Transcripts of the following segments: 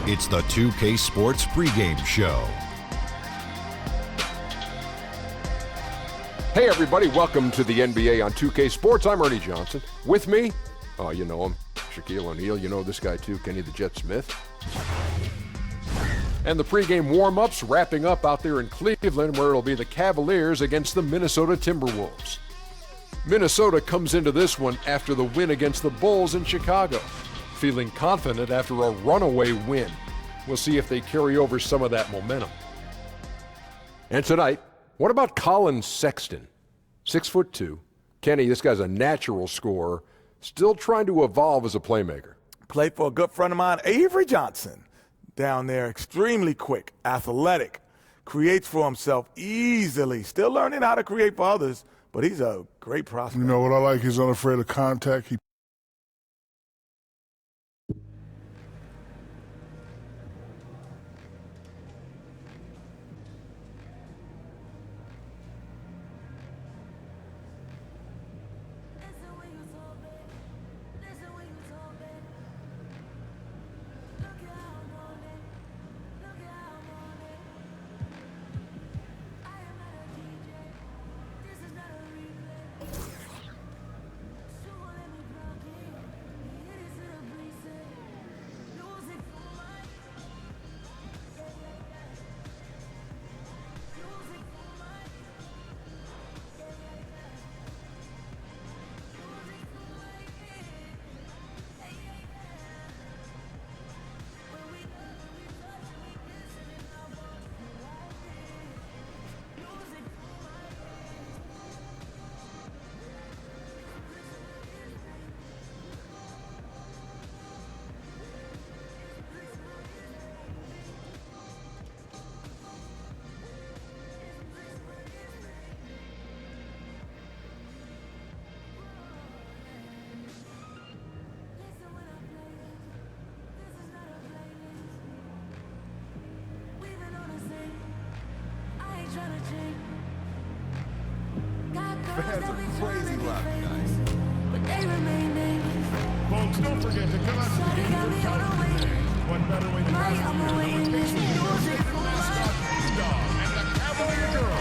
It's the 2K Sports pregame show. Hey everybody, welcome to the NBA on 2K Sports. I'm Ernie Johnson. With me, oh you know him, Shaquille O'Neal. You know this guy too, Kenny the Jet Smith. And the pregame warm-ups wrapping up out there in Cleveland, where it'll be the Cavaliers against the Minnesota Timberwolves. Minnesota comes into this one after the win against the Bulls in Chicago, feeling confident after a runaway win. We'll see if they carry over some of that momentum. And tonight, what about Colin Sexton? 6'2". Kenny, this guy's a natural scorer, still trying to evolve as a playmaker. Played for a good friend of mine, Avery Johnson, down there. Extremely quick, athletic, creates for himself easily. Still learning how to create for others, but he's a great prospect. You know what I like? He's unafraid of contact. Fans are crazy loud, guys. Folks, don't forget to come out to the game for time today. One better way than mascot and the Cavalier girls.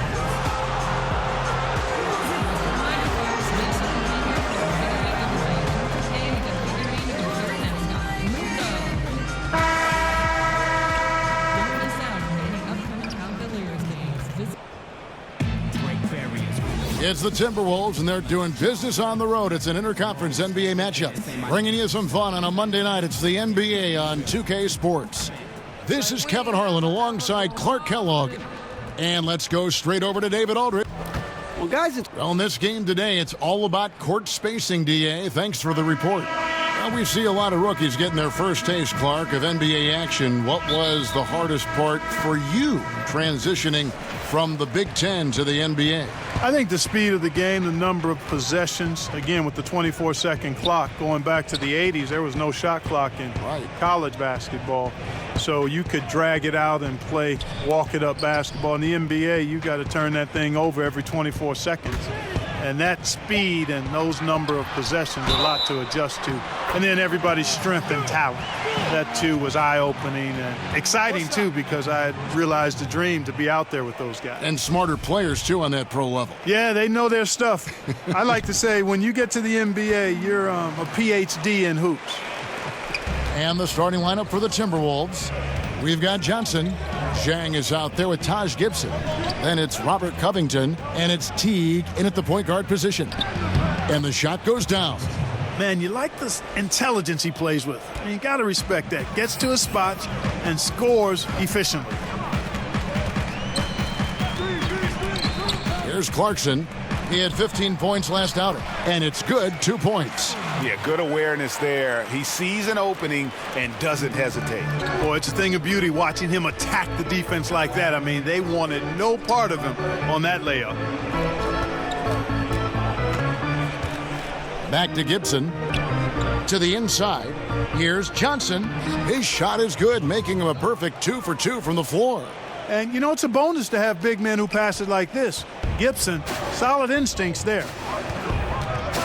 It's the Timberwolves, and they're doing business on the road. It's an interconference NBA matchup. Bringing you some fun on a Monday night. It's the NBA on 2K Sports. This is Kevin Harlan alongside Clark Kellogg. And let's go straight over to David Aldridge. Well, guys, in this game today, it's all about court spacing, DA. Thanks for the report. Well, we see a lot of rookies getting their first taste, Clark, of NBA action. What was the hardest part for you transitioning from the Big Ten to the NBA? I think the speed of the game, the number of possessions, again, with the 24-second clock, going back to the 80s, there was no shot clock in college basketball. So you could drag it out and play walk-it-up basketball. In the NBA, you got to turn that thing over every 24 seconds. And that speed and those number of possessions, a lot to adjust to. And then everybody's strength and talent. That, too, was eye-opening and exciting, too, because I had realized the dream to be out there with those guys. And smarter players, too, on that pro level. Yeah, they know their stuff. I like to say, when you get to the NBA, you're a PhD in hoops. And the starting lineup for the Timberwolves. We've got Johnson. Zhang is out there with Taj Gibson. Then it's Robert Covington, and it's Teague in at the point guard position. And the shot goes down. Man, you like the intelligence he plays with. I mean, you got to respect that. Gets to his spots and scores efficiently. Here's Clarkson. He had 15 points last outing, and it's good, 2 points. Yeah, good awareness there. He sees an opening and doesn't hesitate. Boy, it's a thing of beauty watching him attack the defense like that. I mean, they wanted no part of him on that layup. Back to Gibson. To the inside. Here's Johnson. His shot is good, making him a perfect 2 for 2 from the floor. And, you know, it's a bonus to have big men who pass it like this. Gibson, solid instincts there.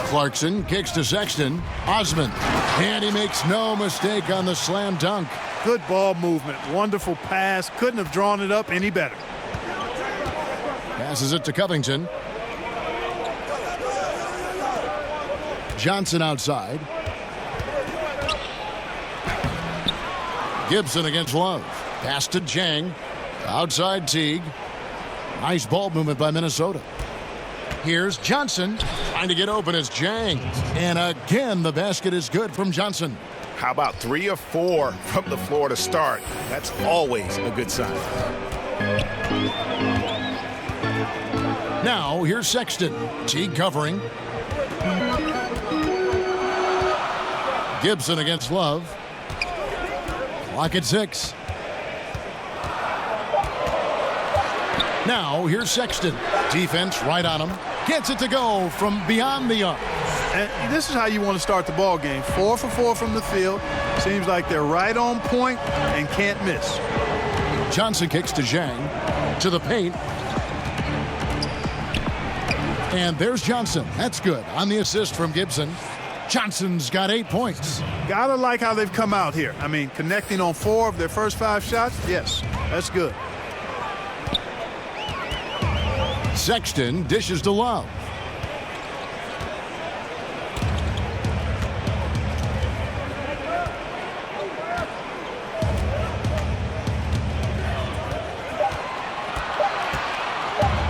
Clarkson kicks to Sexton. Osman. And he makes no mistake on the slam dunk. Good ball movement. Wonderful pass. Couldn't have drawn it up any better. Passes it to Covington. Johnson outside. Gibson against Love. Pass to Jang. Outside Teague. Nice ball movement by Minnesota. Here's Johnson. Trying to get open is Jang. And again, the basket is good from Johnson. How about 3 or 4 from the floor to start? That's always a good sign. Now, here's Sexton. Teague covering. Gibson against Love. Clock at 6. Now, here's Sexton. Defense right on him. Gets it to go from beyond the arc. And this is how you want to start the ball game. 4 for 4 from the field. Seems like they're right on point and can't miss. Johnson kicks to Zhang. To the paint. And there's Johnson. That's good. On the assist from Gibson. Johnson's got 8 points. Gotta like how they've come out here. I mean, connecting on 4 of their first 5 shots. Yes, that's good. Sexton dishes to Love.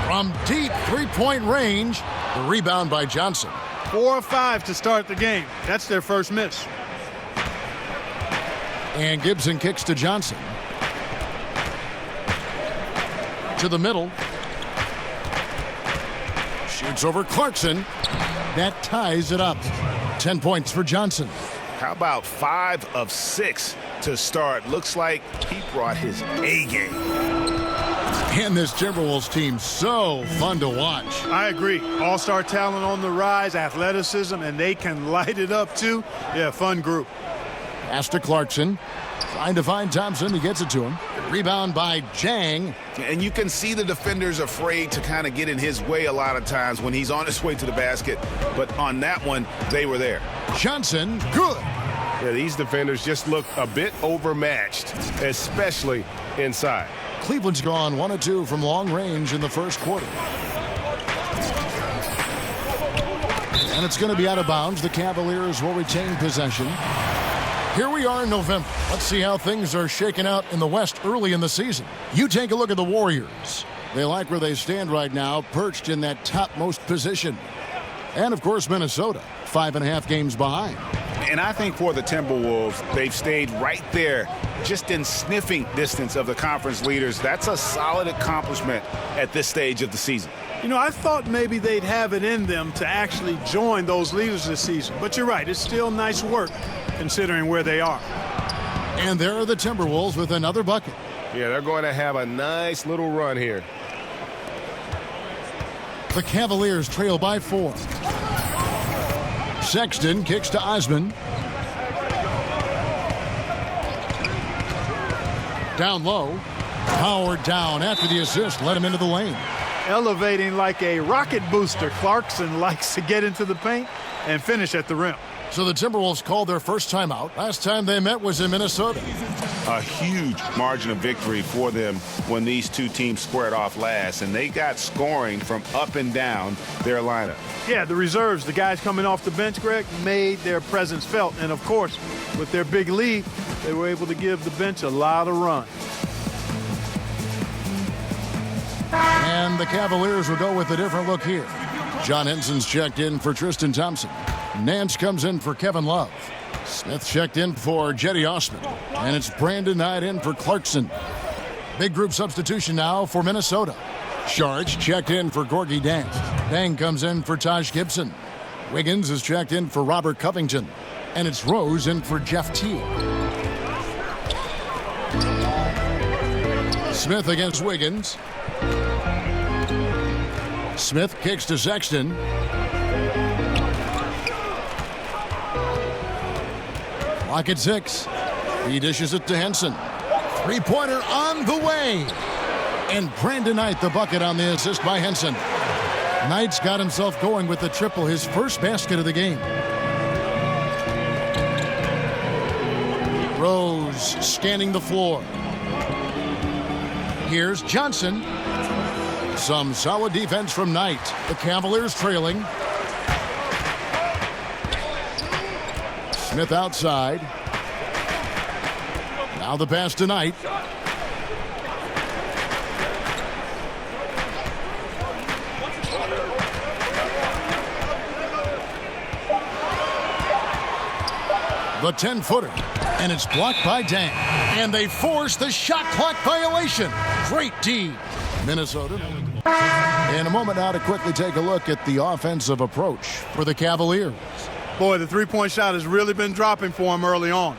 From deep three-point range, the rebound by Johnson. 4 or 5 to start the game. That's their first miss. And Gibson kicks to Johnson. To the middle. Shoots over Clarkson. That ties it up. 10 points for Johnson. How about 5 of 6 to start? Looks like he brought his A game. And this Timberwolves team, so fun to watch. I agree. All-star talent on the rise, athleticism, and they can light it up too. Yeah, fun group. Pass to Clarkson. Trying to find Thompson. He gets it to him. Rebound by Jang. And you can see the defenders afraid to kind of get in his way a lot of times when he's on his way to the basket. But on that one, they were there. Johnson, good. Yeah, these defenders just look a bit overmatched, especially inside. Cleveland's gone 1 of 2 from long range in the first quarter. And it's going to be out of bounds. The Cavaliers will retain possession. Here we are in November. Let's see how things are shaking out in the West early in the season. You take a look at the Warriors. They like where they stand right now, perched in that topmost position. And, of course, Minnesota, 5.5 games behind. And I think for the Timberwolves, they've stayed right there, just in sniffing distance of the conference leaders. That's a solid accomplishment at this stage of the season. You know, I thought maybe they'd have it in them to actually join those leaders this season. But you're right, it's still nice work considering where they are. And there are the Timberwolves with another bucket. Yeah, they're going to have a nice little run here. The Cavaliers trail by 4. Sexton kicks to Osman. Down low. Powered down after the assist. Let him into the lane. Elevating like a rocket booster. Clarkson likes to get into the paint and finish at the rim. So the Timberwolves called their first timeout. Last time they met was in Minnesota. A huge margin of victory for them when these two teams squared off last, and they got scoring from up and down their lineup. Yeah, the reserves, the guys coming off the bench, Greg, made their presence felt. And, of course, with their big lead, they were able to give the bench a lot of run. And the Cavaliers will go with a different look here. John Henson's checked in for Tristan Thompson. Nance comes in for Kevin Love. Smith checked in for Jetty Osman. And it's Brandon Knight in for Clarkson. Big group substitution now for Minnesota. Sharge checked in for Gorgie Dang. Dang comes in for Taj Gibson. Wiggins is checked in for Robert Covington. And it's Rose in for Jeff Teague. Smith against Wiggins. Smith kicks to Sexton. Clock at 6. He dishes it to Henson. Three-pointer on the way. And Brandon Knight the bucket on the assist by Henson. Knight's got himself going with the triple, his first basket of the game. Rose scanning the floor. Here's Johnson. Some solid defense from Knight. The Cavaliers trailing. Smith outside. Now the pass to Knight. The 10-footer, and it's blocked by Dang. And they force the shot clock violation. Great D. Minnesota. In a moment now to quickly take a look at the offensive approach for the Cavaliers. Boy, the three-point shot has really been dropping for them early on.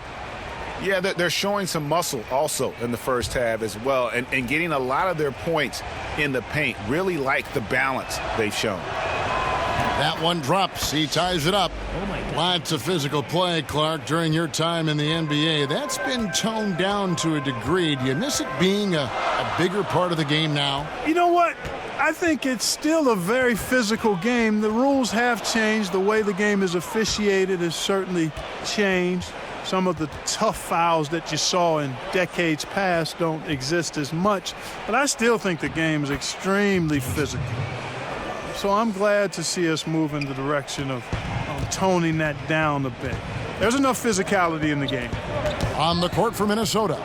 Yeah, they're showing some muscle also in the first half as well, and getting a lot of their points in the paint. Really like the balance they've shown. That one drops. He ties it up. Lots of physical play, Clark, during your time in the NBA. That's been toned down to a degree. Do you miss it being a bigger part of the game now? You know what? I think it's still a very physical game. The rules have changed. The way the game is officiated has certainly changed. Some of the tough fouls that you saw in decades past don't exist as much. But I still think the game is extremely physical. So I'm glad to see us move in the direction of toning that down a bit. There's enough physicality in the game. On the court for Minnesota,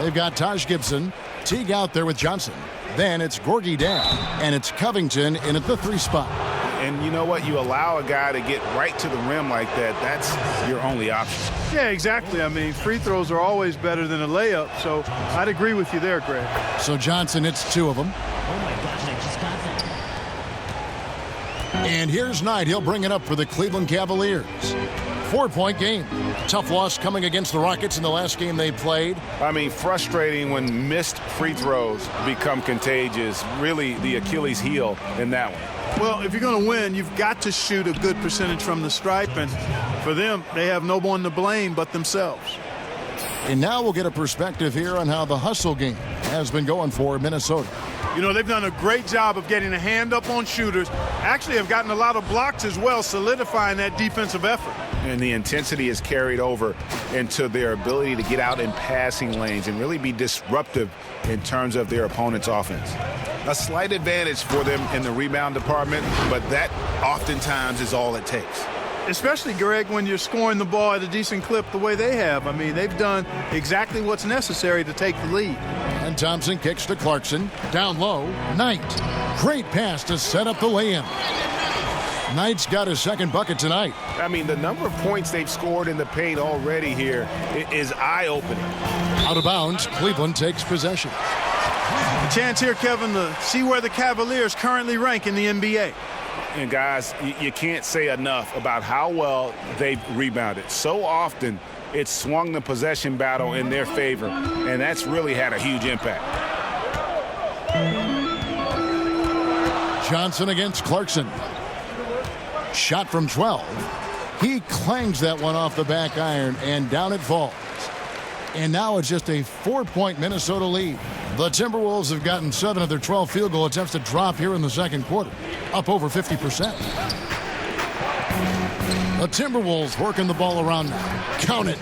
they've got Taj Gibson. Teague out there with Johnson. Then it's Gorgui Dieng, and it's Covington in at the 3 spot. And you know what? You allow a guy to get right to the rim like that, that's your only option. Yeah, exactly. I mean, free throws are always better than a layup, so I'd agree with you there, Greg. So Johnson hits 2 of them. Oh my gosh, I just got that. And here's Knight. He'll bring it up for the Cleveland Cavaliers. 4-point game. Tough loss coming against the Rockets in the last game they played. I mean, frustrating when missed free throws become contagious. Really the Achilles heel in that one. Well, if you're going to win, you've got to shoot a good percentage from the stripe. And for them, they have no one to blame but themselves. And now we'll get a perspective here on how the hustle game has been going for Minnesota. You know, they've done a great job of getting a hand up on shooters. Actually have gotten a lot of blocks as well, solidifying that defensive effort. And the intensity is carried over into their ability to get out in passing lanes and really be disruptive in terms of their opponent's offense. A slight advantage for them in the rebound department, but that oftentimes is all it takes. Especially, Greg, when you're scoring the ball at a decent clip the way they have. I mean, they've done exactly what's necessary to take the lead. And Thompson kicks to Clarkson. Down low, Knight. Great pass to set up the lay-in. Knight's got his second bucket tonight. I mean, the number of points they've scored in the paint already here is eye-opening. Out of bounds, Cleveland takes possession. A chance here, Kevin, to see where the Cavaliers currently rank in the NBA. And guys, you can't say enough about how well they've rebounded. So often, it's swung the possession battle in their favor, and that's really had a huge impact. Johnson against Clarkson. Shot from 12. He clangs that one off the back iron, and down it falls. And now it's just a 4-point Minnesota lead. The Timberwolves have gotten 7 of their 12 field goal attempts to drop here in the second quarter, up over 50%. The Timberwolves working the ball around now. Count it.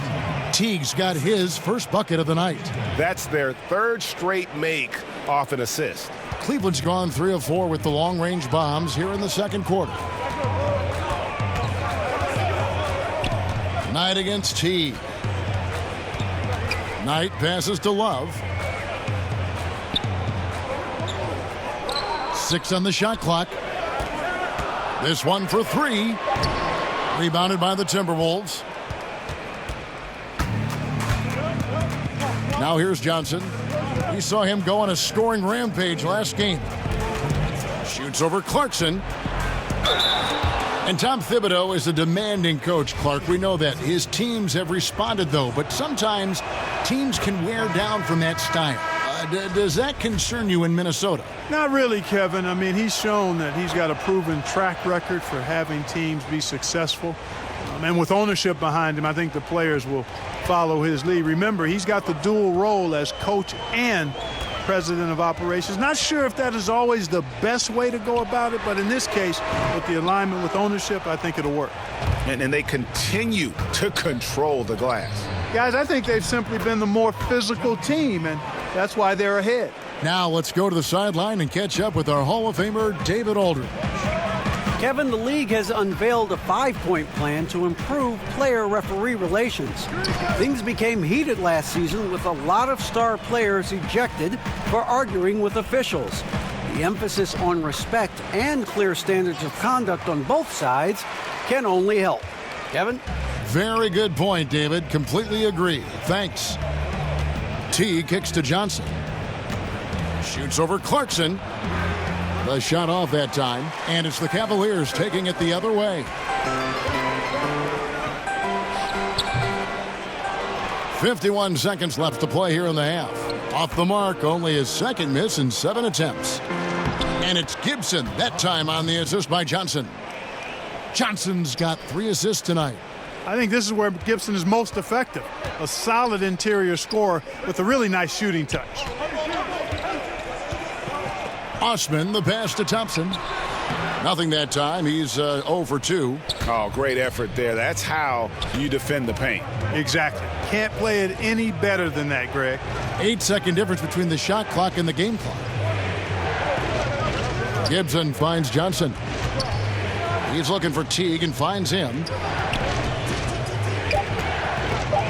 Teague's got his first bucket of the night. That's their third straight make off an assist. Cleveland's gone 3 of 4 with the long-range bombs here in the second quarter. Knight against Teague. Knight passes to Love. 6 on the shot clock. This one for 3. Rebounded by the Timberwolves. Now here's Johnson. We saw him go on a scoring rampage last game. Shoots over Clarkson. And Tom Thibodeau is a demanding coach, Clark. We know that. His teams have responded, though. But sometimes teams can wear down from that style. Does that concern you in Minnesota? Not really, Kevin. I mean, he's shown that he's got a proven track record for having teams be successful. And with ownership behind him, I think the players will follow his lead. Remember, he's got the dual role as coach and president of operations. Not sure if that is always the best way to go about it, but in this case, with the alignment with ownership, I think it'll work. And they continue to control the glass. Guys, I think they've simply been the more physical team, and that's why they're ahead. Now let's go to the sideline and catch up with our Hall of Famer, David Aldridge. Kevin, the league has unveiled a 5-point plan to improve player-referee relations. Things became heated last season with a lot of star players ejected for arguing with officials. The emphasis on respect and clear standards of conduct on both sides can only help. Kevin? Very good point, David. Completely agree. Thanks. T kicks to Johnson. Shoots over Clarkson. The shot off that time, and it's the Cavaliers taking it the other way. 51 seconds left to play here in the half. Off the mark, only his second miss in 7 attempts. And it's Gibson, that time on the assist by Johnson. Johnson's got 3 assists tonight. I think this is where Gibson is most effective. A solid interior scorer with a really nice shooting touch. Osman, the pass to Thompson. Nothing that time. He's 0 for 2. Oh, great effort there. That's how you defend the paint. Exactly. Can't play it any better than that, Greg. 8-second difference between the shot clock and the game clock. Gibson finds Johnson. He's looking for Teague and finds him.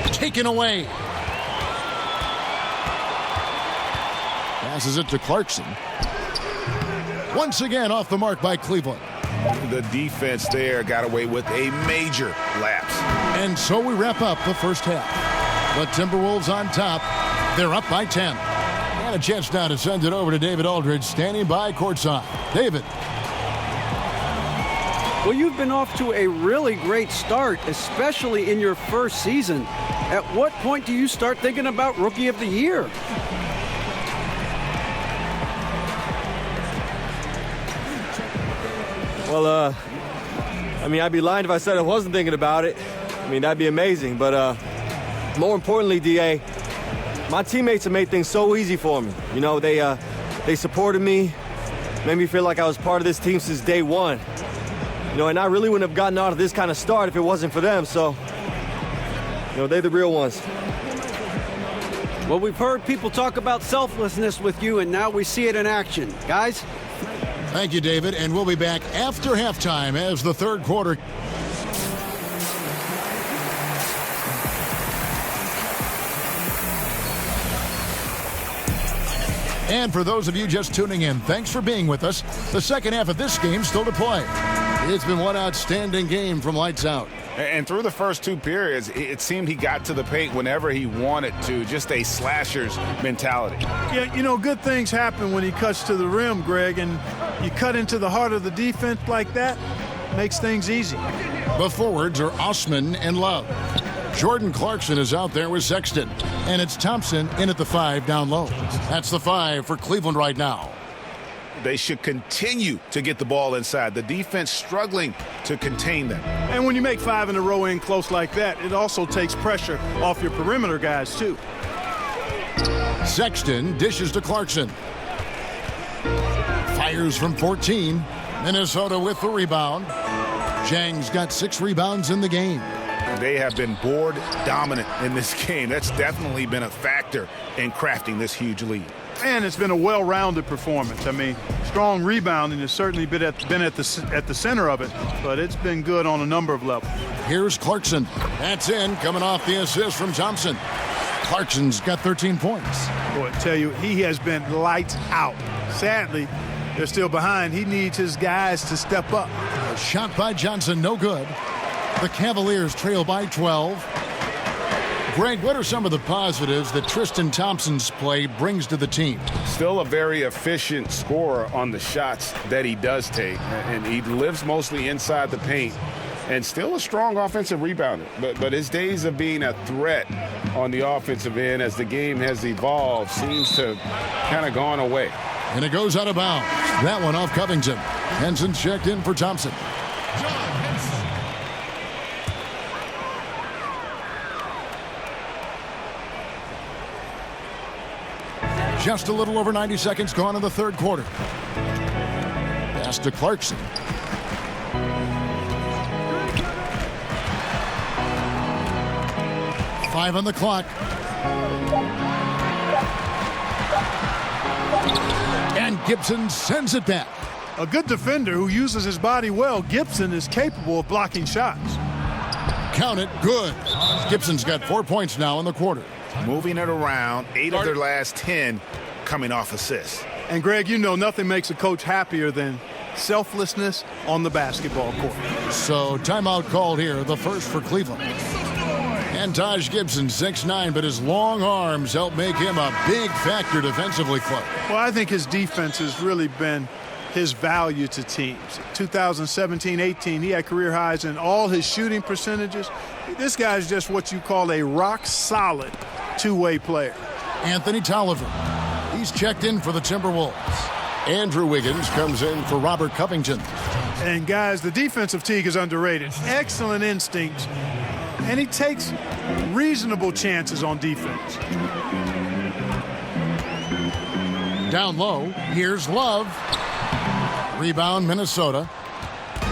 Taken away. Passes it to Clarkson. Once again off the mark by Cleveland. The defense there got away with a major lapse. And so we wrap up the first half. The Timberwolves on top. They're up by 10. And a chance now to send it over to David Aldridge, standing by courtside. David. Well, you've been off to a really great start, especially in your first season. At what point do you start thinking about Rookie of the Year? Well, I mean, I'd be lying if I said I wasn't thinking about it. I mean, that'd be amazing. But more importantly, DA, my teammates have made things so easy for me. You know, they supported me, made me feel like I was part of this team since day one. You know, and I really wouldn't have gotten out of this kind of start if it wasn't for them. So, you know, they're the real ones. Well, we've heard people talk about selflessness with you, and now we see it in action. Guys? Thank you, David, and we'll be back after halftime as the third quarter. And for those of you just tuning in, thanks for being with us. The second half of this game still to play. It's been one outstanding game from lights out. And through the first 2 periods, it seemed he got to the paint whenever he wanted to. Just a slasher's mentality. Yeah, you know, good things happen when he cuts to the rim, Greg, and you cut into the heart of the defense like that, makes things easy. The forwards are Osman and Love. Jordan Clarkson is out there with Sexton. And it's Thompson in at the 5 down low. That's the 5 for Cleveland right now. They should continue to get the ball inside. The defense struggling to contain them. And when you make 5 in a row in close like that, it also takes pressure off your perimeter guys, too. Sexton dishes to Clarkson. Fires from 14. Minnesota with the rebound. Zhang's got 6 rebounds in the game. They have been board dominant in this game. That's definitely been a factor in crafting this huge lead. And it's been a well-rounded performance. I mean, strong rebounding has certainly been at the center of it, but it's been good on a number of levels. Here's Clarkson. That's in, coming off the assist from Thompson. Clarkson's got 13 points. Boy, I tell you, he has been lights out. Sadly, they're still behind. He needs his guys to step up. A shot by Johnson, no good. The Cavaliers trail by 12. Greg, what are some of the positives that Tristan Thompson's play brings to the team? Still a very efficient scorer on the shots that he does take, and he lives mostly inside the paint, and still a strong offensive rebounder. But his days of being a threat on the offensive end as the game has evolved seems to kind of gone away. And it goes out of bounds. That one off Covington. Henson checked in for Thompson. Just a little over 90 seconds gone in the third quarter. Pass to Clarkson. Five on the clock. And Gibson sends it back. A good defender who uses his body well, Gibson is capable of blocking shots. Count it, good. Gibson's got 4 points now in the quarter. Moving it around, 8 of their last 10 coming off assists. And Greg, you know nothing makes a coach happier than selflessness on the basketball court. So timeout called here, the first for Cleveland. And Taj Gibson, 6'9", but his long arms help make him a big factor defensively, Clark. Well, I think his defense has really been his value to teams. 2017-18, he had career highs in all his shooting percentages. This guy's just what you call a rock-solid two-way player. Anthony Tolliver, he's checked in for the Timberwolves. Andrew Wiggins comes in for Robert Covington. And guys, the defense of Teague is underrated. Excellent instincts, and he takes reasonable chances on defense. Down low, here's Love. Rebound, Minnesota.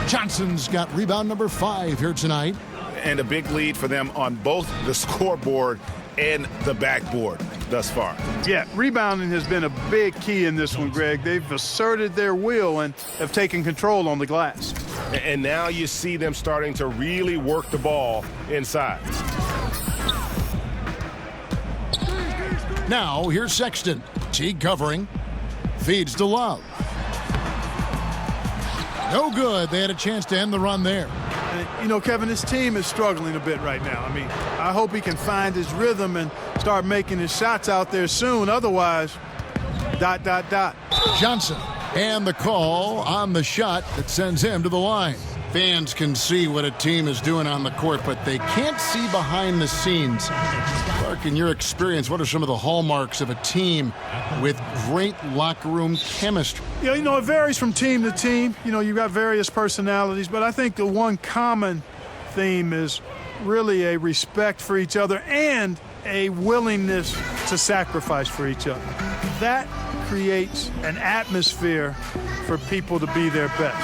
Johnson's got rebound number 5 here tonight. And a big lead for them on both the scoreboard and the backboard thus far. Yeah, rebounding has been a big key in this one, Greg. They've asserted their will and have taken control on the glass. And now you see them starting to really work the ball inside. Now, here's Sexton. Teague covering. Feeds to Love. No good. They had a chance to end the run there. You know, Kevin, this team is struggling a bit right now. I mean, I hope he can find his rhythm and start making his shots out there soon. Otherwise, ... Johnson, and the call on the shot that sends him to the line. Fans can see what a team is doing on the court, but they can't see behind the scenes. Clark, in your experience, what are some of the hallmarks of a team with great locker room chemistry? Yeah, you know, it varies from team to team. You know, you've got various personalities, but I think the one common theme is really a respect for each other and a willingness to sacrifice for each other. That creates an atmosphere for people to be their best.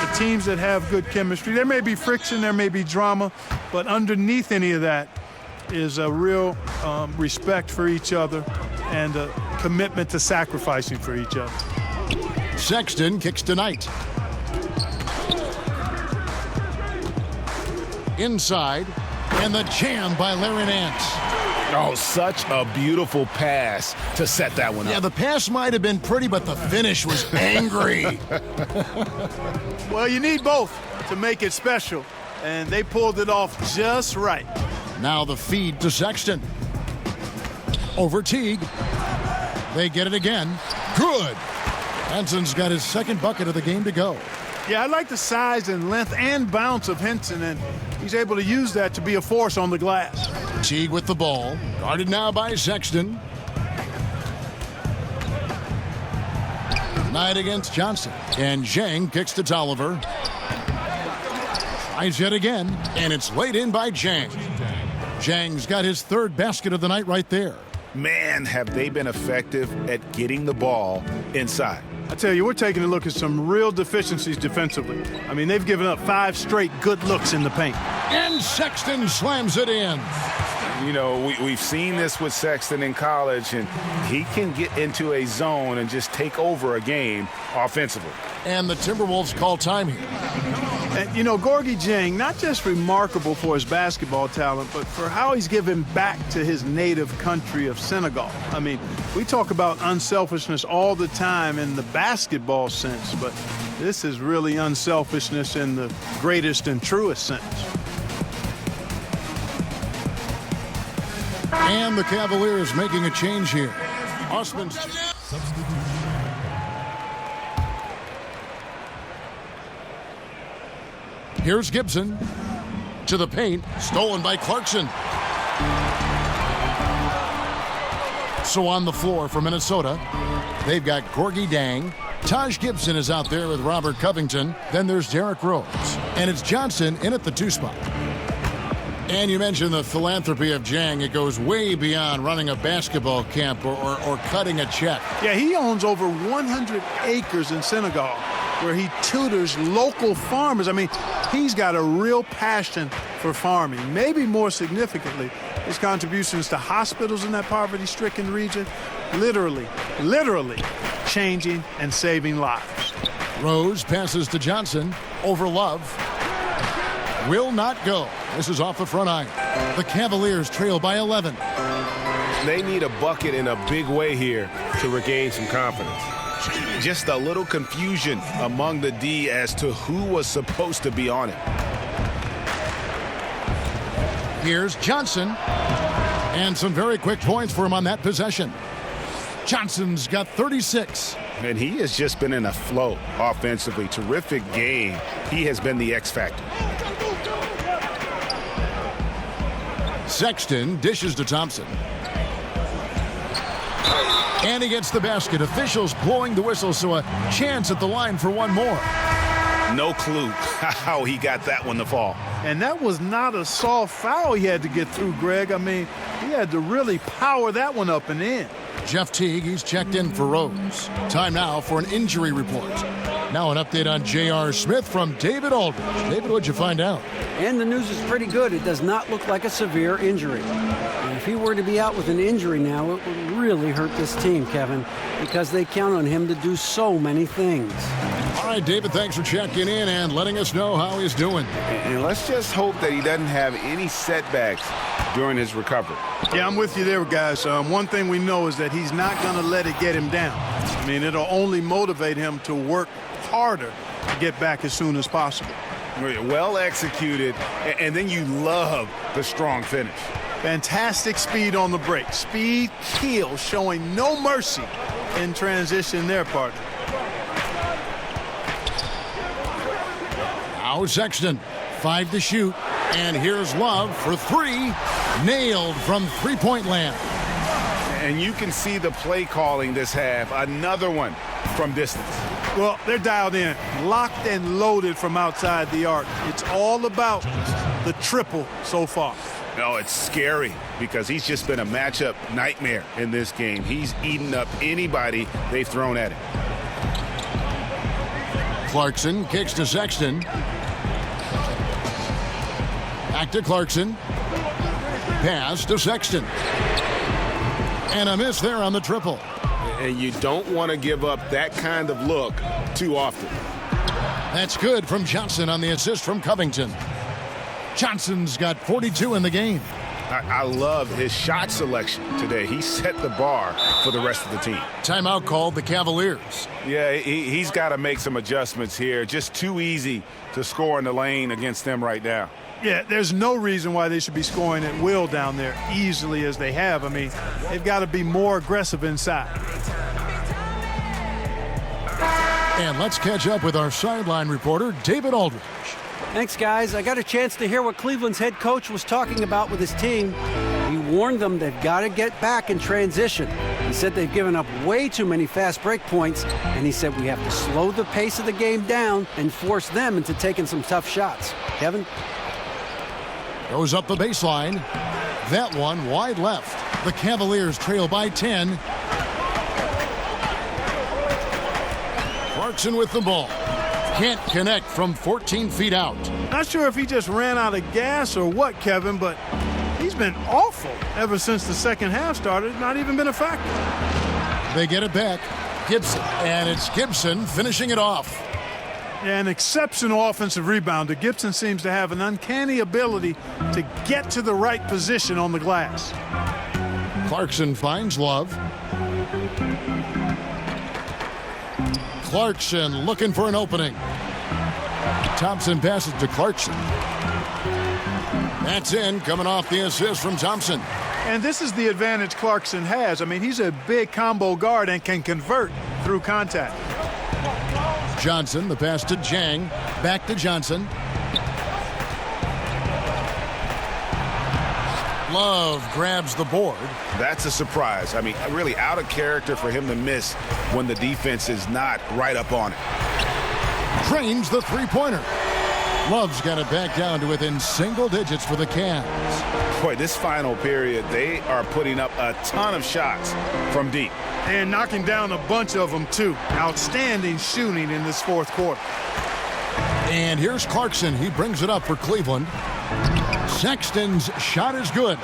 The teams that have good chemistry, there may be friction, there may be drama, but underneath any of that is a real respect for each other and a commitment to sacrificing for each other. Sexton kicks tonight. Inside, and the jam by Larry Nance. Oh, such a beautiful pass to set that one up. Yeah, the pass might have been pretty, but the finish was angry. Well, you need both to make it special, and they pulled it off just right. Now the feed to Sexton. Over Teague. They get it again. Good. Henson's got his second bucket of the game to go. Yeah, I like the size and length and bounce of Henson, and he's able to use that to be a force on the glass. Teague with the ball. Guarded now by Sexton. Knight against Johnson. And Zhang kicks to Tolliver. Tries yet again, and it's laid in by Zhang. Zhang's got his third basket of the night right there. Man, have they been effective at getting the ball inside. I tell you, we're taking a look at some real deficiencies defensively. I mean, they've given up 5 straight good looks in the paint. And Sexton slams it in. You know, we've seen this with Sexton in college, and he can get into a zone and just take over a game offensively. And the Timberwolves call time here. And, you know, Gorgui Dieng, not just remarkable for his basketball talent, but for how he's given back to his native country of Senegal. I mean, we talk about unselfishness all the time in the basketball sense, but this is really unselfishness in the greatest and truest sense. And the Cavaliers making a change here. Osman's... Here's Gibson to the paint, stolen by Clarkson. So on the floor for Minnesota, they've got Gorgui Dieng. Taj Gibson is out there with Robert Covington. Then there's Derrick Rose. And it's Johnson in at the 2 spot. And you mentioned the philanthropy of Jang. It goes way beyond running a basketball camp or cutting a check. Yeah, he owns over 100 acres in Senegal where he tutors local farmers. I mean, he's got a real passion for farming. Maybe more significantly, his contributions to hospitals in that poverty-stricken region, literally changing and saving lives. Rose passes to Johnson over Love. Will not go. This is off the front iron. The Cavaliers trail by 11. They need a bucket in a big way here to regain some confidence. Just a little confusion among the D as to who was supposed to be on it. Here's Johnson. And some very quick points for him on that possession. Johnson's got 36. And he has just been in a flow offensively. Terrific game. He has been the X factor. Sexton dishes to Thompson. And he gets the basket. Officials blowing the whistle, so a chance at the line for one more. No clue how he got that one to fall. And that was not a soft foul he had to get through, Greg. I mean, he had to really power that one up and in. Jeff Teague, he's checked in for Rose. Time now for an injury report. Now an update on J.R. Smith from David Aldridge. David, what'd you find out? And the news is pretty good. It does not look like a severe injury. And if he were to be out with an injury now, it would really hurt this team, Kevin, because they count on him to do so many things. All right, David, thanks for checking in and letting us know how he's doing. And let's just hope that he doesn't have any setbacks during his recovery. Yeah, I'm with you there, guys. One thing we know is that he's not going to let it get him down. I mean, it'll only motivate him to work harder to get back as soon as possible. Well executed, and then you love the strong finish. Fantastic speed on the break. Speed kill, showing no mercy in transition there, partner. Now Sexton, 5 to shoot, and here's Love for 3, nailed from three-point land. And you can see the play calling this half, another one from distance. Well, they're dialed in, locked and loaded from outside the arc. It's all about the triple so far. No, it's scary because he's just been a matchup nightmare in this game. He's eaten up anybody they've thrown at him. Clarkson kicks to Sexton. Back to Clarkson. Pass to Sexton. And a miss there on the triple. And you don't want to give up that kind of look too often. That's good from Johnson on the assist from Covington. Johnson's got 42 in the game. I love his shot selection today. He set the bar for the rest of the team. Timeout called the Cavaliers. Yeah, he's got to make some adjustments here. Just too easy to score in the lane against them right now. Yeah, there's no reason why they should be scoring at will down there easily as they have. I mean, they've got to be more aggressive inside. And let's catch up with our sideline reporter, David Aldridge. Thanks, guys. I got a chance to hear what Cleveland's head coach was talking about with his team. He warned them they've got to get back in transition. He said they've given up way too many fast break points, and he said we have to slow the pace of the game down and force them into taking some tough shots. Kevin? Goes up the baseline. That one wide left. The Cavaliers trail by 10. Clarkson with the ball. Can't connect from 14 feet out. Not sure if he just ran out of gas or what, Kevin, but he's been awful ever since the second half started. Not even been a factor. They get it back. Gibson. And it's Gibson finishing it off. Yeah, an exceptional offensive rebounder. Gibson seems to have an uncanny ability to get to the right position on the glass. Clarkson finds Love. Clarkson looking for an opening. Thompson passes to Clarkson. That's in, coming off the assist from Thompson. And this is the advantage Clarkson has. I mean, he's a big combo guard and can convert through contact. Johnson, the pass to Jang. Back to Johnson. Love grabs the board. That's a surprise. I mean, really out of character for him to miss when the defense is not right up on it. Drains the three-pointer. Love's got it back down to within single digits for the Cavs. Boy, this final period, they are putting up a ton of shots from deep. And knocking down a bunch of them, too. Outstanding shooting in this fourth quarter. And here's Clarkson. He brings it up for Cleveland. Sexton's shot is good.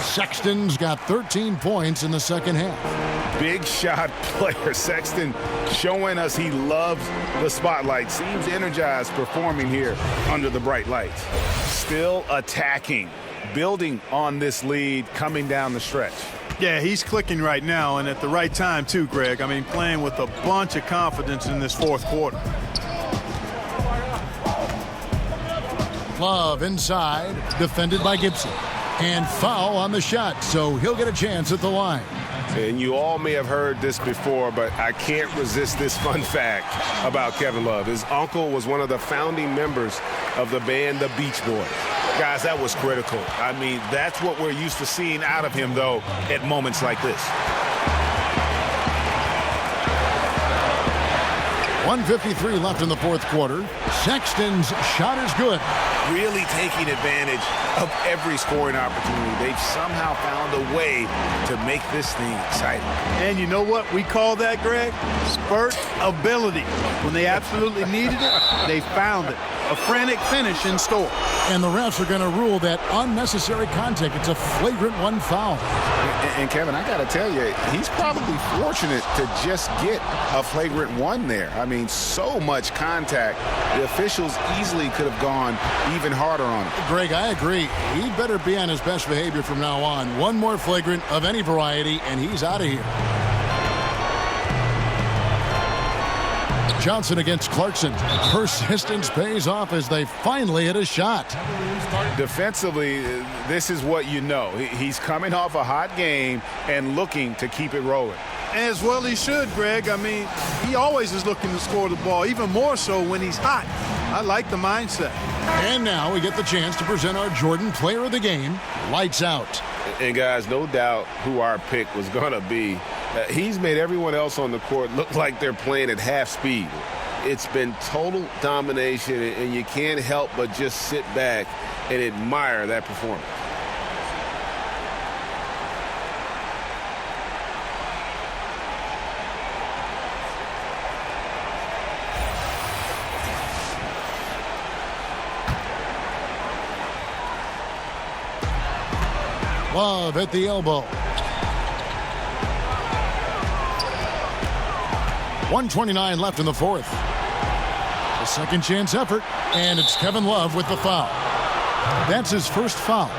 Sexton's got 13 points in the second half. Big shot player. Sexton showing us he loves the spotlight. Seems energized performing here under the bright lights. Still attacking, building on this lead coming down the stretch. Yeah, he's clicking right now, and at the right time, too, Greg. I mean, playing with a bunch of confidence in this fourth quarter. Love inside, defended by Gibson. And foul on the shot, so he'll get a chance at the line. And you all may have heard this before, but I can't resist this fun fact about Kevin Love. His uncle was one of the founding members of the band The Beach Boys. Guys, that was critical. I mean, that's what we're used to seeing out of him, though, at moments like this. 1:53 left in the fourth quarter. Sexton's shot is good. Really taking advantage of every scoring opportunity. They've somehow found a way to make this thing exciting. And you know what we call that, Greg? Spurt ability. When they absolutely needed it, they found it. A frantic finish in store. And the refs are going to rule that unnecessary contact. It's a flagrant one foul. And Kevin, I got to tell you, he's probably fortunate to just get a flagrant one there. I mean, so much contact. The officials easily could have gone even harder on him. Greg, I agree. He'd better be on his best behavior from now on. One more flagrant of any variety, and he's out of here. Johnson against Clarkson. Persistence pays off as they finally hit a shot. Defensively, this is what you know. He's coming off a hot game and looking to keep it rolling. As well he should, Greg. I mean, he always is looking to score the ball, even more so when he's hot. I like the mindset. And now we get the chance to present our Jordan Player of the Game. Lights out. And guys, no doubt who our pick was going to be. He's made everyone else on the court look like they're playing at half speed. It's been total domination, and you can't help but just sit back and admire that performance. Love at the elbow. 1:29 left in the fourth. A second chance effort, and it's Kevin Love with the foul. That's his first foul.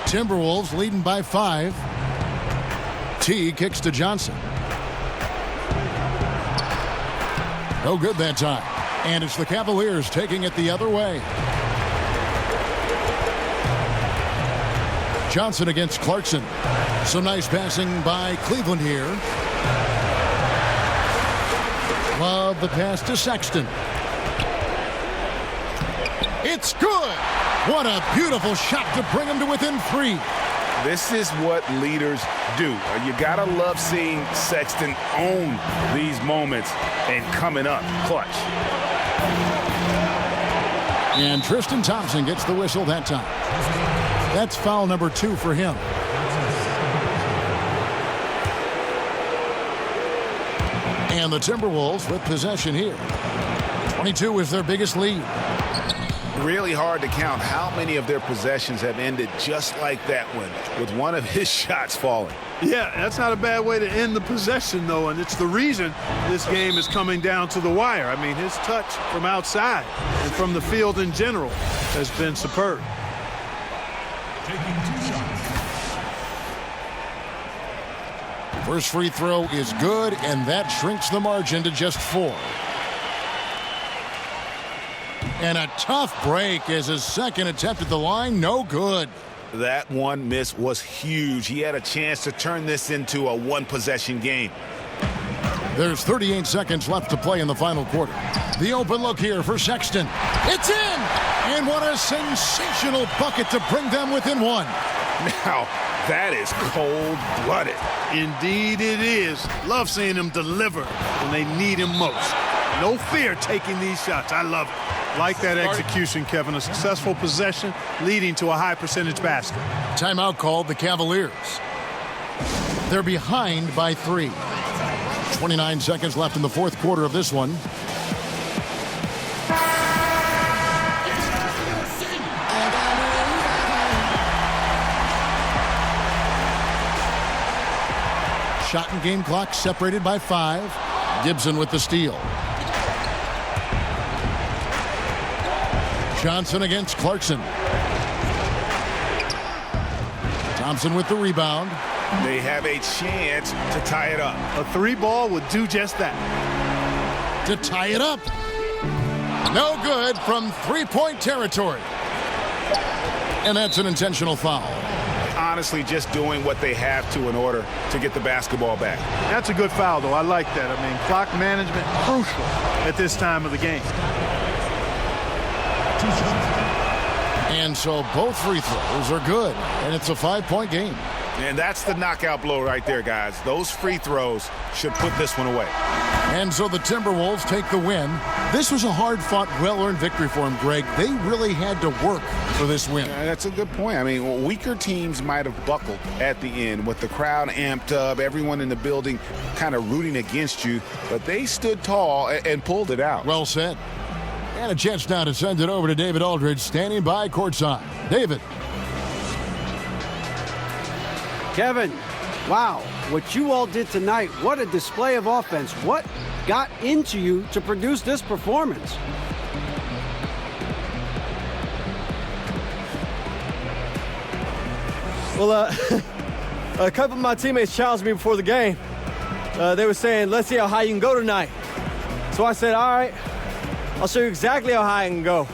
Timberwolves leading by 5. T kicks to Johnson. No good that time. And it's the Cavaliers taking it the other way. Johnson against Clarkson. Some nice passing by Cleveland here. Love the pass to Sexton. It's good. What a beautiful shot to bring him to within 3. This is what leaders do. You gotta love seeing Sexton own these moments and coming up clutch. And Tristan Thompson gets the whistle that time. That's foul number 2 for him. And the Timberwolves with possession here. 22 is their biggest lead. Really hard to count how many of their possessions have ended just like that one, with one of his shots falling. Yeah, that's not a bad way to end the possession, though, and it's the reason this game is coming down to the wire. I mean, his touch from outside and from the field in general has been superb. First free throw is good, and that shrinks the margin to just 4. And a tough break as his second attempt at the line, no good. That one miss was huge. He had a chance to turn this into a one-possession game. There's 38 seconds left to play in the final quarter. The open look here for Sexton. It's in! And what a sensational bucket to bring them within 1. Now, that is cold-blooded. Indeed it is. Love seeing him deliver when they need him most. No fear taking these shots. I love it. Like that execution, Kevin. A successful possession leading to a high percentage basket. Timeout called the Cavaliers. They're behind by 3. 29 seconds left in the fourth quarter of this one. Shot and game clock separated by 5. Gibson with the steal. Johnson against Clarkson. Thompson with the rebound. They have a chance to tie it up. A 3-ball would do just that. To tie it up. No good from three-point territory. And that's an intentional foul. Honestly, just doing what they have to in order to get the basketball back. That's a good foul, though. I like that. I mean, clock management crucial at this time of the game. And so both free throws are good, and it's a 5-point game. And that's the knockout blow right there, guys. Those free throws should put this one away. And so the Timberwolves take the win. This was a hard-fought, well-earned victory for them, Greg. They really had to work for this win. That's a good point. I mean, weaker teams might have buckled at the end with the crowd amped up, everyone in the building kind of rooting against you, but they stood tall and pulled it out. Well said. And a chance now to send it over to David Aldridge, standing by courtside. David. Kevin, wow, what you all did tonight, what a display of offense. What got into you to produce this performance? Well, a couple of my teammates challenged me before the game. They were saying, let's see how high you can go tonight. So I said, all right, I'll show you exactly how high I can go.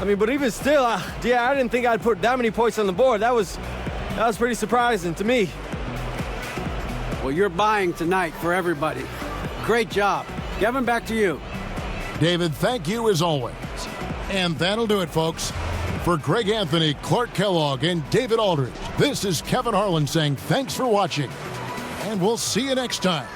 I mean, but even still, I didn't think I'd put that many points on the board. That was pretty surprising to me. Well, you're buying tonight for everybody. Great job. Kevin, back to you. David, thank you as always. And that'll do it, folks. For Greg Anthony, Clark Kellogg, and David Aldridge, this is Kevin Harlan saying thanks for watching. And we'll see you next time.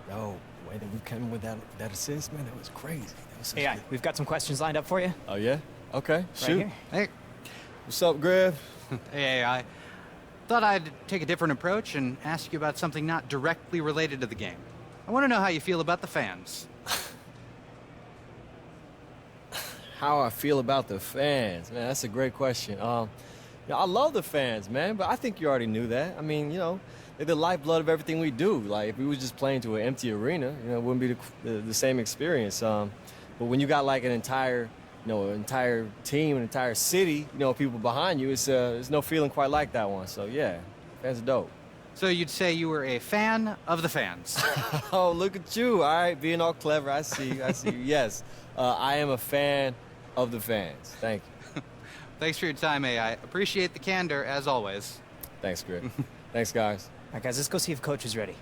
Yo, the way that we came with that assist, man, that was crazy. That was Yeah, we've got some questions lined up for you. Oh, yeah? Okay, shoot. Right Hey. What's up, Griff? Hey, I thought I'd take a different approach and ask you about something not directly related to the game. I want to know how you feel about the fans. How I feel about the fans, man, that's a great question. I love the fans, man, but I think you already knew that. I mean, they're the lifeblood of everything we do. Like, if we was just playing to an empty arena, it wouldn't be the same experience. But when you got like an entire team, an entire city, people behind you, it's no feeling quite like that one. So yeah, fans are dope. So you'd say you were a fan of the fans? Oh, look at you! All right, being all clever. I see you. Yes, I am a fan of the fans. Thank you. Thanks for your time, AI. Appreciate the candor, as always. Thanks, Griff. Thanks, guys. All right, guys, let's go see if Coach is ready.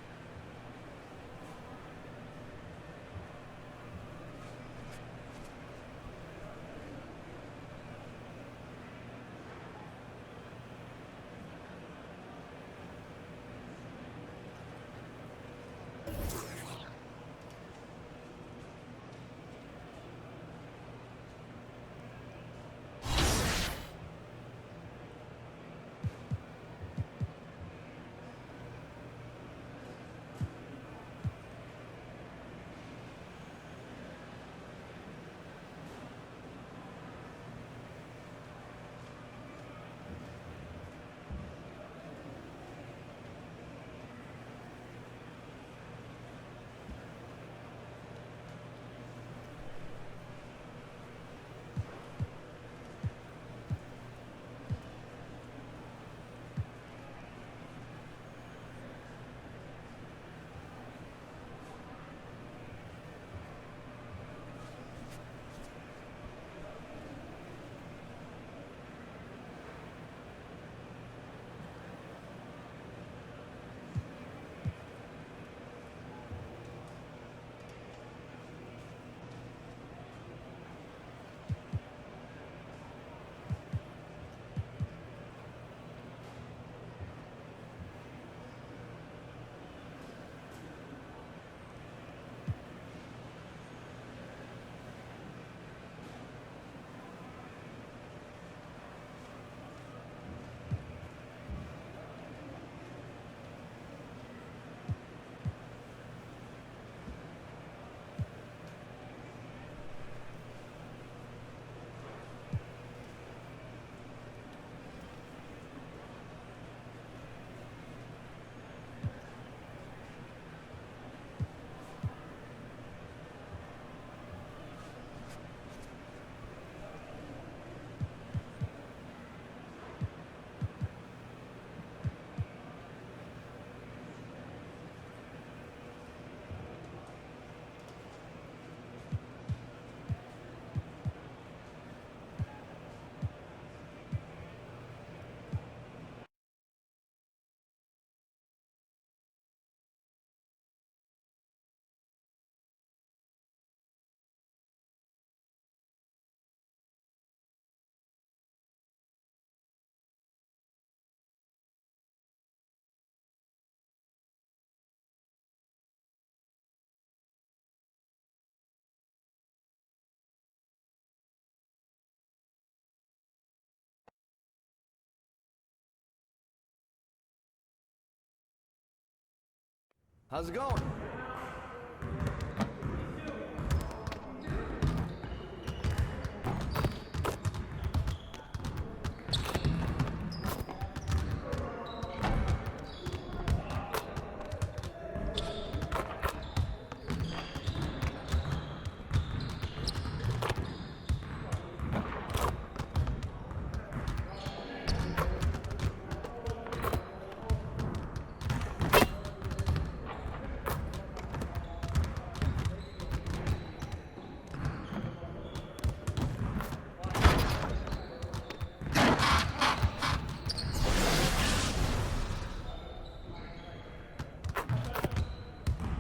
How's it going?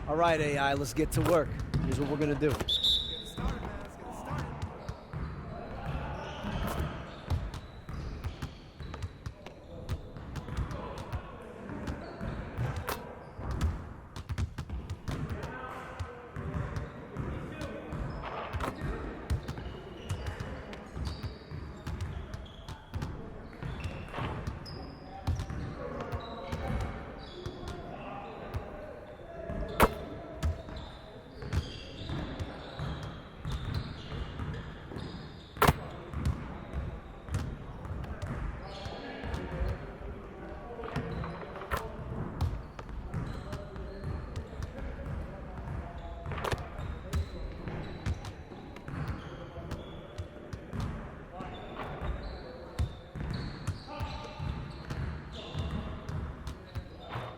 All right, AI, let's get to work. Here's what we're gonna do.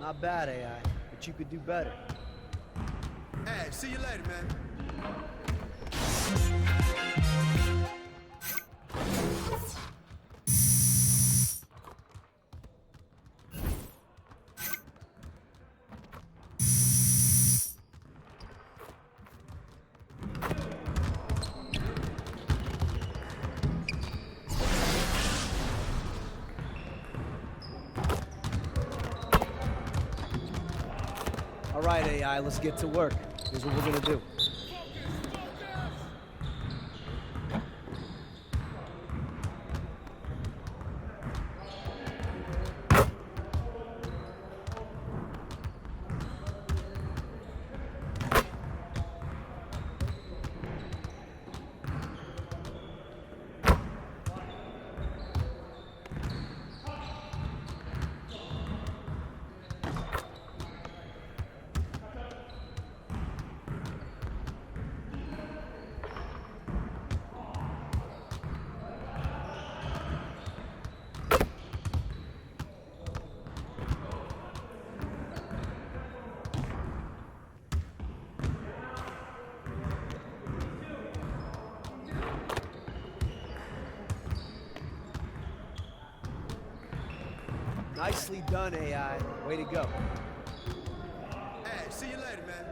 Not bad, AI, but you could do better. Hey, see you later, man. All right, AI, let's get to work. Here's what we're gonna do. Nicely done, AI. Way to go. Hey, see you later, man.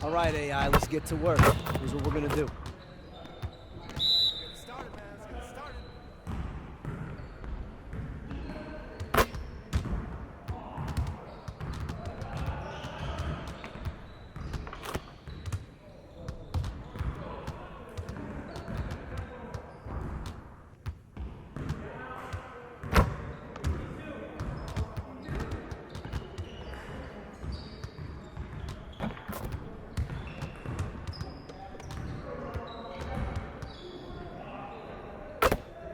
All right, AI, let's get to work. Here's what we're gonna do.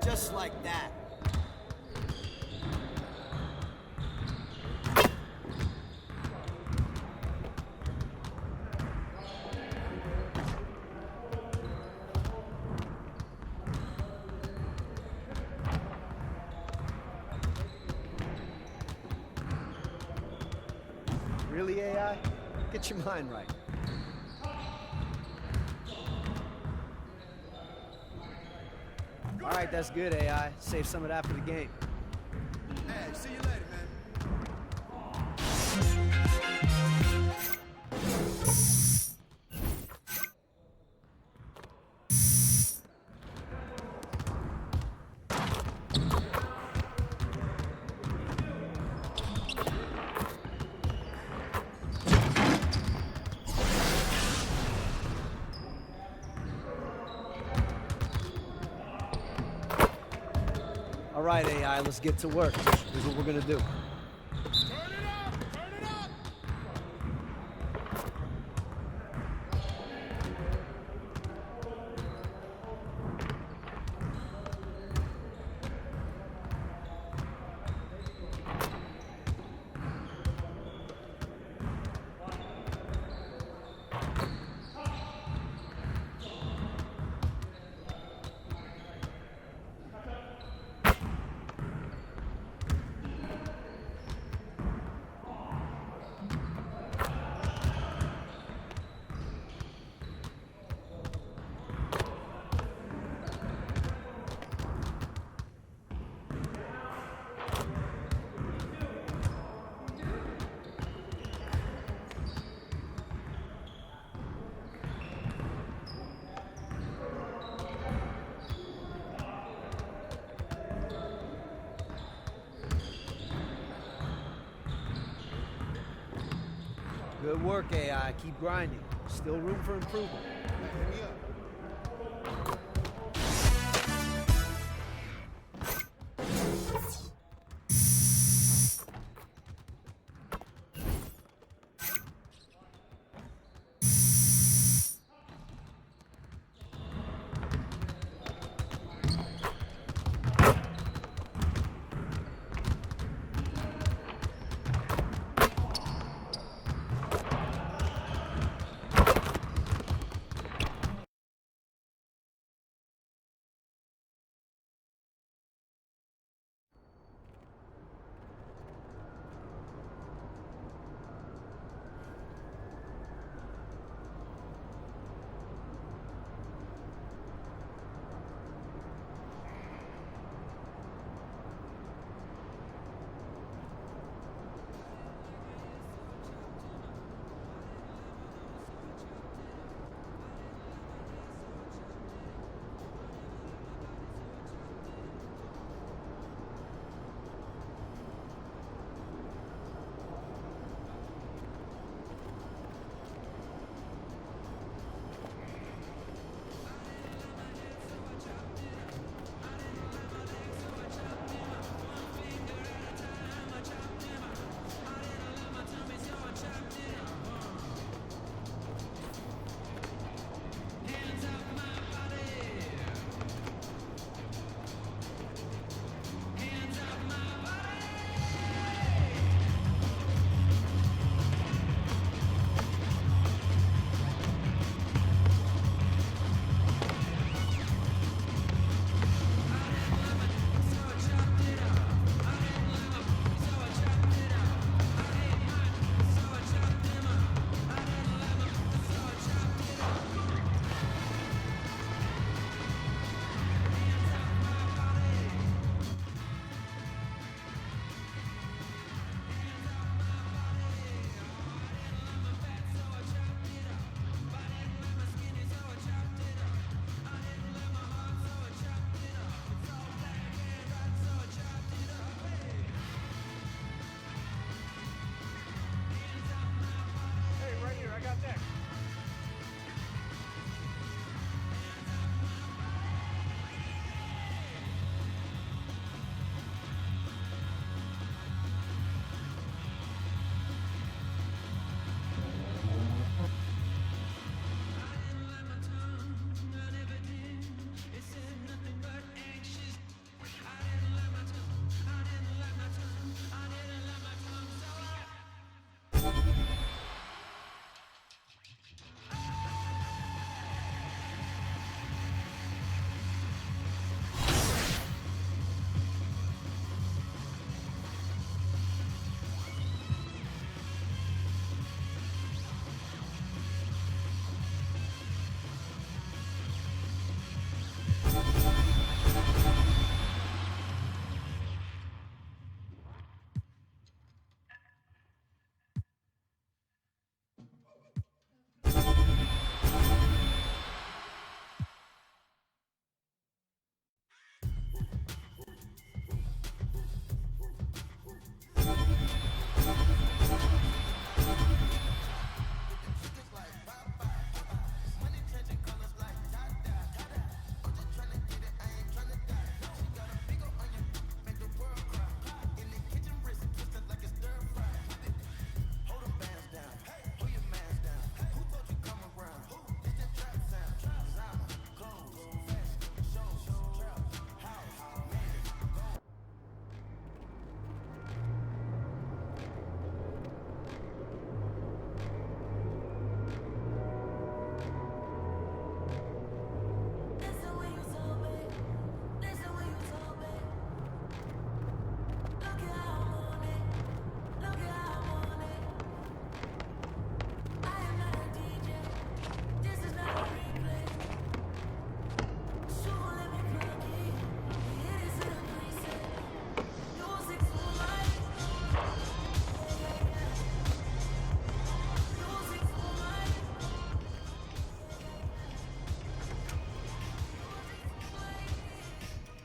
Just like that. Really, AI? Get your mind right. All right, that's good, AI. Save some of that for the game. Hey, see you later, man. All right, AI, let's get to work. Here's what we're gonna do. Good work, AI. Keep grinding. Still room for improvement.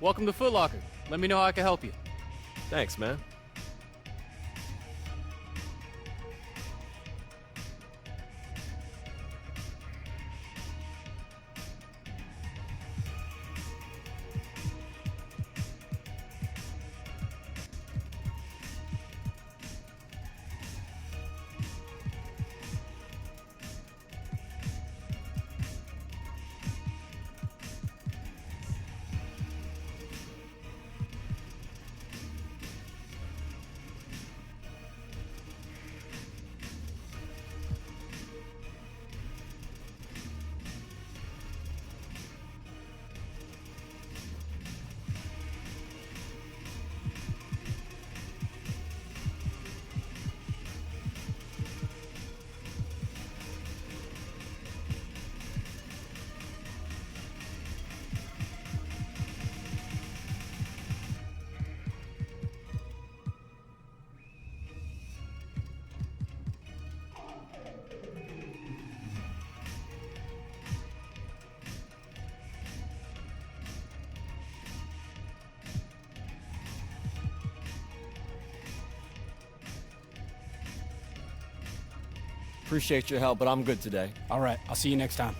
Welcome to Foot Locker. Let me know how I can help you. Thanks, man. Appreciate your help, but I'm good today. All right, I'll see you next time.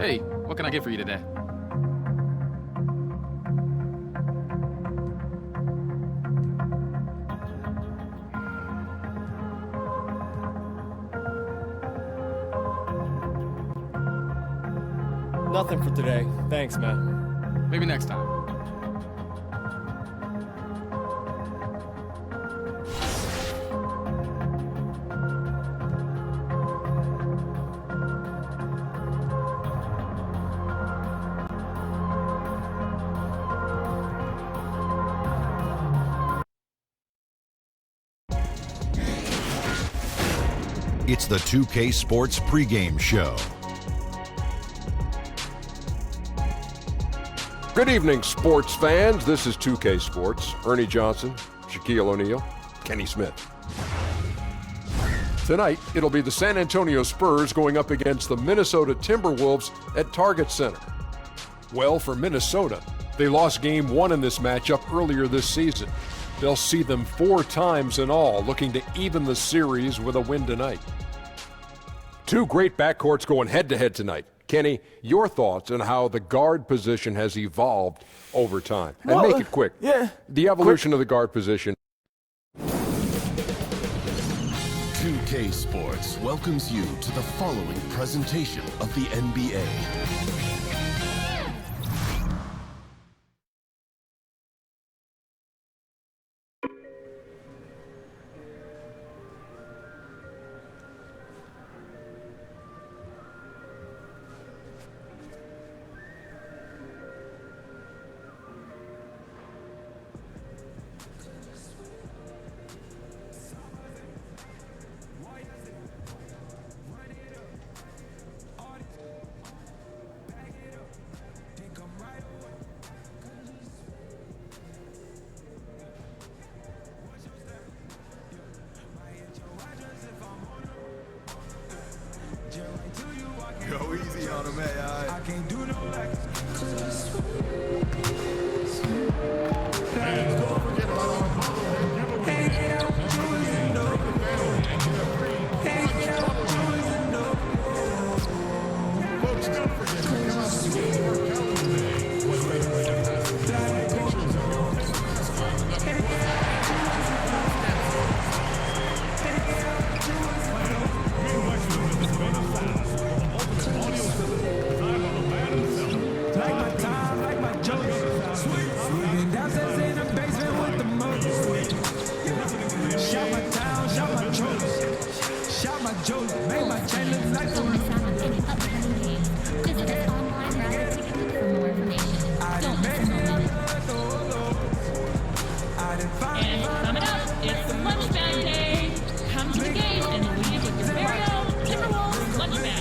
Hey, what can I get for you today? Nothing for today. Thanks, man. Maybe next time. It's the 2K Sports pregame show. Good evening, sports fans. This is 2K Sports. Ernie Johnson, Shaquille O'Neal, Kenny Smith. Tonight, it'll be the San Antonio Spurs going up against the Minnesota Timberwolves at Target Center. Well, for Minnesota, they lost Game 1 in this matchup earlier this season. They'll see them 4 times in all, looking to even the series with a win tonight. Two great backcourts going head-to-head tonight. Kenny, your thoughts on how the guard position has evolved over time? And make it quick. Yeah. The evolution of the guard position. 2K Sports welcomes you to the following presentation of the NBA. And coming up, it's lunch bag day. Come to the game and leave with your very own Timberwolves lunch bag.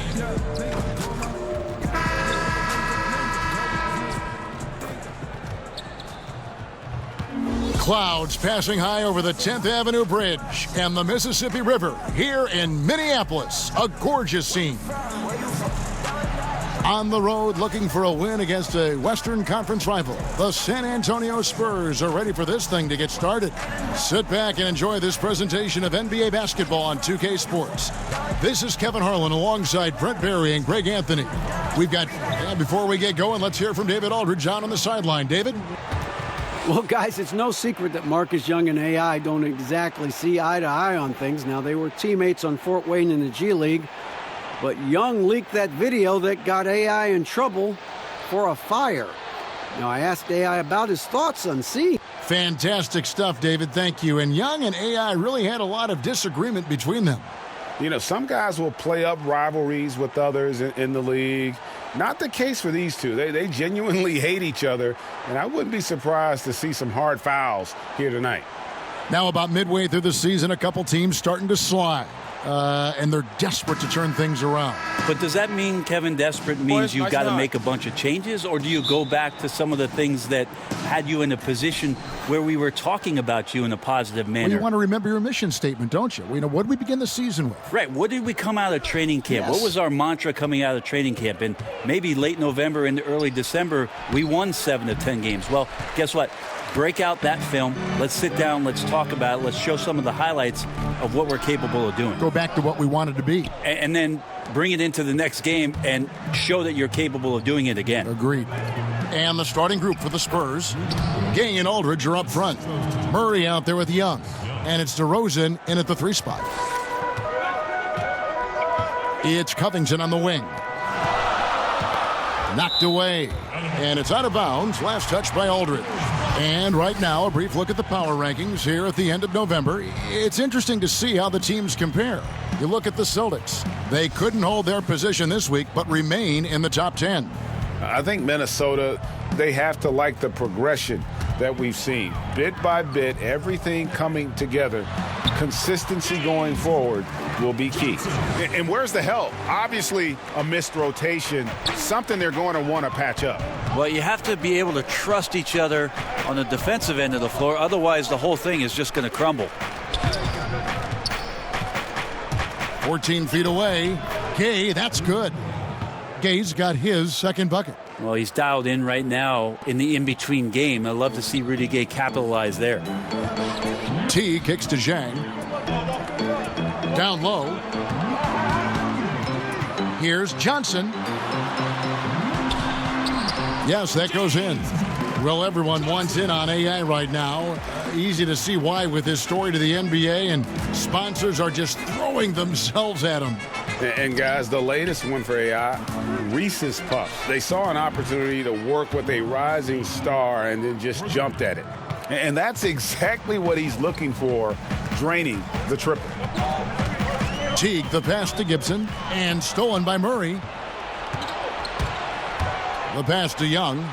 Clouds passing high over the 10th Avenue Bridge and the Mississippi River here in Minneapolis. A gorgeous scene. On the road looking for a win against a Western Conference rival. The San Antonio Spurs are ready for this thing to get started. Sit back and enjoy this presentation of NBA basketball on 2K Sports. This is Kevin Harlan alongside Brent Barry and Greg Anthony. We've got, before we get going, let's hear from David Aldridge on the sideline. David? Well, guys, it's no secret that Marcus Young and AI don't exactly see eye to eye on things. Now, they were teammates on Fort Wayne in the G League, but Young leaked that video that got AI in trouble for a fire. Now, I asked AI about his thoughts on C. Fantastic stuff, David. Thank you. And Young and AI really had a lot of disagreement between them. You know, some guys will play up rivalries with others in the league. Not the case for these two. They genuinely hate each other, and I wouldn't be surprised to see some hard fouls here tonight. Now, about midway through the season, a couple teams starting to slide, and they're desperate to turn things around. But does that mean, Kevin, desperate means you've got to make a bunch of changes, or do you go back to some of the things that had you in a position where we were talking about you in a positive manner? Well, you want to remember your mission statement, don't you? You know, what did we begin the season with? Right. What did we come out of training camp? Yes. What was our mantra coming out of training camp? And maybe late November into early December, we won 7 of 10 games. Well, guess what? Break out that film. Let's sit down. Let's talk about it. Let's show some of the highlights of what we're capable of doing. Go back to what we wanted to be. And then bring it into the next game and show that you're capable of doing it again. Agreed. And the starting group for the Spurs, Gay and Aldridge are up front. Murray out there with Young. And it's DeRozan in at the 3 spot. It's Covington on the wing. Knocked away. And it's out of bounds. Last touch by Aldridge. And right now, a brief look at the power rankings here at the end of November. It's interesting to see how the teams compare. You look at the Celtics. They couldn't hold their position this week, but remain in the top 10. I think Minnesota, they have to like the progression that we've seen. Bit by bit, everything coming together. Consistency going forward will be key. And where's the help? Obviously, a missed rotation, something they're going to want to patch up. Well, you have to be able to trust each other on the defensive end of the floor. Otherwise, the whole thing is just going to crumble. 14 feet away. Gay, that's good. Gay's got his second bucket. Well, he's dialed in right now in the in-between game. I'd love to see Rudy Gay capitalize there. T kicks to Zhang. Down low. Here's Johnson. Yes, that goes in. Well, everyone wants in on AI right now. Easy to see why with his story to the NBA, and sponsors are just throwing themselves at him. And guys, the latest one for AI, Reese's Puffs. They saw an opportunity to work with a rising star and then just jumped at it. And that's exactly what he's looking for, draining the triple. Teague, the pass to Gibson, and stolen by Murray. The pass to Young.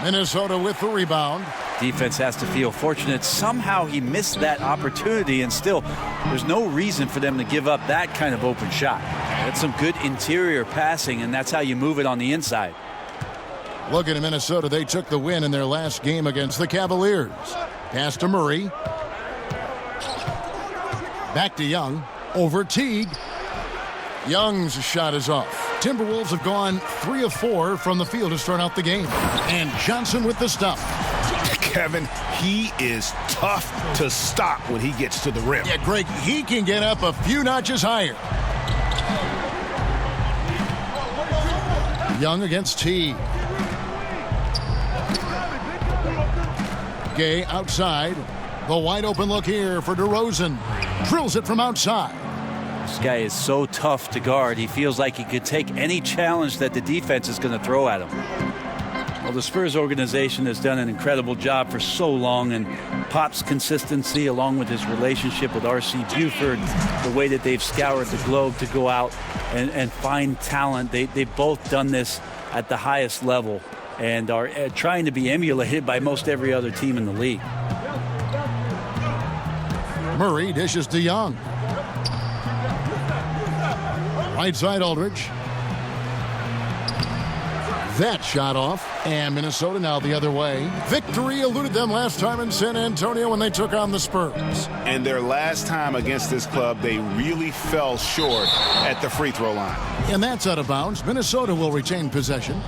Minnesota with the rebound. Defense has to feel fortunate. Somehow he missed that opportunity, and still, there's no reason for them to give up that kind of open shot. That's some good interior passing, and that's how you move it on the inside. Looking at Minnesota, they took the win in their last game against the Cavaliers. Pass to Murray. Back to Young. Over Teague. Young's shot is off. Timberwolves have gone 3 of 4 from the field to start out the game. And Johnson with the stop. Kevin, he is tough to stop when he gets to the rim. Yeah, Greg, he can get up a few notches higher. Young against T. Gay outside. The wide open look here for DeRozan. Drills it from outside. This guy is so tough to guard. He feels like he could take any challenge that the defense is going to throw at him. Well, the Spurs organization has done an incredible job for so long, and Pop's consistency along with his relationship with R.C. Buford, the way that they've scoured the globe to go out and find talent. They've both done this at the highest level and are trying to be emulated by most every other team in the league. Murray dishes to Young. Right side Aldridge. That shot off, and Minnesota now the other way. Victory eluded them last time in San Antonio when they took on the Spurs. And their last time against this club, they really fell short at the free throw line. And that's out of bounds. Minnesota will retain possession.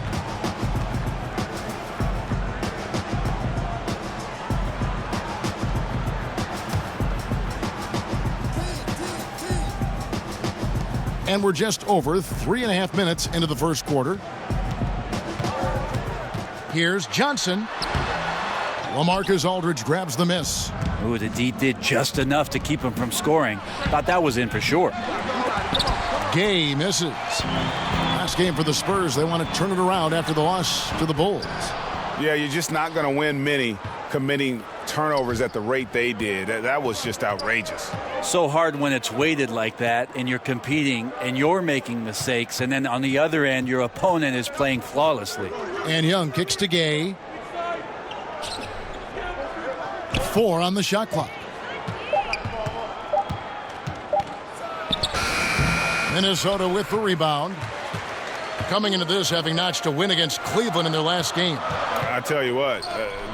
And we're just over 3.5 minutes into the first quarter. Here's Johnson. LaMarcus Aldridge grabs the miss. Ooh, the D did just enough to keep him from scoring. Thought that was in for sure. Gay misses. Last game for the Spurs. They want to turn it around after the loss to the Bulls. Yeah, you're just not going to win many committing turnovers at the rate they did. That was just outrageous. So hard when it's weighted like that and you're competing and you're making mistakes, and then on the other end your opponent is playing flawlessly. And Young kicks to Gay. 4 on the shot clock. Minnesota with the rebound. Coming into this having notched a win against Cleveland in their last game. I tell you what,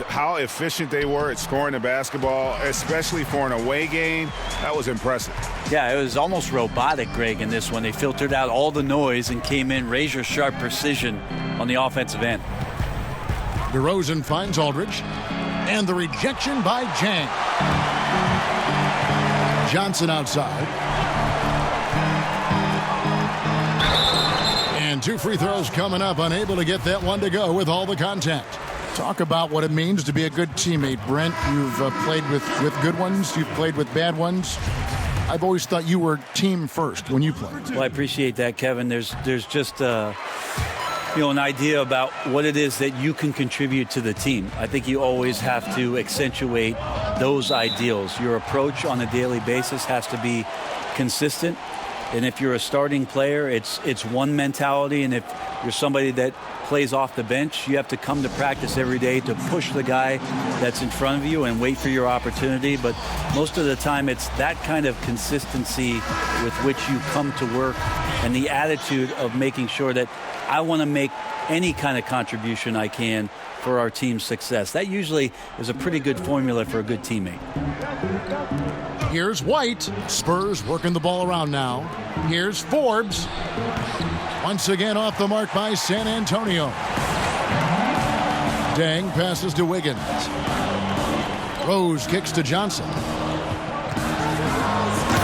how efficient they were at scoring the basketball, especially for an away game, that was impressive. Yeah, it was almost robotic, Greg, in this one. They filtered out all the noise and came in razor-sharp precision on the offensive end. DeRozan finds Aldridge. And the rejection by Jang. Johnson outside. And 2 free throws coming up. Unable to get that one to go with all the contact. Talk about what it means to be a good teammate, Brent. You've played with good ones. You've played with bad ones. I've always thought you were team first when you played. Well, I appreciate that, Kevin. There's just an idea about what it is that you can contribute to the team. I think you always have to accentuate those ideals. Your approach on a daily basis has to be consistent. And if you're a starting player, it's one mentality. And if you're somebody that plays off the bench, you have to come to practice every day to push the guy that's in front of you and wait for your opportunity. But most of the time, it's that kind of consistency with which you come to work and the attitude of making sure that I want to make any kind of contribution I can for our team's success. That usually is a pretty good formula for a good teammate. Here's White. Spurs working the ball around now. Here's Forbes. Once again off the mark by San Antonio. Deng passes to Wiggins. Rose kicks to Johnson.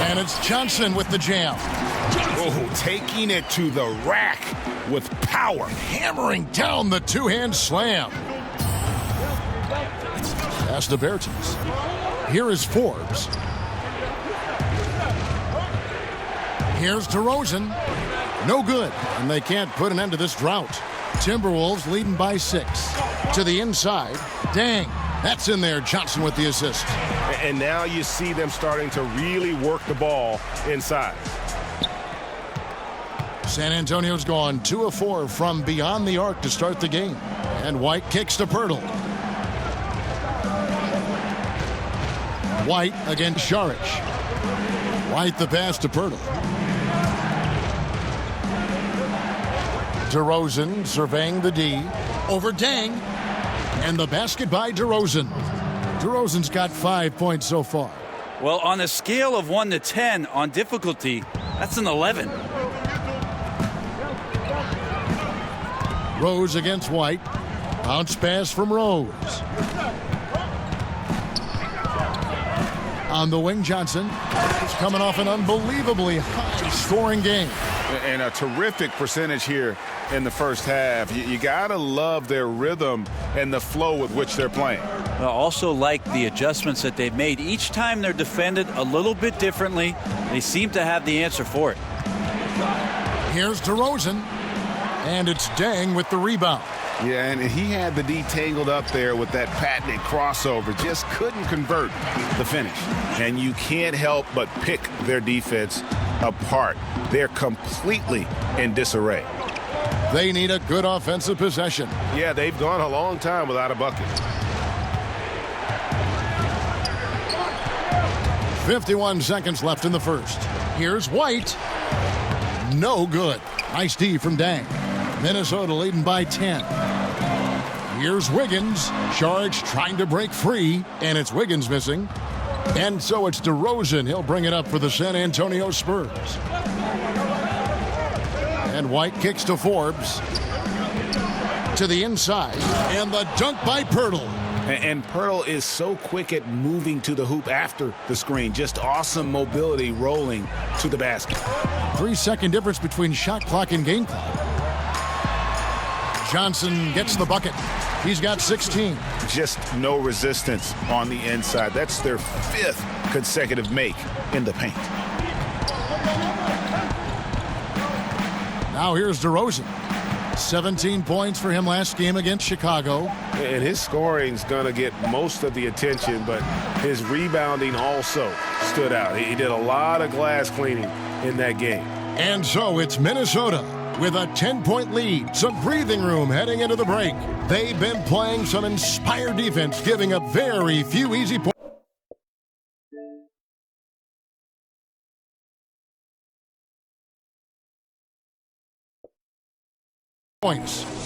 And it's Johnson with the jam. Oh, taking it to the rack with power. Hammering down the two-hand slam. Pass to Bertens. Here is Forbes. Here's DeRozan. No good, and they can't put an end to this drought. Timberwolves leading by 6. To the inside. Dang, that's in there. Johnson with the assist. And now you see them starting to really work the ball inside. San Antonio's gone 2 of 4 from beyond the arc to start the game. And White kicks to Pirtle. White against Šarić. White the pass to Pirtle. DeRozan surveying the D. Over Deng. And the basket by DeRozan. DeRozan's got 5 points so far. Well, on a scale of 1 to 10 on difficulty, that's an 11. Rose against White. Bounce pass from Rose. On the wing, Johnson is coming off an unbelievably high-scoring game. And a terrific percentage here in the first half. You got to love their rhythm and the flow with which they're playing. I also like the adjustments that they've made. Each time they're defended a little bit differently. They seem to have the answer for it. Here's DeRozan. And it's Deng with the rebound. Yeah, and he had the D tangled up there with that patented crossover. Just couldn't convert the finish. And you can't help but pick their defense apart. They're completely in disarray. They need a good offensive possession. Yeah, they've gone a long time without a bucket. 51 seconds left in the first. Here's White. No good. Nice D from Dang. Minnesota leading by 10. Here's Wiggins. Charge trying to break free, and it's Wiggins missing. And so it's DeRozan. He'll bring it up for the San Antonio Spurs. And White kicks to Forbes. To the inside. And the dunk by Poeltl. And Poeltl is so quick at moving to the hoop after the screen. Just awesome mobility rolling to the basket. 3-second difference between shot clock and game clock. Johnson gets the bucket. He's got 16. Just no resistance on the inside. That's their 5th consecutive make in the paint. Now here's DeRozan. 17 points for him last game against Chicago. And his scoring's going to get most of the attention, but his rebounding also stood out. He did a lot of glass cleaning in that game. And so it's Minnesota with a 10-point lead. Some breathing room heading into the break. They've been playing some inspired defense, giving up very few easy points.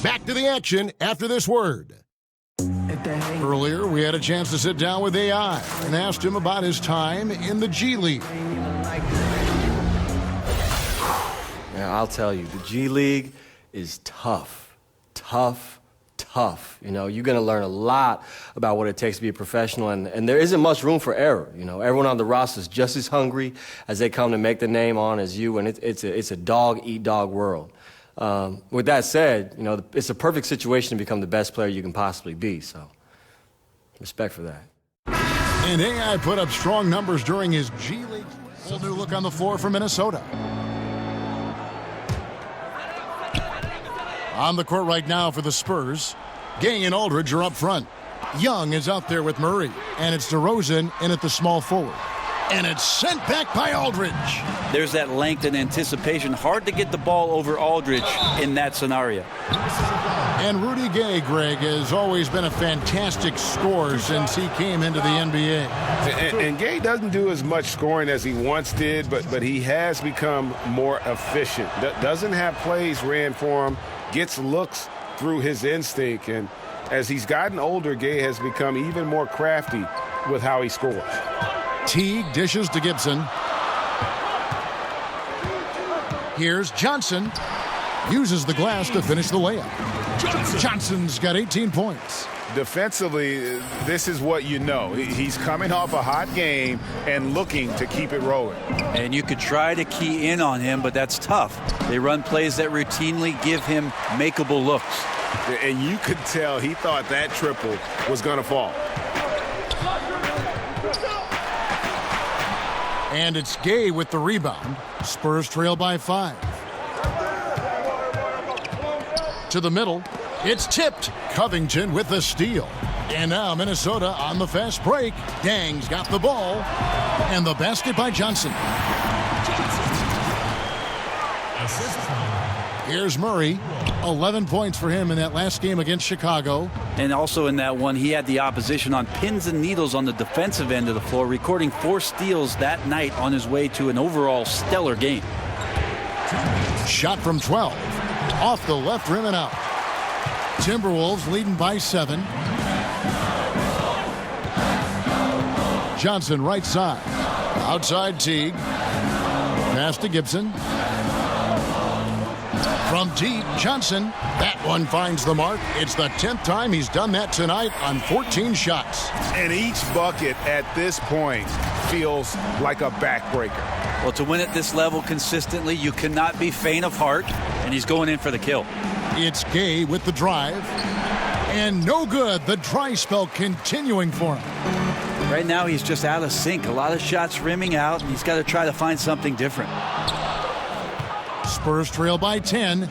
Back to the action after this word. Earlier, we had a chance to sit down with AI and asked him about his time in the G League. Yeah, I'll tell you, the G League is tough. You know, you're going to learn a lot about what it takes to be a professional, and there isn't much room for error. You know, everyone on the roster is just as hungry as they come to make the name on as you, and it's a dog-eat-dog world. With that said, you know, it's a perfect situation to become the best player you can possibly be, so respect for that. And AI put up strong numbers during his G League. Whole new look on the floor for Minnesota. On the court right now for the Spurs, Gay and Aldridge are up front. Young is out there with Murray, and it's DeRozan in at the small forward. And it's sent back by Aldridge. There's that length and anticipation. Hard to get the ball over Aldridge in that scenario. And Rudy Gay, Greg, has always been a fantastic scorer since he came into the NBA. And Gay doesn't do as much scoring as he once did, but he has become more efficient. Doesn't have plays ran for him, gets looks through his instinct. And as he's gotten older, Gay has become even more crafty with how he scores. Teague dishes to Gibson. Here's Johnson. Uses the glass to finish the layup. Johnson's got 18 points. Defensively, this is what you know. He's coming off a hot game and looking to keep it rolling. And you could try to key in on him, but that's tough. They run plays that routinely give him makeable looks. And you could tell he thought that triple was going to fall. And it's Gay with the rebound. Spurs trail by 5. To the middle. It's tipped. Covington with the steal. And now Minnesota on the fast break. Dang's got the ball. And the basket by Johnson. Here's Murray. 11 points for him in that last game against Chicago. And also in that one, he had the opposition on pins and needles on the defensive end of the floor, recording 4 steals that night on his way to an overall stellar game. Shot from 12. Off the left rim and out. Timberwolves leading by 7. Johnson right side. Outside Teague. Pass to Gibson. From deep, Johnson. That one finds the mark. It's the 10th time he's done that tonight on 14 shots. And each bucket at this point feels like a backbreaker. Well, to win at this level consistently, you cannot be faint of heart, and he's going in for the kill. It's Gay with the drive. And no good. The dry spell continuing for him. Right now, he's just out of sync. A lot of shots rimming out, and he's got to try to find something different. Spurs trail by 10.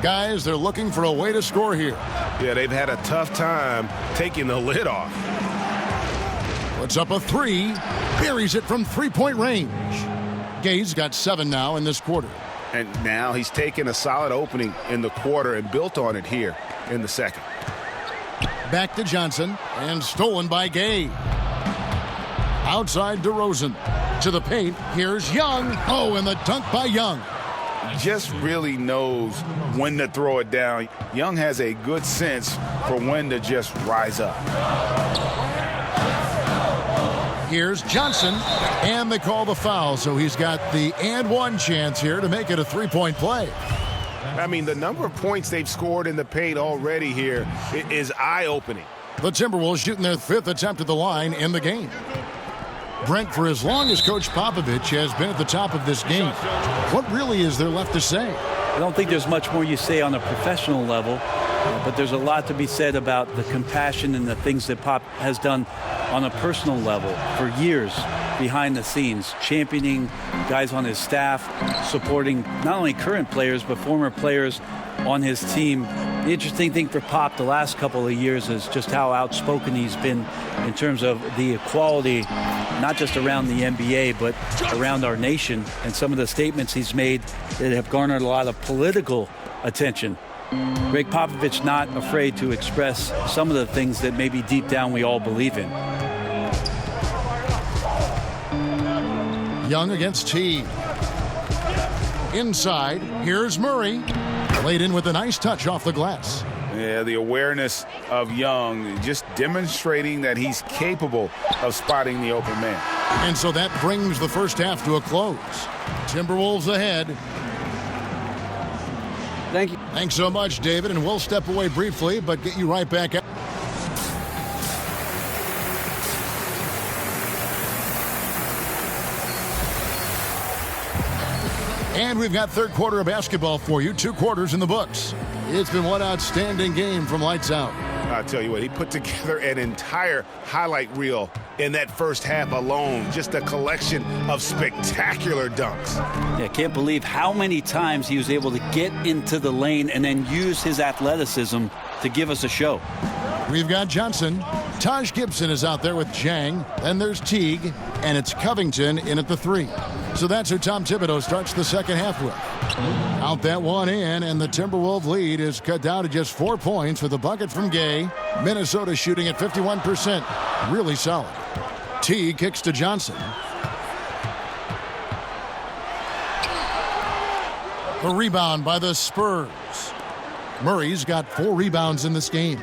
Guys, they're looking for a way to score here. Yeah, they've had a tough time taking the lid off. Puts up a 3. Buries it from 3-point range. Gay's got 7 now in this quarter. And now he's taken a solid opening in the quarter and built on it here in the second. Back to Johnson, and stolen by Gay. Outside DeRozan. To the paint. Here's Young. Oh, and the dunk by Young. Just really knows when to throw it down. Young has a good sense for when to just rise up. Here's Johnson, and they call the foul, so he's got the and one chance here to make it a three-point play. I mean, the number of points they've scored in the paint already here is eye-opening. The Timberwolves shooting their 5th attempt at the line in the game. Brent, for as long as Coach Popovich has been at the top of this game, what really is there left to say? I don't think there's much more you say on a professional level, but there's a lot to be said about the compassion and the things that Pop has done on a personal level for years behind the scenes, championing guys on his staff, supporting not only current players but former players on his team. The interesting thing for Pop the last couple of years is just how outspoken he's been in terms of the equality, not just around the NBA, but around our nation, and some of the statements he's made that have garnered a lot of political attention. Greg Popovich not afraid to express some of the things that maybe deep down we all believe in. Young against T. Inside, here's Murray. Laid in with a nice touch off the glass. Yeah, the awareness of Young, just demonstrating that he's capable of spotting the open man. And so that brings the first half to a close. Timberwolves ahead. Thank you. Thanks so much, David, and we'll step away briefly, but get you right back out. And we've got third quarter of basketball for you. 2 quarters in the books. It's been one outstanding game from lights out. I'll tell you what, he put together an entire highlight reel in that first half alone. Just a collection of spectacular dunks. Yeah, can't believe how many times he was able to get into the lane and then use his athleticism to give us a show. We've got Johnson. Taj Gibson is out there with Jang. Then there's Teague, and it's Covington in at the 3. So that's who Tom Thibodeau starts the second half with. Out that one in, and the Timberwolves lead is cut down to just 4 points with a bucket from Gay. Minnesota shooting at 51%. Really solid. Teague kicks to Johnson. The rebound by the Spurs. Murray's got 4 rebounds in this game.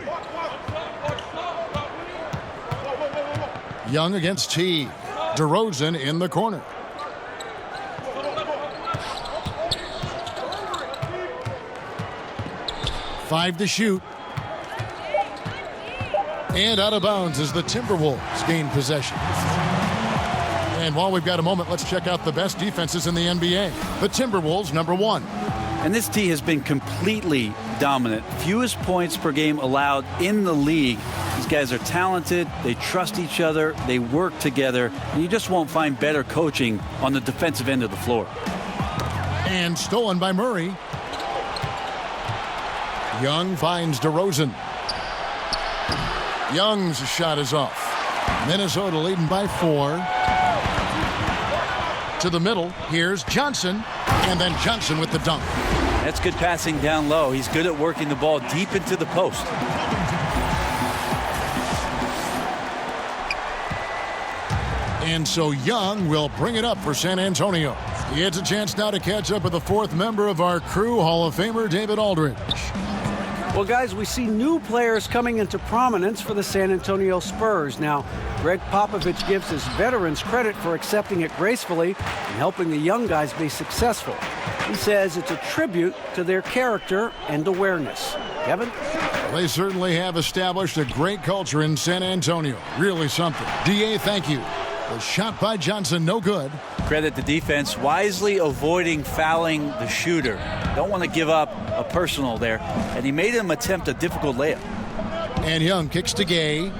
Young against T. DeRozan in the corner. Five to shoot. And out of bounds as the Timberwolves gain possession. And while we've got a moment, let's check out the best defenses in the NBA. The Timberwolves, number 1. And this team has been completely dominant. Fewest points per game allowed in the league. These guys are talented. They trust each other. They work together. And you just won't find better coaching on the defensive end of the floor. And stolen by Murray. Young finds DeRozan. Young's shot is off. Minnesota leading by 4. To the middle, here's Johnson, and then Johnson with the dunk. That's good passing down low. He's good at working the ball deep into the post. And so Young will bring it up for San Antonio. He gets a chance now to catch up with the 4th member of our crew, Hall of Famer David Aldridge. Well, guys, we see new players coming into prominence for the San Antonio Spurs. Now, Greg Popovich gives his veterans credit for accepting it gracefully and helping the young guys be successful. He says it's a tribute to their character and awareness. Kevin? They certainly have established a great culture in San Antonio. Really something. DA, thank you. The shot by Johnson, no good. Credit the defense, wisely avoiding fouling the shooter. Don't want to give up a personal there. And he made him attempt a difficult layup. And Young kicks to Gay.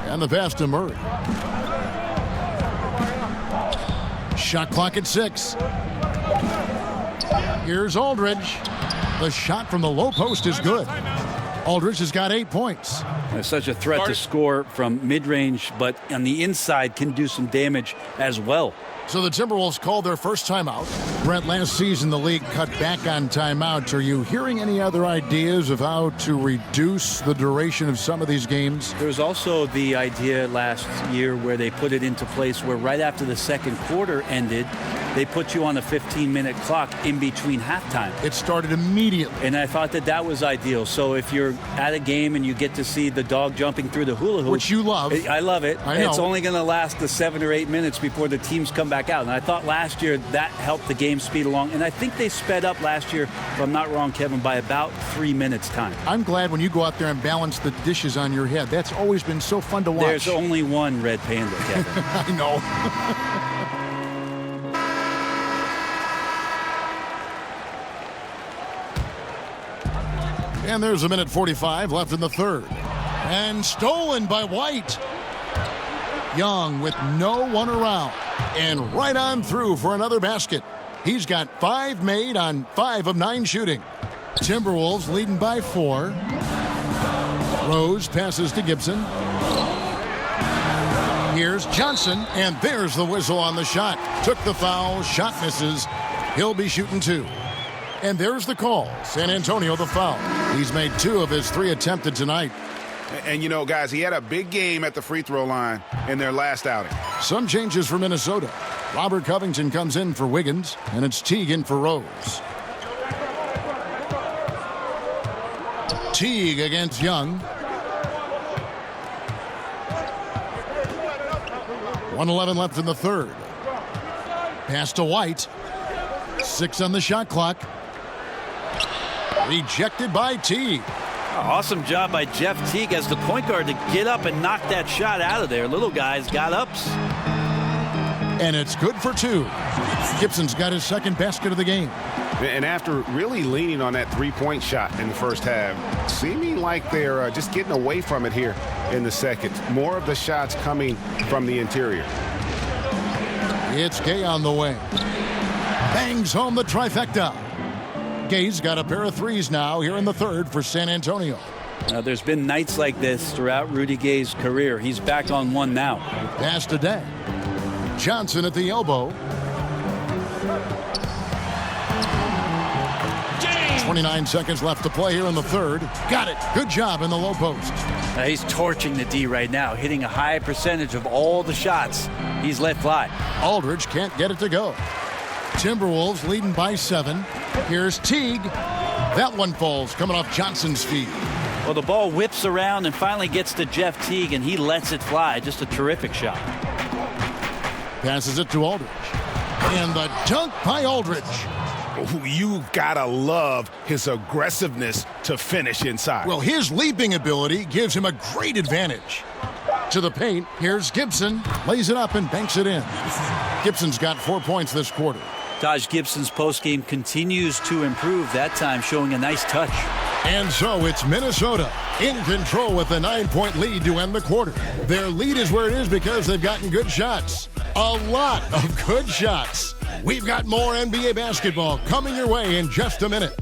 And the pass to Murray. Shot clock at 6. Here's Aldridge. The shot from the low post is good. Aldridge has got 8 points. There's such a threat to score from mid-range, but on the inside can do some damage as well. So the Timberwolves called their first timeout. Brent, last season the league cut back on timeouts. Are you hearing any other ideas of how to reduce the duration of some of these games? There was also the idea last year where they put it into place where right after the second quarter ended, they put you on a 15-minute clock in between halftime. It started immediately. And I thought that was ideal. So if you're at a game and you get to see the dog jumping through the hula hoop. Which you love. I love it. I know. It's only going to last the 7 or 8 minutes before the teams come back out. And I thought last year that helped the game speed along. And I think they sped up last year, if I'm not wrong, Kevin, by about 3 minutes time. I'm glad when you go out there and balance the dishes on your head. That's always been so fun to watch. There's only one red panda, Kevin. I know. And there's a minute 45 left in the third. And stolen by White. Young with no one around. And right on through for another basket. He's got 5 made on 5 of 9 shooting. Timberwolves leading by 4. Rose passes to Gibson. Here's Johnson, and there's the whistle on the shot. Took the foul, shot misses. He'll be shooting 2. And there's the call. San Antonio the foul. He's made 2 of his 3 attempted tonight. And, you know, guys, he had a big game at the free throw line in their last outing. Some changes for Minnesota. Robert Covington comes in for Wiggins, and it's Teague in for Rose. Teague against Young. 1:11 left in the third. Pass to White. 6 on the shot clock. Rejected by Teague. Awesome job by Jeff Teague as the point guard to get up and knock that shot out of there. Little guys got ups. And it's good for 2. Gibson's got his second basket of the game. And after really leaning on that three-point shot in the first half, seeming like they're just getting away from it here in the second. More of the shots coming from the interior. It's Gay on the way. Bangs home the trifecta. Gay's got a pair of 3s now here in the third for San Antonio. Now, there's been nights like this throughout Rudy Gay's career. He's back on one now. Pass to Day. Johnson at the elbow. 29 seconds left to play here in the third. Got it. Good job in the low post. He's torching the D right now, hitting a high percentage of all the shots he's let fly. Aldridge can't get it to go. Timberwolves leading by 7. Here's Teague. That one falls coming off Johnson's feet. Well, the ball whips around and finally gets to Jeff Teague, and he lets it fly. Just a terrific shot. Passes it to Aldridge. And the dunk by Aldridge. Ooh, you've got to love his aggressiveness to finish inside. Well, his leaping ability gives him a great advantage. To the paint, here's Gibson. Lays it up and banks it in. Gibson's got 4 points this quarter. Taj Gibson's postgame continues to improve, that time showing a nice touch. And so it's Minnesota in control with a 9-point lead to end the quarter. Their lead is where it is because they've gotten good shots. A lot of good shots. We've got more NBA basketball coming your way in just a minute.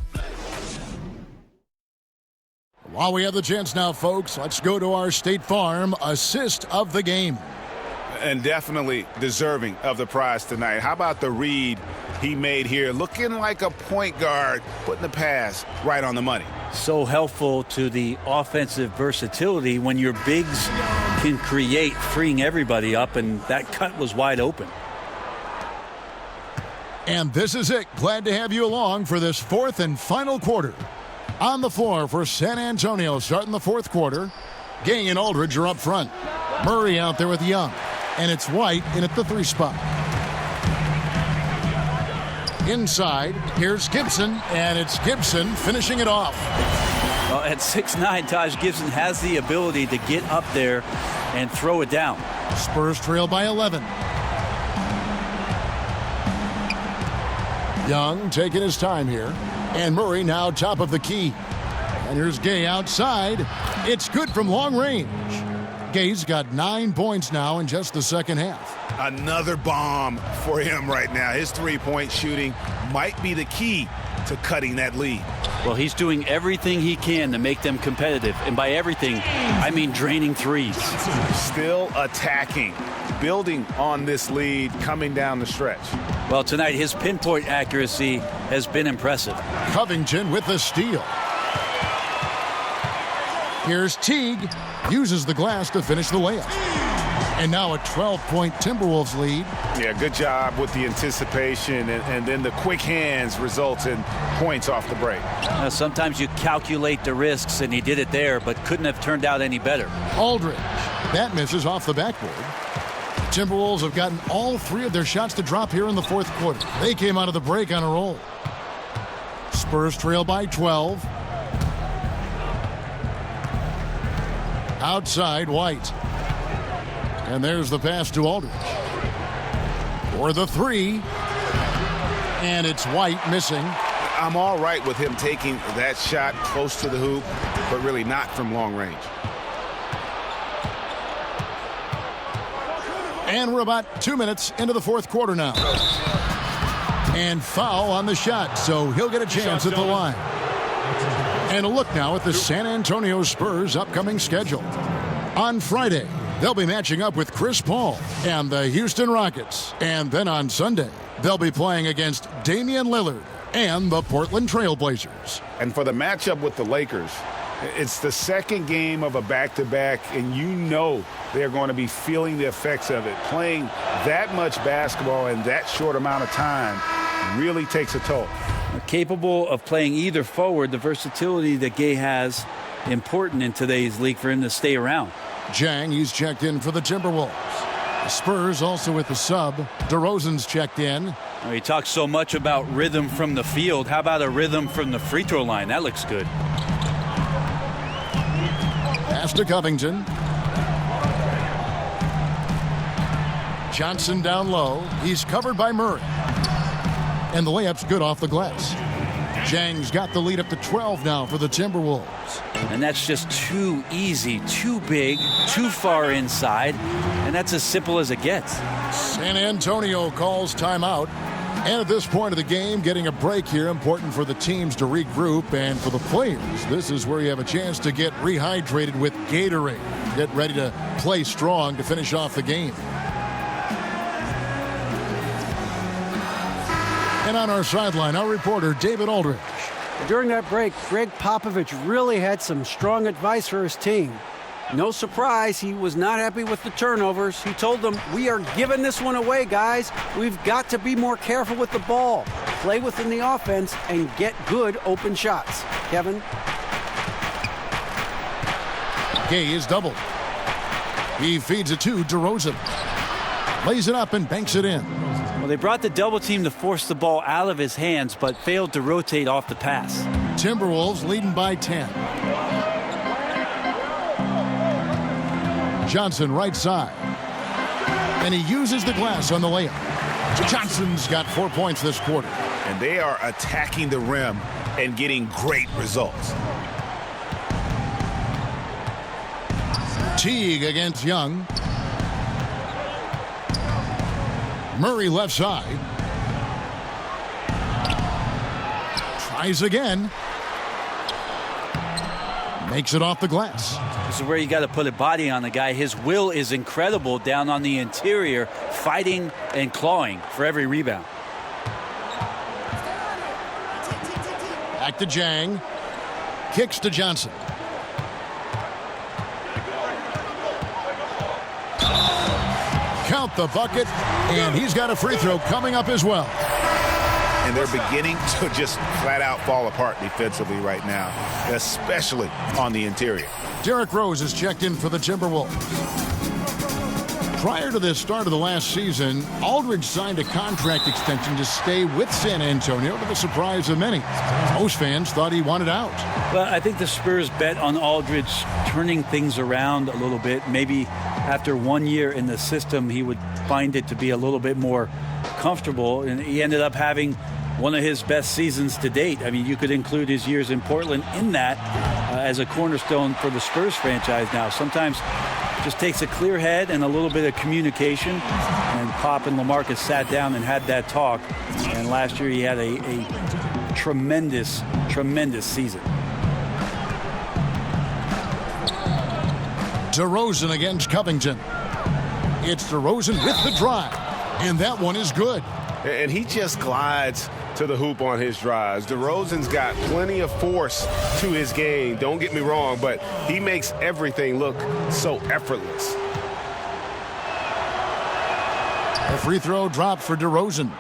While we have the chance now, folks, let's go to our State Farm assist of the game. And definitely deserving of the prize tonight. How about the read he made here? Looking like a point guard, putting the pass right on the money. So helpful to the offensive versatility when your bigs can create, freeing everybody up, and that cut was wide open. And this is it. Glad to have you along for this fourth and final quarter. On the floor for San Antonio starting the fourth quarter. Gay and Aldridge are up front. Murray out there with Young. And it's White in at the 3 spot. Inside, here's Gibson, and it's Gibson finishing it off. Well, at 6'9", Taj Gibson has the ability to get up there and throw it down. Spurs trail by 11. Young taking his time here. And Murray now top of the key. And here's Gay outside. It's good from long range. Gay's got 9 points now in just the second half. Another bomb for him right now. His three-point shooting might be the key to cutting that lead. Well, he's doing everything he can to make them competitive. And by everything, I mean draining threes. Still attacking, building on this lead coming down the stretch. Well, tonight his pinpoint accuracy has been impressive. Covington with the steal. Here's Teague. Uses the glass to finish the layup. And now a 12-point Timberwolves lead. Yeah, good job with the anticipation, and then the quick hands results in points off the break. Sometimes you calculate the risks, and he did it there, but couldn't have turned out any better. Aldridge. That misses off the backboard. The Timberwolves have gotten all 3 of their shots to drop here in the fourth quarter. They came out of the break on a roll. Spurs trail by 12. Outside, White. And there's the pass to Aldridge. For the 3. And it's White missing. I'm all right with him taking that shot close to the hoop, but really not from long range. And we're about 2 minutes into the fourth quarter now. And foul on the shot, so he'll get a chance at the line. And a look now at the San Antonio Spurs' upcoming schedule. On Friday, they'll be matching up with Chris Paul and the Houston Rockets. And then on Sunday, they'll be playing against Damian Lillard and the Portland Trail Blazers. And for the matchup with the Lakers, it's the second game of a back-to-back, and you know they're going to be feeling the effects of it. Playing that much basketball in that short amount of time really takes a toll. Capable of playing either forward, the versatility that Gay has, important in today's league for him to stay around. Jang, he's checked in for the Timberwolves. The Spurs also with the sub. DeRozan's checked in. Well, he talks so much about rhythm from the field. How about a rhythm from the free throw line? That looks good. Pass to Covington. Johnson down low. He's covered by Murray. And the layup's good off the glass. Jang's got the lead up to 12 now for the Timberwolves. And that's just too easy, too big, too far inside. And that's as simple as it gets. San Antonio calls timeout. And at this point of the game, getting a break here, important for the teams to regroup. And for the players, this is where you have a chance to get rehydrated with Gatorade. Get ready to play strong to finish off the game. And on our sideline, our reporter, David Aldridge. During that break, Greg Popovich really had some strong advice for his team. No surprise, he was not happy with the turnovers. He told them, we are giving this one away, guys. We've got to be more careful with the ball, play within the offense, and get good open shots. Kevin? Gay is doubled. He feeds it to DeRozan. Lays it up and banks it in. Well, they brought the double team to force the ball out of his hands, but failed to rotate off the pass. Timberwolves leading by 10. Johnson right side. And he uses the glass on the layup. Johnson's got 4 points this quarter. And they are attacking the rim and getting great results. Teague against Young. Murray left side. Tries again. Makes it off the glass. This is where you got to put a body on the guy. His will is incredible down on the interior, fighting and clawing for every rebound. Back to Jang. Kicks to Johnson. Count the bucket, and he's got a free throw coming up as well. And they're beginning to just flat out fall apart defensively right now, especially on the interior. Derrick Rose is checked in for the Timberwolves. Prior to the start of the last season, Aldridge signed a contract extension to stay with San Antonio, to the surprise of many. Most fans thought he wanted out. Well, I think the Spurs bet on Aldridge turning things around a little bit. Maybe after 1 year in the system, he would find it to be a little bit more comfortable, and he ended up having one of his best seasons to date. I mean, you could include his years in Portland in that as a cornerstone for the Spurs franchise now. Sometimes Just takes a clear head and a little bit of communication. And Pop and LaMarcus sat down and had that talk. And last year he had a tremendous, tremendous season. DeRozan against Covington. It's DeRozan with the drive, and that one is good. And he just glides to the hoop on his drives. DeRozan's got plenty of force to his game, don't get me wrong, but he makes everything look so effortless. A free throw dropped for DeRozan.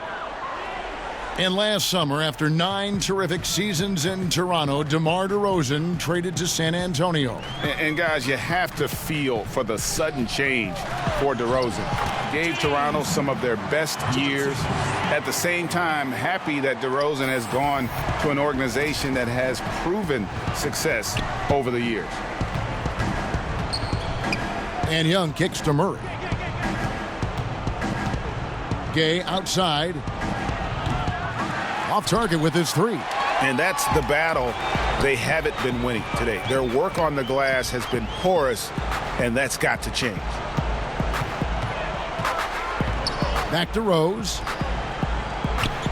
And last summer, after 9 terrific seasons in Toronto, DeMar DeRozan traded to San Antonio. And guys, you have to feel for the sudden change for DeRozan. Gave Toronto some of their best years. At the same time, happy that DeRozan has gone to an organization that has proven success over the years. And Young kicks to Murray. Gay outside. Off target with his three. And that's the battle they haven't been winning today. Their work on the glass has been porous, and that's got to change. Back to Rose.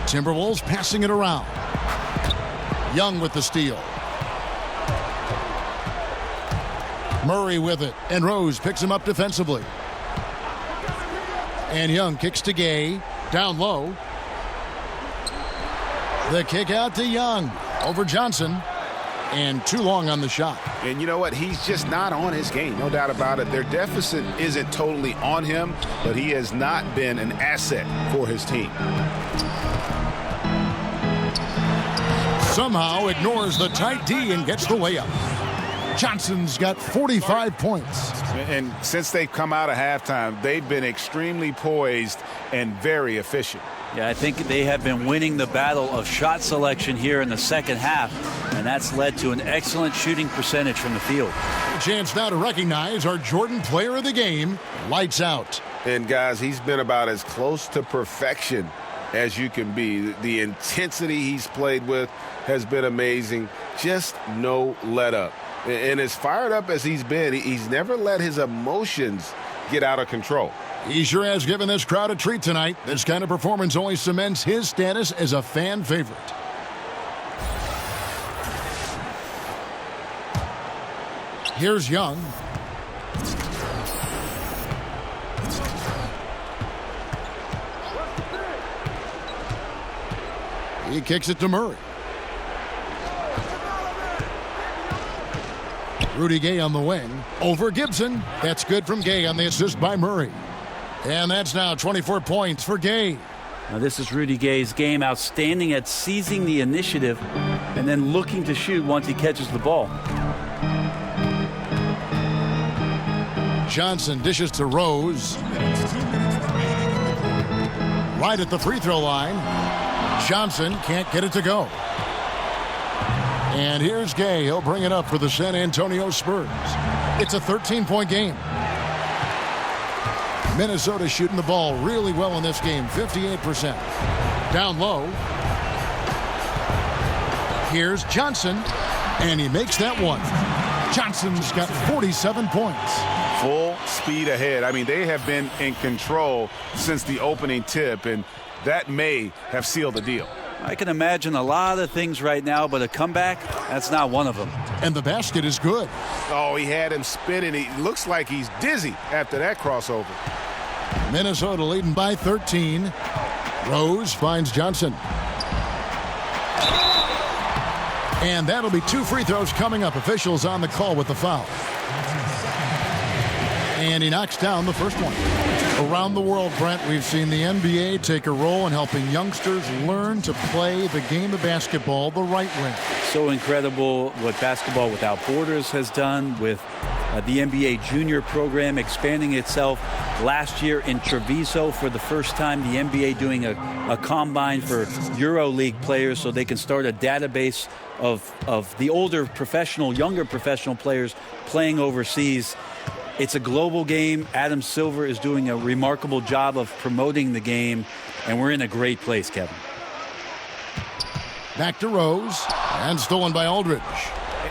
Timberwolves passing it around. Young with the steal. Murray with it, and Rose picks him up defensively. And Young kicks to Gay. Down low. The kick out to Young over Johnson, and too long on the shot. And you know what? He's just not on his game, no doubt about it. Their deficit isn't totally on him, but he has not been an asset for his team. Somehow ignores the tight D and gets the layup. Johnson's got 45 points. And since they've come out of halftime, they've been extremely poised and very efficient. Yeah, I think they have been winning the battle of shot selection here in the second half, and that's led to an excellent shooting percentage from the field. A chance now to recognize our Jordan Player of the Game, Lights Out. And guys, he's been about as close to perfection as you can be. The intensity he's played with has been amazing. Just no let up. And as fired up as he's been, he's never let his emotions get out of control. He sure has given this crowd a treat tonight. This kind of performance only cements his status as a fan favorite. Here's Young. He kicks it to Murray. Rudy Gay on the wing. Over Gibson. That's good from Gay on the assist by Murray. And that's now 24 points for Gay. Now this is Rudy Gay's game, outstanding at seizing the initiative and then looking to shoot once he catches the ball. Johnson dishes to Rose. Right at the free throw line. Johnson can't get it to go. And here's Gay. He'll bring it up for the San Antonio Spurs. It's a 13-point game. Minnesota shooting the ball really well in this game, 58%. Down low. Here's Johnson, and he makes that one. Johnson's got 47 points. Full speed ahead. I mean, they have been in control since the opening tip, and that may have sealed the deal. I can imagine a lot of things right now, but a comeback, that's not one of them. And the basket is good. Oh, he had him spinning. He looks like he's dizzy after that crossover. Minnesota leading by 13. Rose finds Johnson. And that'll be 2 free throws coming up. Officials on the call with the foul. And he knocks down the first one. Around the world, Brent, we've seen the NBA take a role in helping youngsters learn to play the game of basketball the right way. So incredible what Basketball Without Borders has done with the NBA junior program expanding itself. Last year in Treviso, for the first time, the NBA doing a combine for EuroLeague players so they can start a database of the older professional, younger professional players playing overseas. It's a global game. Adam Silver is doing a remarkable job of promoting the game, and we're in a great place, Kevin. Back to Rose, and stolen by Aldridge.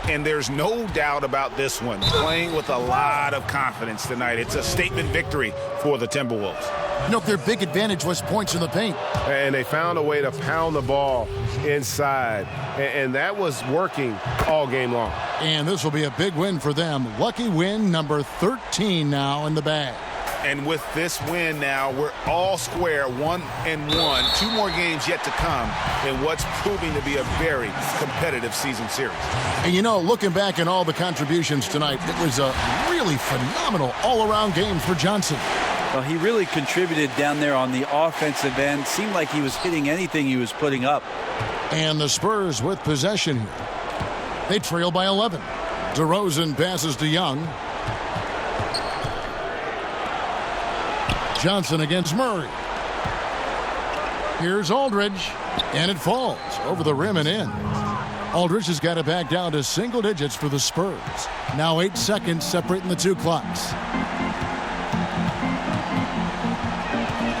And there's no doubt about this one. Playing with a lot of confidence tonight. It's a statement victory for the Timberwolves. You know, their big advantage was points in the paint. And they found a way to pound the ball inside. And that was working all game long. And this will be a big win for them. Lucky win number 13 now in the bag. And with this win now, we're all square, 1-1. 2 more games yet to come in what's proving to be a very competitive season series. And you know, looking back at all the contributions tonight, it was a really phenomenal all-around game for Johnson. Well, he really contributed down there on the offensive end. Seemed like he was hitting anything he was putting up. And the Spurs with possession here. They trail by 11. DeRozan passes to Young. Johnson against Murray. Here's Aldridge, and it falls over the rim and in. Aldridge has got it back down to single digits for the Spurs. Now 8 seconds separating the two clocks.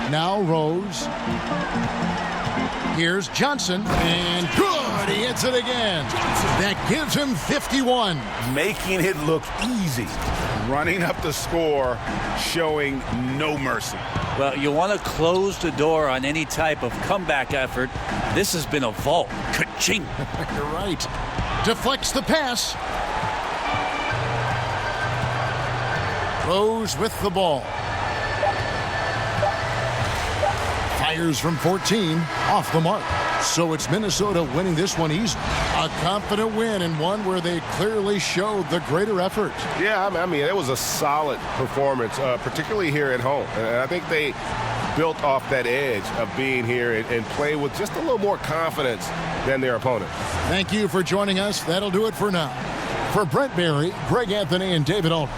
Now Rose. Here's Johnson, and good! He hits it again. That gives him 51. Making it look easy. Running up the score, showing no mercy. Well, you want to close the door on any type of comeback effort. This has been a vault. Ka-ching! You're right. Deflects the pass. Rose with the ball. Fires from 14, off the mark. So it's Minnesota winning this one easy. A confident win and one where they clearly showed the greater effort. Yeah, I mean, it was a solid performance, particularly here at home. And I think they built off that edge of being here and play with just a little more confidence than their opponent. Thank you for joining us. That'll do it for now. For Brent Barry, Greg Anthony, and David Aldridge,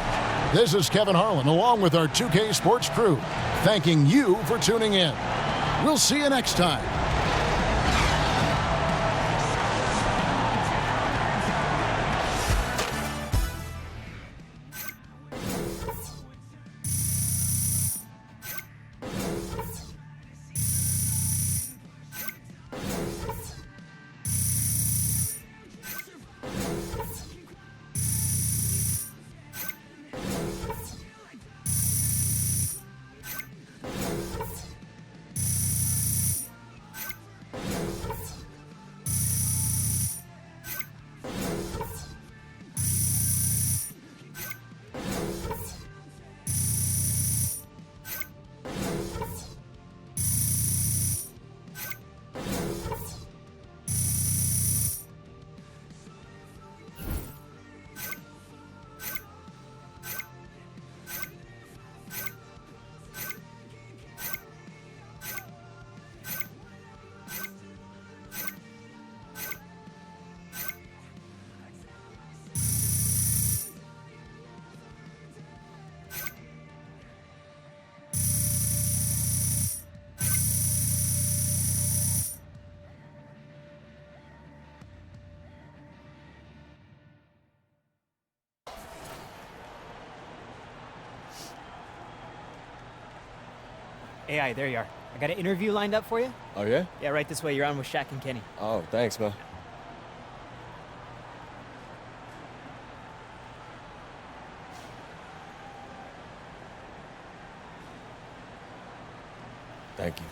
this is Kevin Harlan along with our 2K Sports crew, thanking you for tuning in. We'll see you next time. AI, there you are. I got an interview lined up for you. Oh, yeah? Yeah, right this way. You're on with Shaq and Kenny. Oh, thanks, man. Thank you.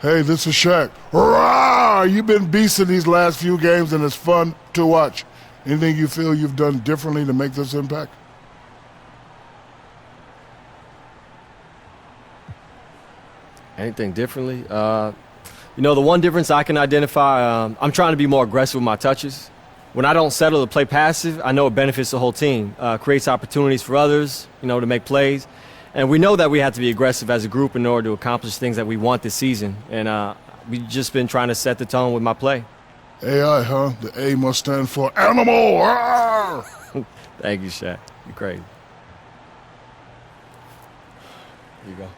Hey, this is Shaq. Rah! You've been beasting these last few games, and it's fun to watch. Anything you feel you've done differently to make this impact? Anything differently? You know, the one difference I can identify, I'm trying to be more aggressive with my touches. When I don't settle to play passive, I know it benefits the whole team. Creates opportunities for others, you know, to make plays. And we know that we have to be aggressive as a group in order to accomplish things that we want this season. And we've just been trying to set the tone with my play. AI, huh? The A must stand for animal. Thank you, Shaq. You're crazy. Here you go.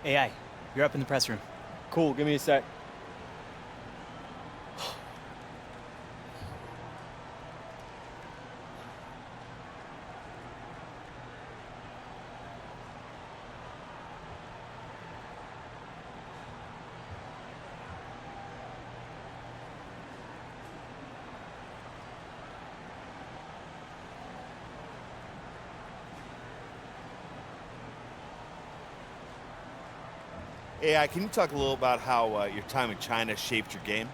AI, you're up in the press room. Cool, give me a sec. AI, can you talk a little about how your time in China shaped your game?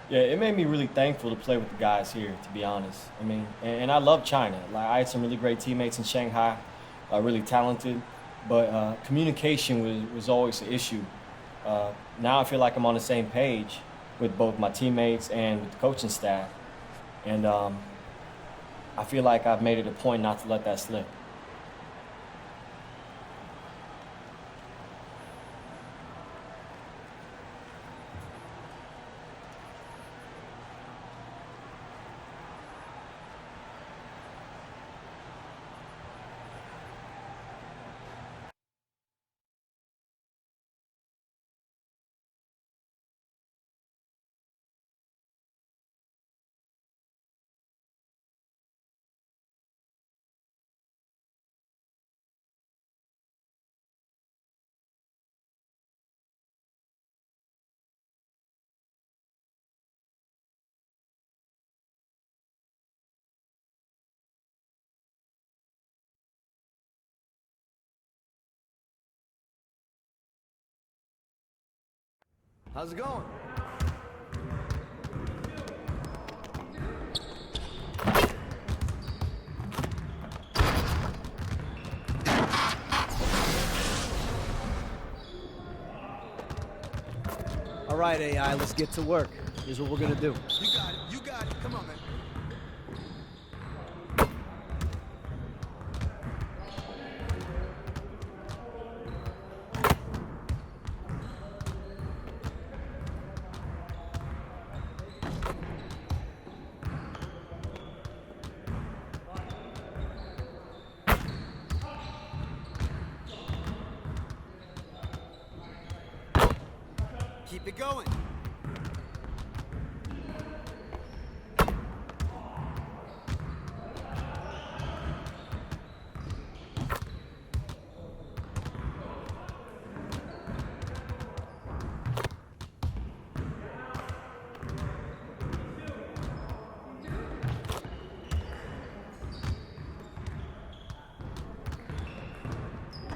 Yeah, it made me really thankful to play with the guys here, to be honest. I mean, and I love China. Like, I had some really great teammates in Shanghai, really talented, but communication was always an issue. Now I feel like I'm on the same page with both my teammates and with the coaching staff. And I feel like I've made it a point not to let that slip. How's it going? All right, AI, let's get to work. Here's what we're gonna do. You got it. You got it. Come on, man. Keep it going.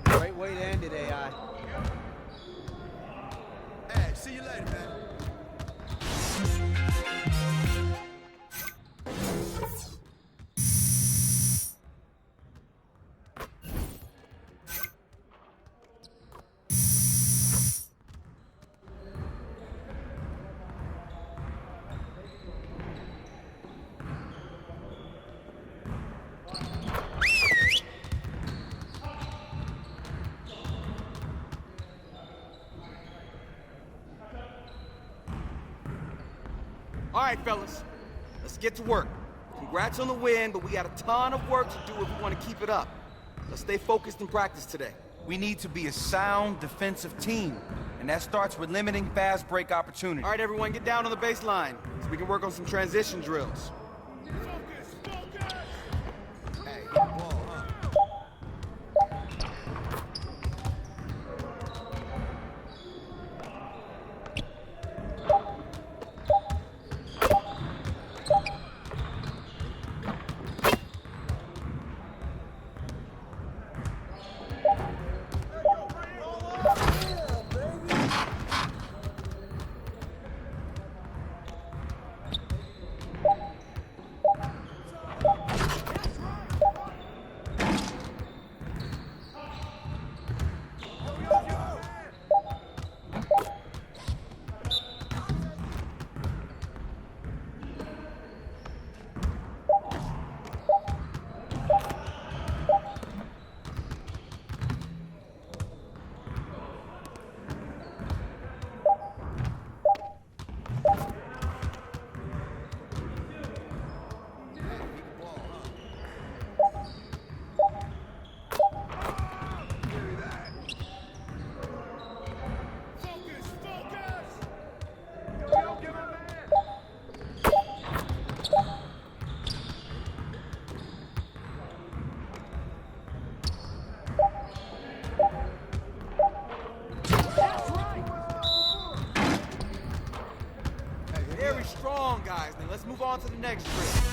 Great way to end it, AI. Hey, see you later, man. All right, fellas, let's get to work. Congrats on the win, but we got a ton of work to do if we want to keep it up. Let's stay focused in practice today. We need to be a sound defensive team, and that starts with limiting fast break opportunities. All right, everyone, get down on the baseline so we can work on some transition drills. Hey, hit the ball, huh? on to the next drill.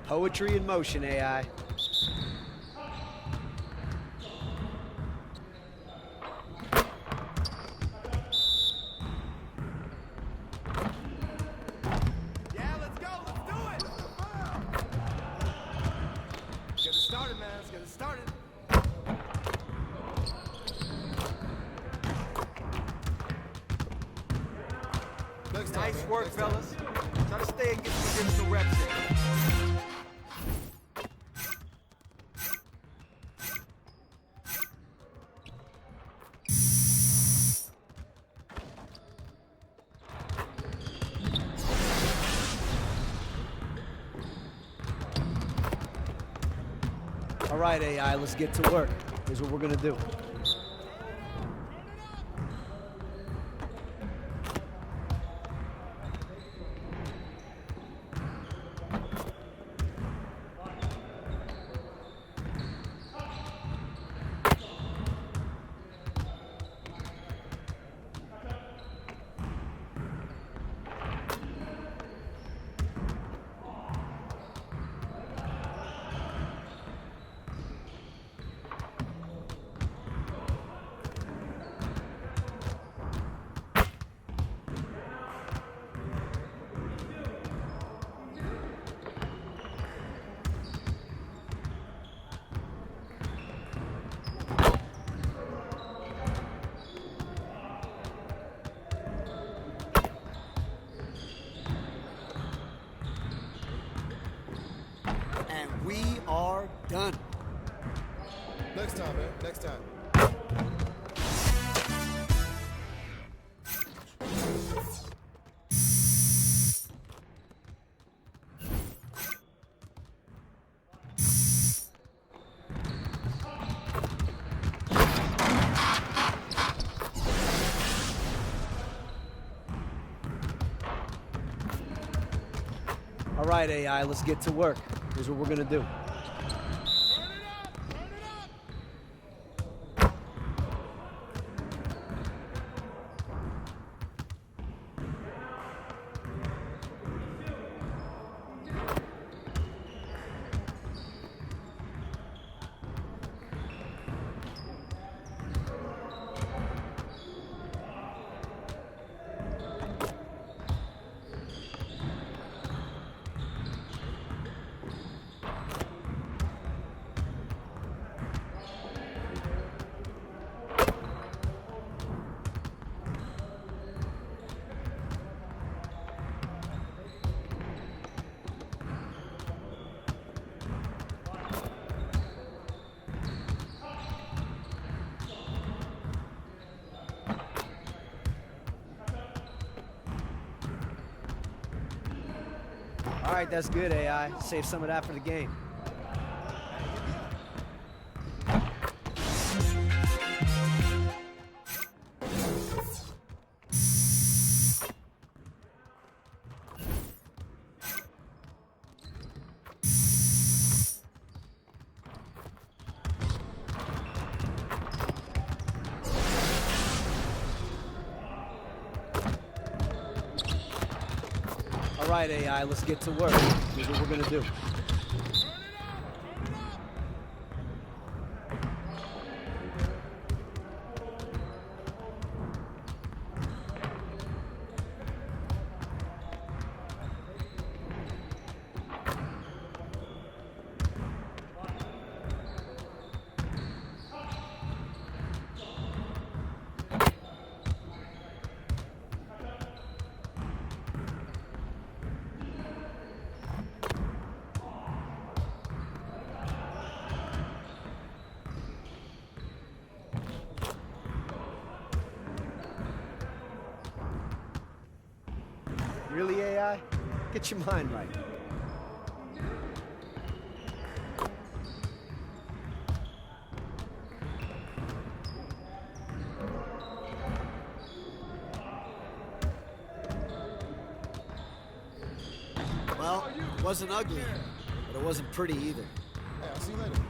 Poetry in motion, AI. Yeah, let's go. Let's do it. Let's get it started, man. Let's get it started. Nice work, fellas. Try to stay and get some additional reps in. All right, AI, let's get to work. Here's what we're gonna do. And we are done. Next time, man. Next time. All right, AI, let's get to work. Here's what we're gonna do. All right, that's good, AI. Save some of that for the game. All right, AI, let's get to work. Here's what we're gonna do. Get your mind right. Well, it wasn't ugly, but it wasn't pretty either. Hey, I'll see you later.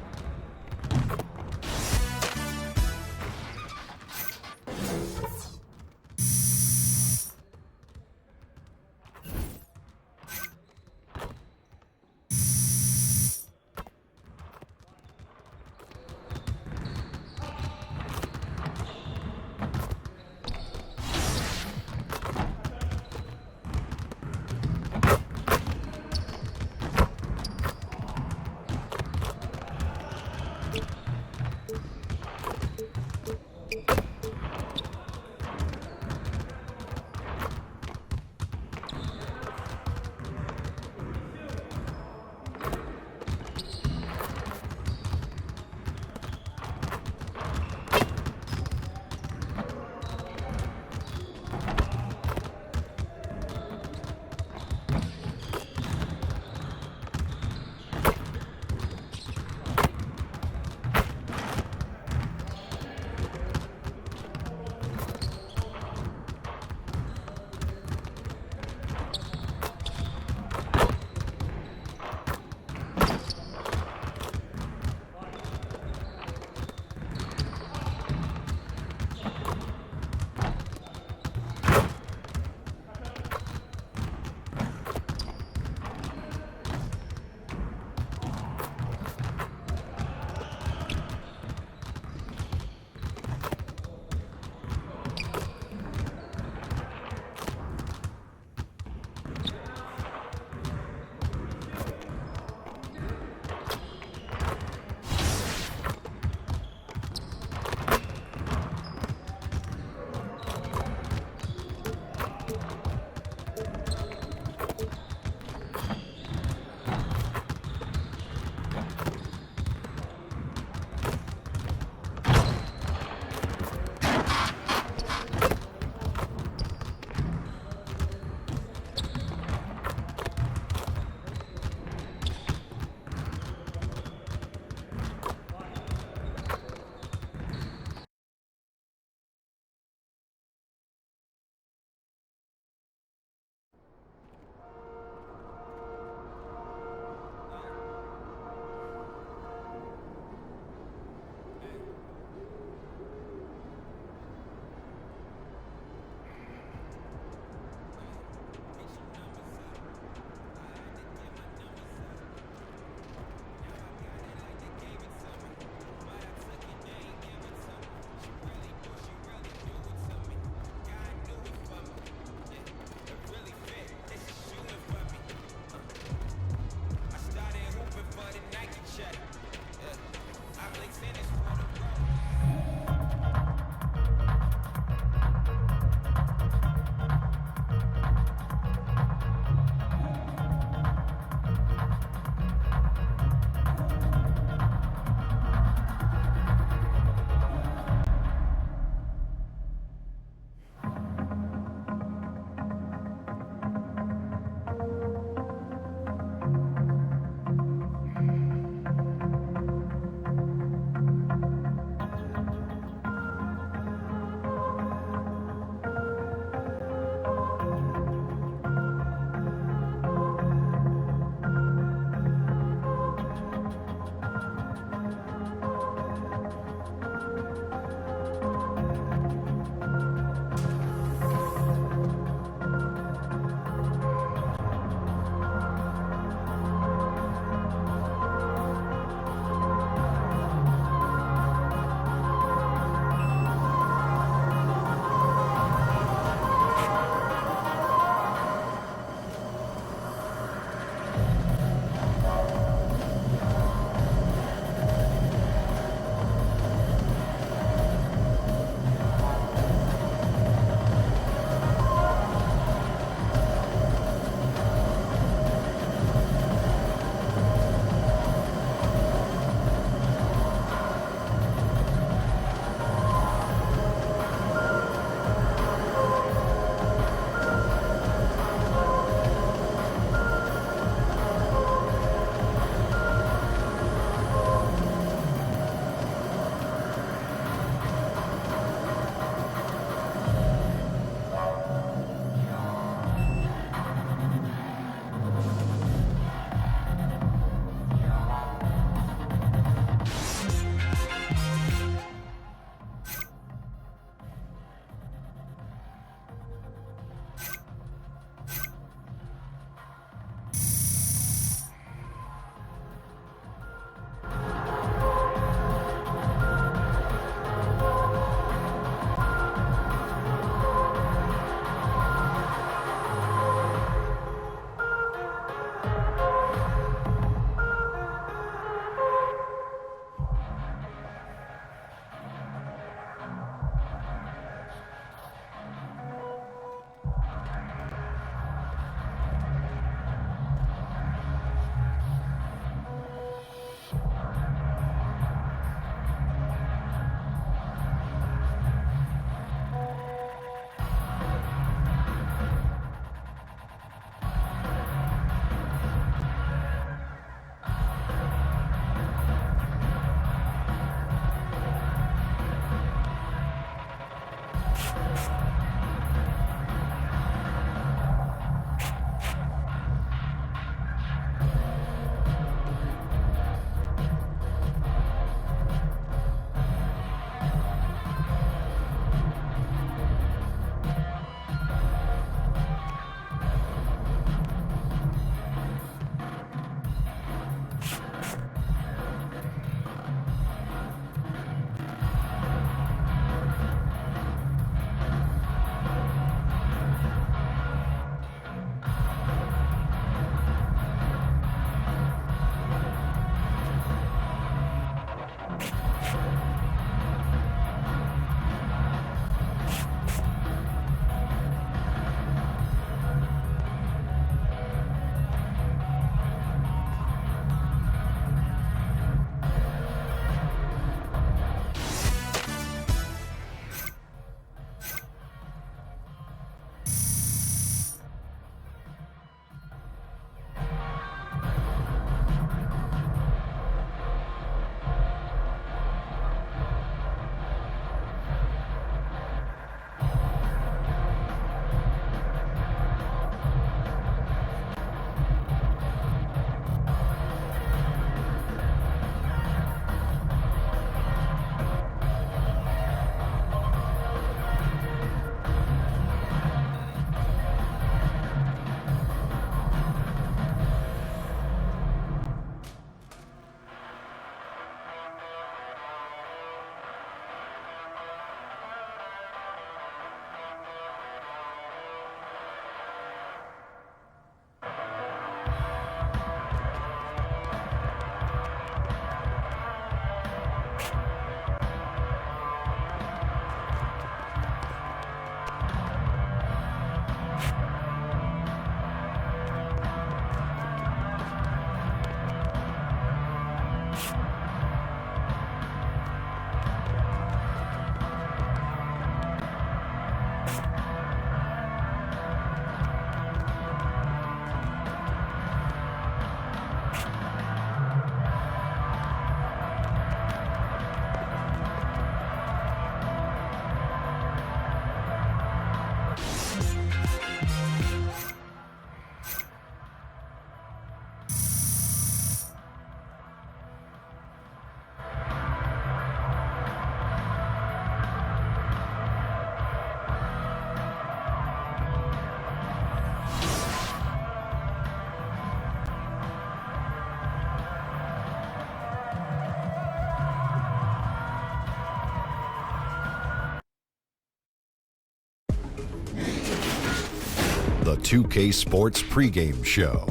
the 2K Sports pregame show.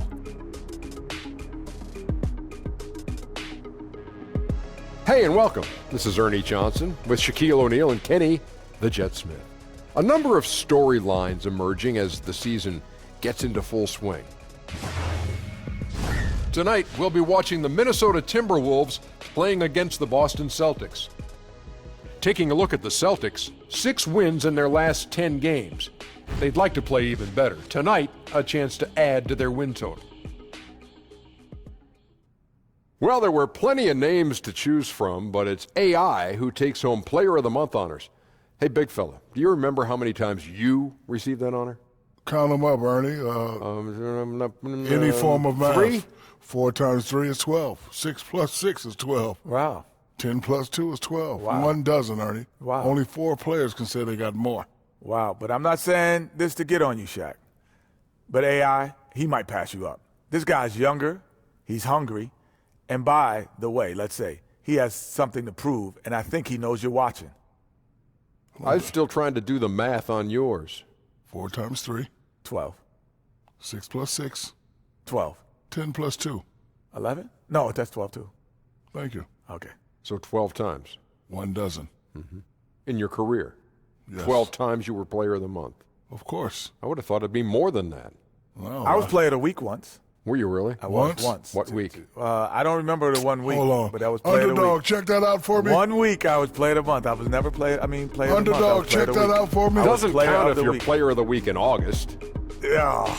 Hey, and welcome. This is Ernie Johnson with Shaquille O'Neal and Kenny the Jet Smith. A number of storylines emerging as the season gets into full swing. Tonight, we'll be watching the Minnesota Timberwolves playing against the Boston Celtics. Taking a look at the Celtics, 6 wins in their last 10 games. They'd like to play even better. Tonight, a chance to add to their win total. Well, there were plenty of names to choose from, but it's AI who takes home Player of the Month honors. Hey, big fella, do you remember how many times you received that honor? Count them up, Ernie. Any form of math. 3? 4 times 3 is 12. 6 plus 6 is 12. Wow. 10 plus 2 is 12. Wow. 1 dozen, Ernie. Wow. Only 4 players can say they got more. Wow, but I'm not saying this to get on you, Shaq. But AI, he might pass you up. This guy's younger, he's hungry, and by the way, let's say, he has something to prove, and I think he knows you're watching. I'm still trying to do the math on yours. 4 times 3. 12. 6 plus 6. 12. 10 plus 2. 11? No, that's 12 too. Thank you. Okay. So 12 times. 1 dozen. Mm-hmm. In your career? Yes. 12 times you were Player of the Month. Of course. I would have thought it'd be more than that. Well, I was Player of the Week once. Were you really? I was once. What week? I don't remember the 1 week. Hold on. But that was Player of the Week. Underdog, check that out for me. 1 week I was Player of the Month. I was never Player of the Month. Underdog, check that out for me. It doesn't count if you're Player of the Week in August. Yeah.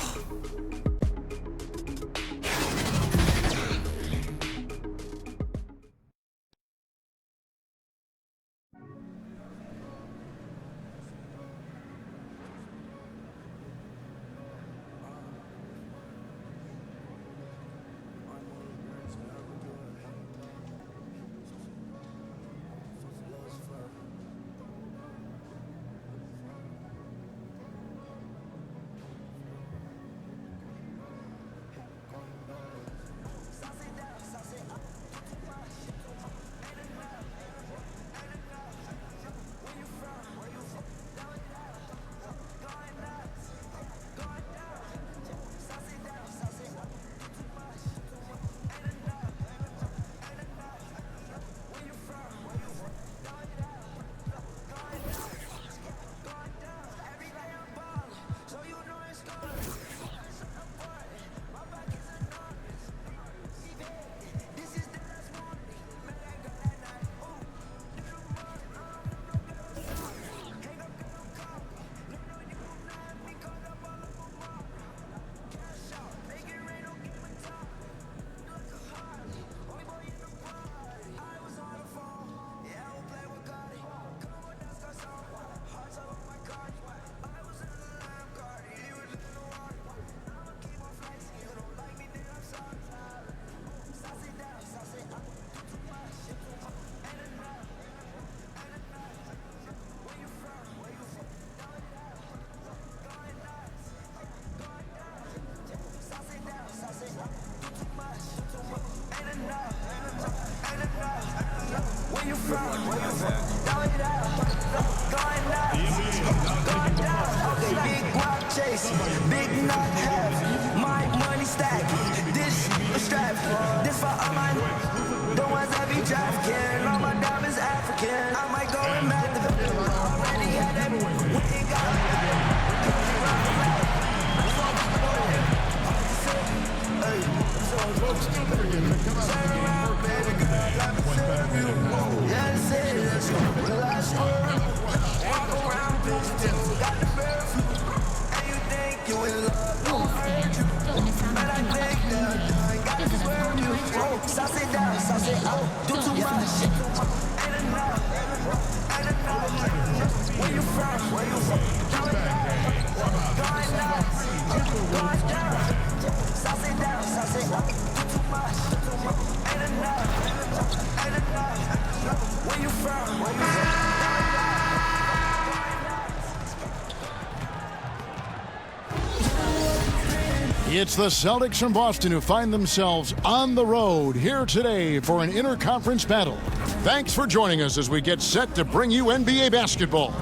It's the Celtics from Boston who find themselves on the road here today for an interconference battle. Thanks for joining us as we get set to bring you NBA basketball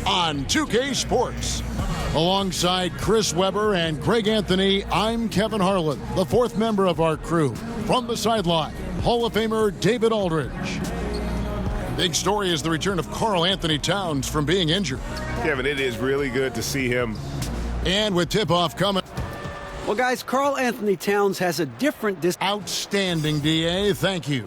on 2K Sports. Alongside Chris Webber and Greg Anthony, I'm Kevin Harlan, the fourth member of our crew. From the sideline, Hall of Famer David Aldridge. Big story is the return of Karl Anthony Towns from being injured. Kevin, it is really good to see him. And with tip-off coming. Well, guys, Karl Anthony Towns has a different... Outstanding, D.A. Thank you.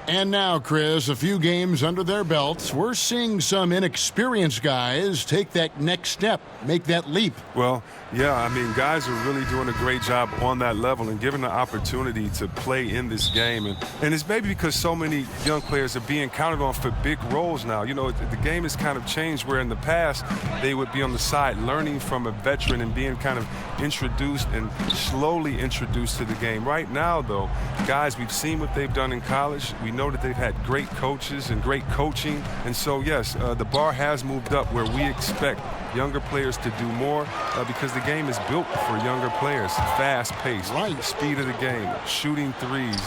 And now, Chris, a few games under their belts, we're seeing some inexperienced guys take that next step, make that leap. Well, yeah, I mean, guys are really doing a great job on that level and given the opportunity to play in this game. And it's maybe because so many young players are being counted on for big roles now. You know, the game has kind of changed where in the past they would be on the side learning from a veteran and being kind of introduced and slowly introduced to the game. Right now, though, guys, we've seen what they've done in college. We know that they've had great coaches and great coaching. And so, yes, the bar has moved up where we expect younger players to do more because the game is built for younger players. Fast pace, right, speed of the game, shooting threes,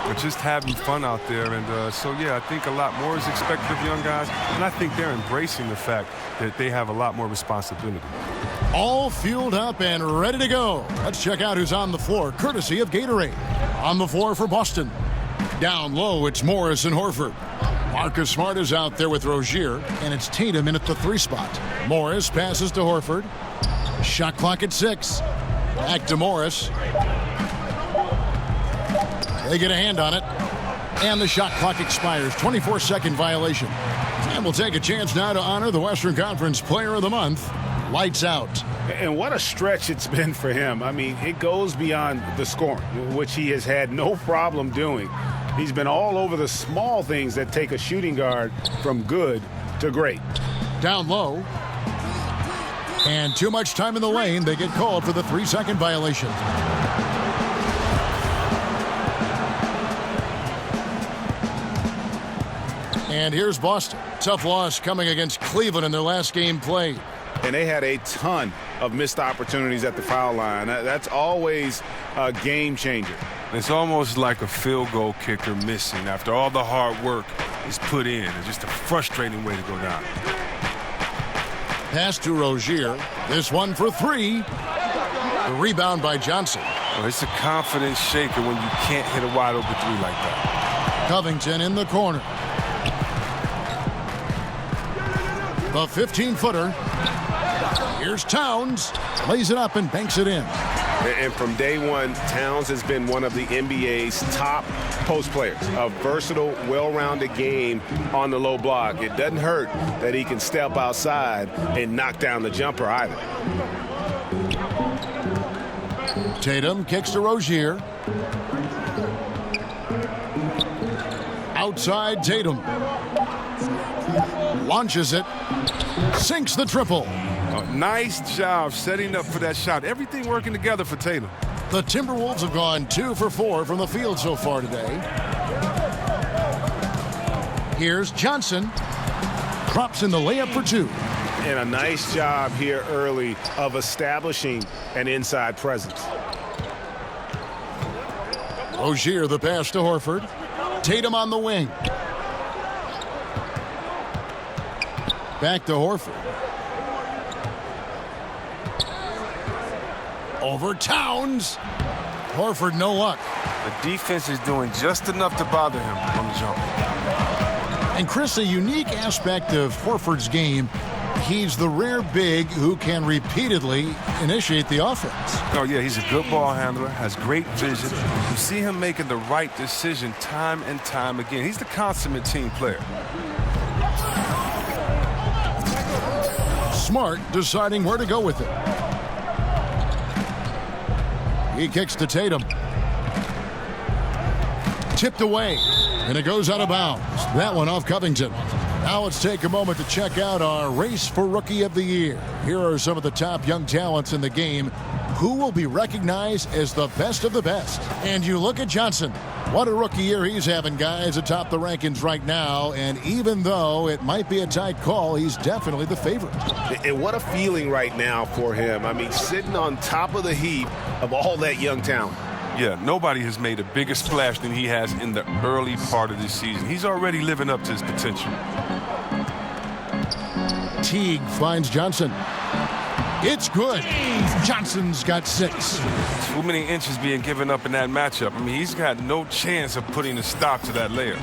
or just having fun out there. And so, yeah, I think a lot more is expected of young guys. And I think they're embracing the fact that they have a lot more responsibility. All fueled up and ready to go. Let's check out who's on the floor, courtesy of Gatorade. On the floor for Boston. Down low, it's Morris and Horford. Marcus Smart is out there with Rozier, and it's Tatum in at the 3 spot. Morris passes to Horford. Shot clock at 6. Back to Morris. They get a hand on it, and the shot clock expires. 24-second violation. And we'll take a chance now to honor the Western Conference Player of the Month. Lights out. And what a stretch it's been for him. I mean, it goes beyond the scoring, which he has had no problem doing. He's been all over the small things that take a shooting guard from good to great. Down low. And too much time in the lane. They get called for the 3-second violation. And here's Boston. Tough loss coming against Cleveland in their last game played. And they had a ton of missed opportunities at the foul line. That's always a game changer. It's almost like a field goal kicker missing after all the hard work is put in. It's just a frustrating way to go down. Pass to Rozier. This one for 3. The rebound by Johnson. Well, it's a confidence shaker when you can't hit a wide open 3 like that. Covington in the corner. The 15-footer. Here's Towns. Lays it up and banks it in. And from day one, Towns has been one of the NBA's top post players. A versatile, well-rounded game on the low block. It doesn't hurt that he can step outside and knock down the jumper either. Tatum kicks to Rozier. Outside Tatum. Launches it. Sinks the triple. Nice job setting up for that shot. Everything working together for Tatum. The Timberwolves have gone 2 for 4 from the field so far today. Here's Johnson. Drops in the layup for 2. And a nice job here early of establishing an inside presence. Rozier the pass to Horford. Tatum on the wing. Back to Horford. Over Towns. Horford, no luck. The defense is doing just enough to bother him on the jump. And Chris, a unique aspect of Horford's game, he's the rare big who can repeatedly initiate the offense. Oh, yeah, he's a good ball handler, has great vision. You see him making the right decision time and time again. He's the consummate team player. Smart deciding where to go with it. He kicks to Tatum. Tipped away, and it goes out of bounds. That one off Covington. Now let's take a moment to check out our race for Rookie of the Year. Here are some of the top young talents in the game who will be recognized as the best of the best. And you look at Johnson. What a rookie year he's having, guys, atop the rankings right now. And even though it might be a tight call, he's definitely the favorite. And what a feeling right now for him. I mean, sitting on top of the heap of all that young talent. Yeah, nobody has made a bigger splash than he has in the early part of this season. He's already living up to his potential. Teague finds Johnson. It's good. Johnson's got 6. Too many inches being given up in that matchup. I mean, he's got no chance of putting a stop to that layup.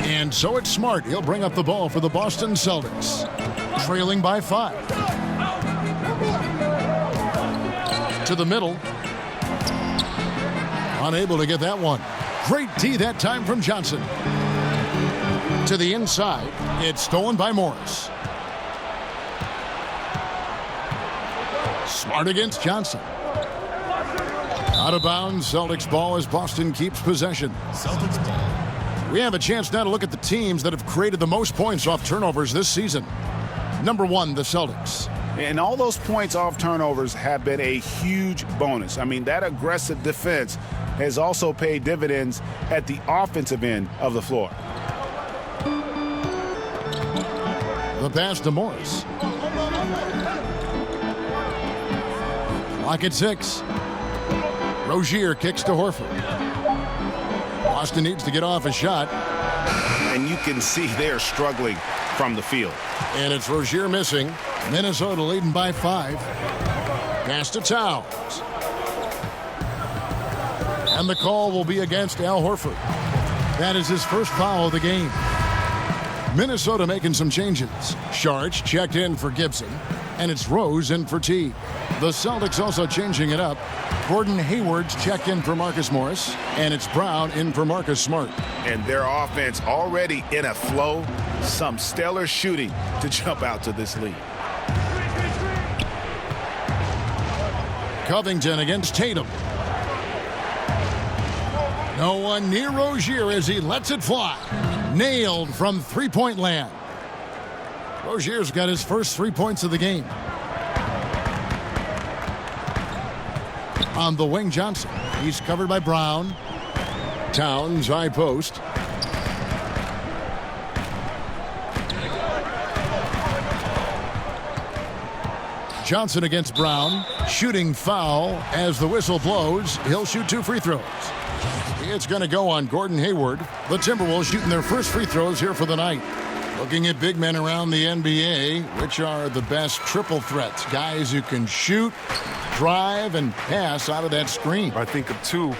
And so it's Smart. He'll bring up the ball for the Boston Celtics. Trailing by 5. To the middle. Unable to get that one. Great D that time from Johnson. To the inside. It's stolen by Morris. Smart against Johnson. Out of bounds. Celtics ball as Boston keeps possession. Celtics ball. We have a chance now to look at the teams that have created the most points off turnovers this season. Number 1, the Celtics. And all those points off turnovers have been a huge bonus. I mean, that aggressive defense has also paid dividends at the offensive end of the floor. The pass to Morris. Clock at 6. Rozier kicks to Horford. Boston needs to get off a shot. And you can see they're struggling from the field. And it's Rozier missing. Minnesota leading by 5. Pass to Towns. And the call will be against Al Horford. That is his first foul of the game. Minnesota making some changes. Sharch checked in for Gibson. And it's Rose in for T. The Celtics also changing it up. Gordon Hayward's checked in for Marcus Morris. And it's Brown in for Marcus Smart. And their offense already in a flow. Some stellar shooting to jump out to this lead. Covington against Tatum. No one near Rozier as he lets it fly. Nailed from three-point land. Rozier's got his first 3 points of the game. On the wing, Johnson. He's covered by Brown. Towns, high post. Johnson against Brown. Shooting foul as the whistle blows. He'll shoot 2 free throws. It's going to go on Gordon Hayward. The Timberwolves shooting their first free throws here for the night. Looking at big men around the NBA, which are the best triple threats? Guys who can shoot, drive, and pass out of that screen. I think of 2.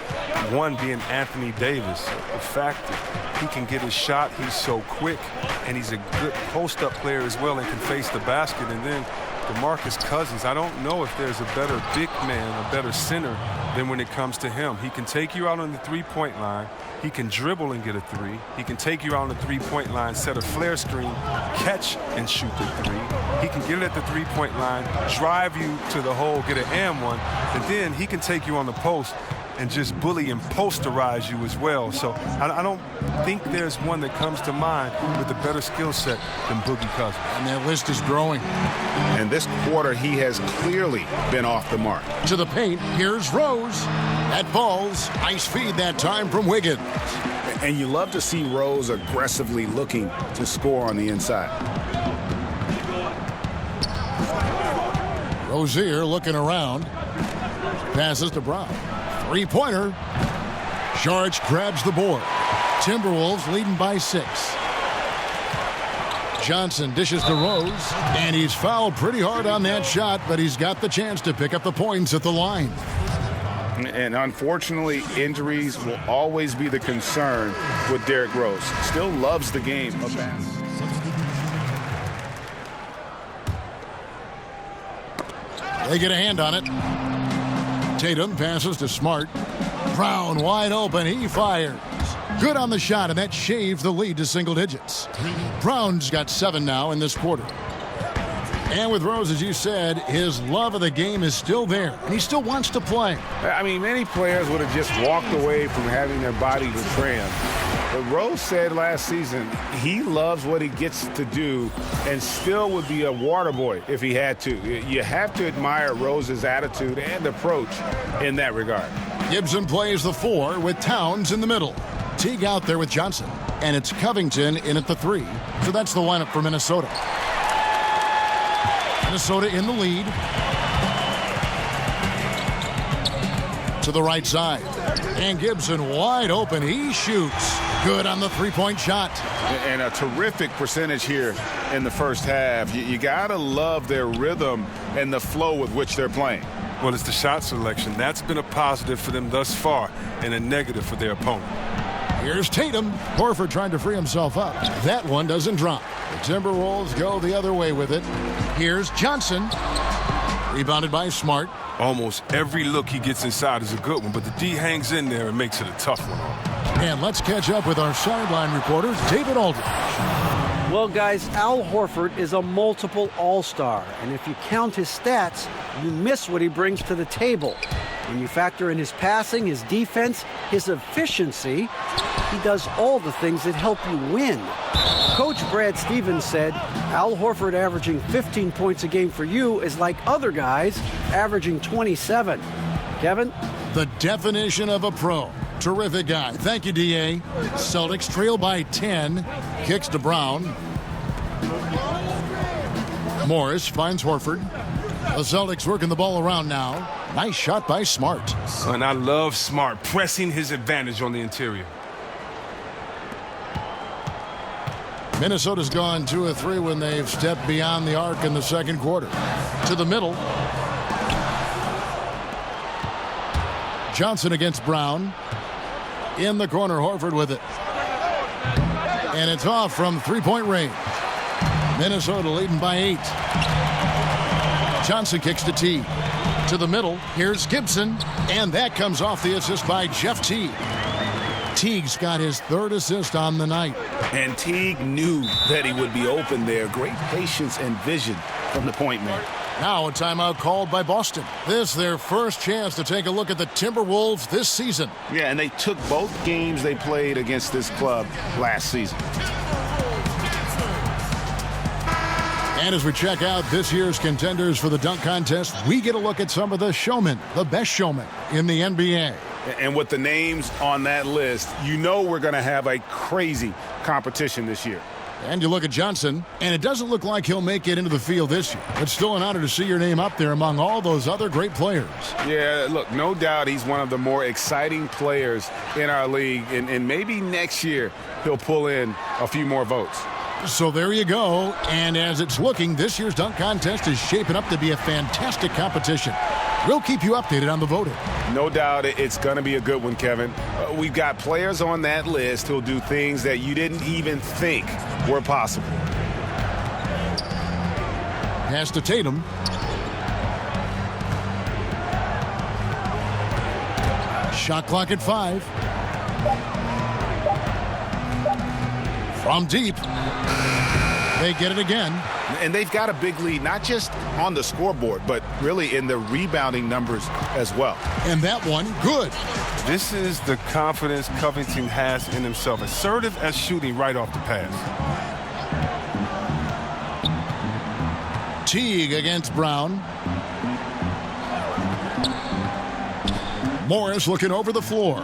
One being Anthony Davis. The fact that he can get his shot, he's so quick, and he's a good post-up player as well and can face the basket. And then DeMarcus Cousins, I don't know if there's a better big man, a better center than when it comes to him. He can take you out on the three-point line. He can dribble and get a 3. He can take you out on the three-point line, set a flare screen, catch and shoot the 3. He can get it at the three-point line, drive you to the hole, get an and one, and then he can take you on the post and just bully and posterize you as well. So I don't think there's one that comes to mind with a better skill set than Boogie Cousins. And that list is growing. And this quarter, he has clearly been off the mark. To the paint, here's Rose. That falls. Nice feed that time from Wiggins. And you love to see Rose aggressively looking to score on the inside. Rozier looking around. Passes to Brown. Three-pointer. Sharch grabs the board. Timberwolves leading by 6. Johnson dishes to Rose, and he's fouled pretty hard on that shot, but he's got the chance to pick up the points at the line. And unfortunately, injuries will always be the concern with Derrick Rose. Still loves the game of basketball. They get a hand on it. Tatum passes to Smart. Brown wide open. He fires. Good on the shot, and that shaves the lead to single digits. Brown's got 7 now in this quarter. And with Rose, as you said, his love of the game is still there, and he still wants to play. I mean, many players would have just walked away from having their body betray him. But Rose said last season he loves what he gets to do and still would be a water boy if he had to. You have to admire Rose's attitude and approach in that regard. Gibson plays the 4 with Towns in the middle. Teague out there with Johnson. And it's Covington in at the 3. So that's the lineup for Minnesota. Minnesota in the lead. to the right side. And Gibson wide open. He shoots. Good on the three-point shot. And a terrific percentage here in the first half. You got to love their rhythm and the flow with which they're playing. Well, it's the shot selection. That's been a positive for them thus far and a negative for their opponent. Here's Tatum. Horford trying to free himself up. That one doesn't drop. The Timberwolves go the other way with it. Here's Johnson. Rebounded by Smart. Almost every look he gets inside is a good one, but the D hangs in there and makes it a tough one. And let's catch up with our sideline reporter, David Aldridge. Well, guys, Al Horford is a multiple all-star, and if you count his stats, you miss what he brings to the table. When you factor in his passing, his defense, his efficiency, he does all the things that help you win. Coach Brad Stevens said, Al Horford averaging 15 points a game for you is like other guys averaging 27. Kevin? The definition of a pro. Terrific guy. Thank you, D.A. Celtics trail by 10. Kicks to Brown. Morris finds Horford. The Celtics working the ball around now. Nice shot by Smart. And I love Smart pressing his advantage on the interior. Minnesota's gone 2 of 3 when they've stepped beyond the arc in the second quarter. To the middle. Johnson against Brown. In the corner, Horford with it. And it's off from three-point range. Minnesota leading by 8. Johnson kicks to Teague. To the middle, here's Gibson. And that comes off the assist by Jeff Teague. Teague's got his 3rd assist on the night. And Teague knew that he would be open there. Great patience and vision from the point man. Now a timeout called by Boston. This their first chance to take a look at the Timberwolves this season. Yeah, and they took both games they played against this club last season. And as we check out this year's contenders for the dunk contest, we get a look at some of the showmen, the best showmen in the NBA. And with the names on that list, you know we're going to have a crazy competition this year. And you look at Johnson, and it doesn't look like he'll make it into the field this year. It's still an honor to see your name up there among all those other great players. Yeah, look, no doubt he's one of the more exciting players in our league, and maybe next year he'll pull in a few more votes. So there you go, and as it's looking, this year's dunk contest is shaping up to be a fantastic competition. We'll keep you updated on the voting. No doubt it's going to be a good one, Kevin. We've got players on that list who'll do things that you didn't even think were possible. Pass to Tatum. Shot clock at 5. From deep. They get it again. And they've got a big lead, not just on the scoreboard, but really in the rebounding numbers as well. And that one, good. This is the confidence Covington has in himself. Assertive as shooting right off the pass. Teague against Brown. Morris looking over the floor.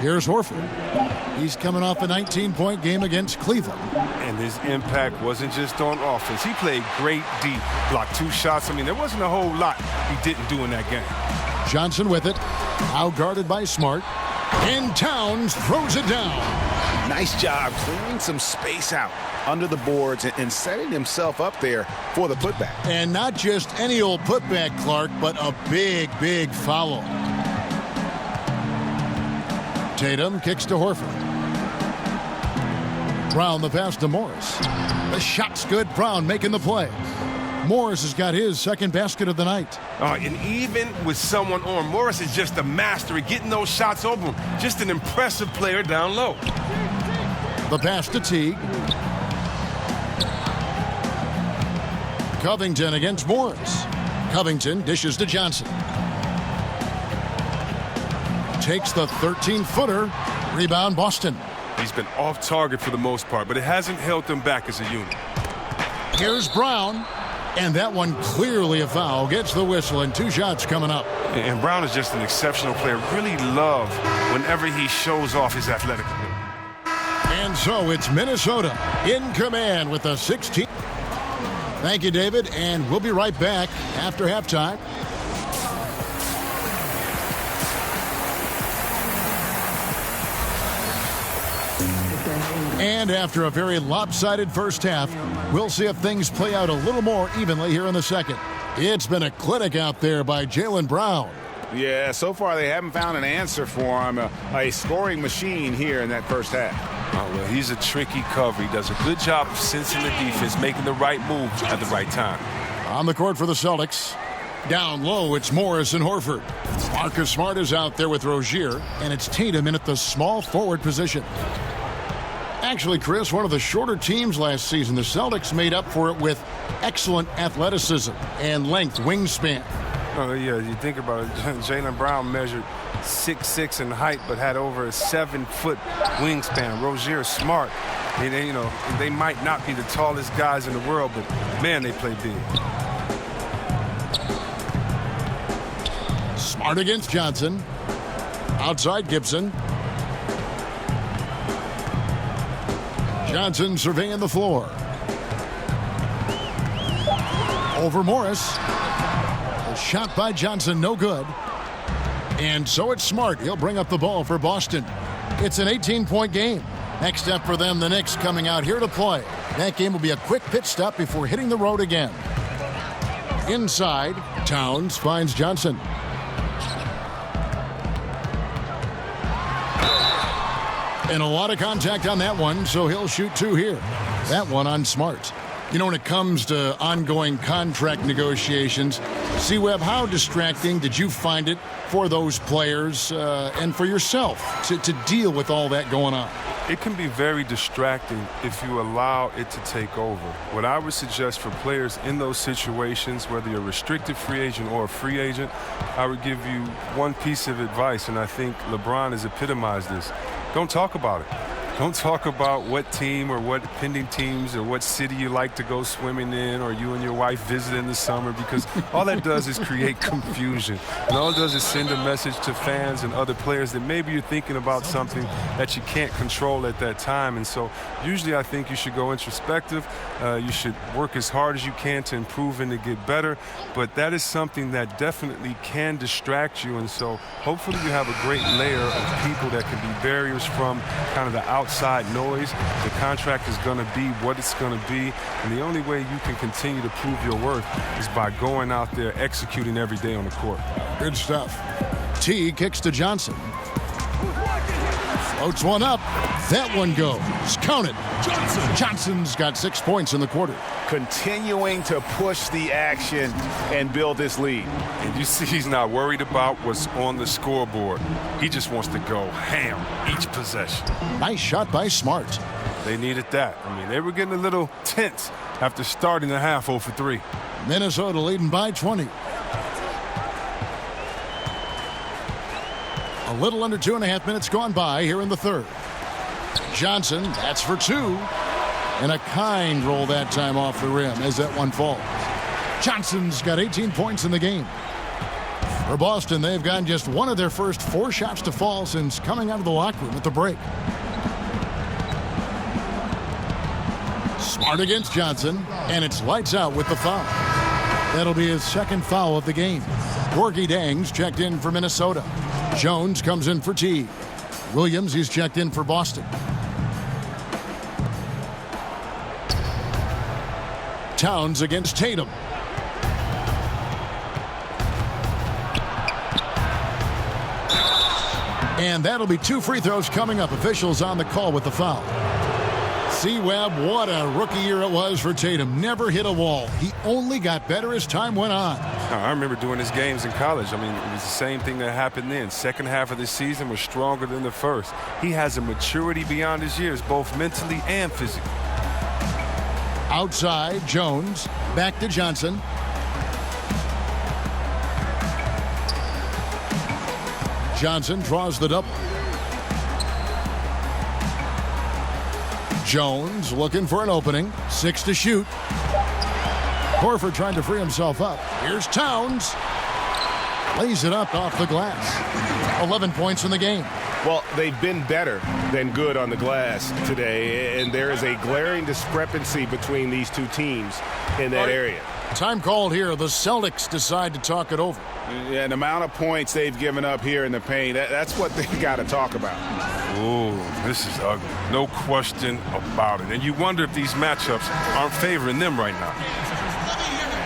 Here's Horford. He's coming off a 19-point game against Cleveland. And his impact wasn't just on offense. He played great deep. Blocked 2 shots. I mean, there wasn't a whole lot he didn't do in that game. Johnson with it. Out guarded by Smart. And Towns throws it down. Nice job clearing some space out under the boards and setting himself up there for the putback. And not just any old putback, Clark, but a big, big foul. Tatum kicks to Horford. Brown the pass to Morris. The shot's good. Brown making the play. Morris has got his second basket of the night. And even with someone on, Morris is just a master at getting those shots over him. Just an impressive player down low. The pass to Teague. Covington against Morris. Covington dishes to Johnson. Takes the 13-footer. Rebound Boston. He's been off target for the most part, but it hasn't held them back as a unit. Here's Brown. And that one clearly a foul. Gets the whistle and 2 shots coming up. And Brown is just an exceptional player. Really love whenever he shows off his athletic ability. And so it's Minnesota in command with the 16. Thank you, David, and we'll be right back after halftime. And after a very lopsided first half, we'll see if things play out a little more evenly here in the second. It's been a clinic out there by Jaylen Brown. Yeah, so far they haven't found an answer for him. A scoring machine here in that first half. Oh, well, he's a tricky cover. He does a good job of sensing the defense, making the right move at the right time. On the court for the Celtics. Down low, it's Morris and Horford. Marcus Smart is out there with Rozier, and it's Tatum in at the small forward position. Actually, Chris, one of the shorter teams last season, the Celtics made up for it with excellent athleticism and length, wingspan. Oh, yeah, you think about it. Jaylen Brown measured 6'6" in height, but had over a 7-foot wingspan. Rozier Smart. They might not be the tallest guys in the world, but, man, they play big. Smart against Johnson. Outside Gibson. Johnson surveying the floor. Over Morris. A shot by Johnson, no good. And so it's Smart. He'll bring up the ball for Boston. It's an 18-point game. Next up for them, the Knicks coming out here to play. That game will be a quick pit stop before hitting the road again. Inside, Towns finds Johnson. And a lot of contact on that one, so he'll shoot two here. That one on Smart. You know, when it comes to ongoing contract negotiations, C-Web, how distracting did you find it for those players and for yourself to deal with all that going on? It can be very distracting if you allow it to take over. What I would suggest for players in those situations, whether you're a restricted free agent or a free agent, I would give you one piece of advice, and I think LeBron has epitomized this. Don't talk about it. Don't talk about what team or what pending teams or what city you like to go swimming in or you and your wife visit in the summer, because all that does is create confusion. And all it does is send a message to fans and other players that maybe you're thinking about something that you can't control at that time. And so usually I think you should go introspective. You should work as hard as you can to improve and to get better. But that is something that definitely can distract you. And so hopefully you have a great layer of people that can be barriers from kind of the outside noise. The contract is going to be what it's going to be, and the only way you can continue to prove your worth is by going out there executing every day on the court. Good stuff. T kicks to Johnson. Floats one up. That one goes. Counted. Johnson's got 6 points in the quarter. Continuing to push the action and build this lead. And you see he's not worried about what's on the scoreboard. He just wants to go ham each possession. Nice shot by Smart. They needed that. I mean, they were getting a little tense after starting the half 0 for 3. Minnesota leading by 20. A little under 2.5 minutes gone by here in the third. Johnson, that's for two. And a kind roll that time off the rim as that one falls. Johnson's got 18 points in the game. For Boston, they've gotten just one of their first 4 shots to fall since coming out of the locker room at the break. Smart against Johnson, and it's lights out with the foul. That'll be his second foul of the game. Gorgie Dangs checked in for Minnesota. Jones comes in for T. Williams, he's checked in for Boston. Towns against Tatum. And that'll be 2 free throws coming up. Officials on the call with the foul. C-Web, what a rookie year it was for Tatum. Never hit a wall. He only got better as time went on. I remember doing his games in college. I mean, it was the same thing that happened then. Second half of the season was stronger than the first. He has a maturity beyond his years, both mentally and physically. Outside, Jones. Back to Johnson. Johnson draws the double. Jones looking for an opening. 6 to shoot. Horford trying to free himself up. Here's Towns. Lays it up off the glass. 11 points in the game. Well, they've been better than good on the glass today, and there is a glaring discrepancy between these two teams in that area. Time called here. The Celtics decide to talk it over. Yeah, the amount of points they've given up here in the paint, that's what they've got to talk about. Oh, this is ugly. No question about it. And you wonder if these matchups aren't favoring them right now.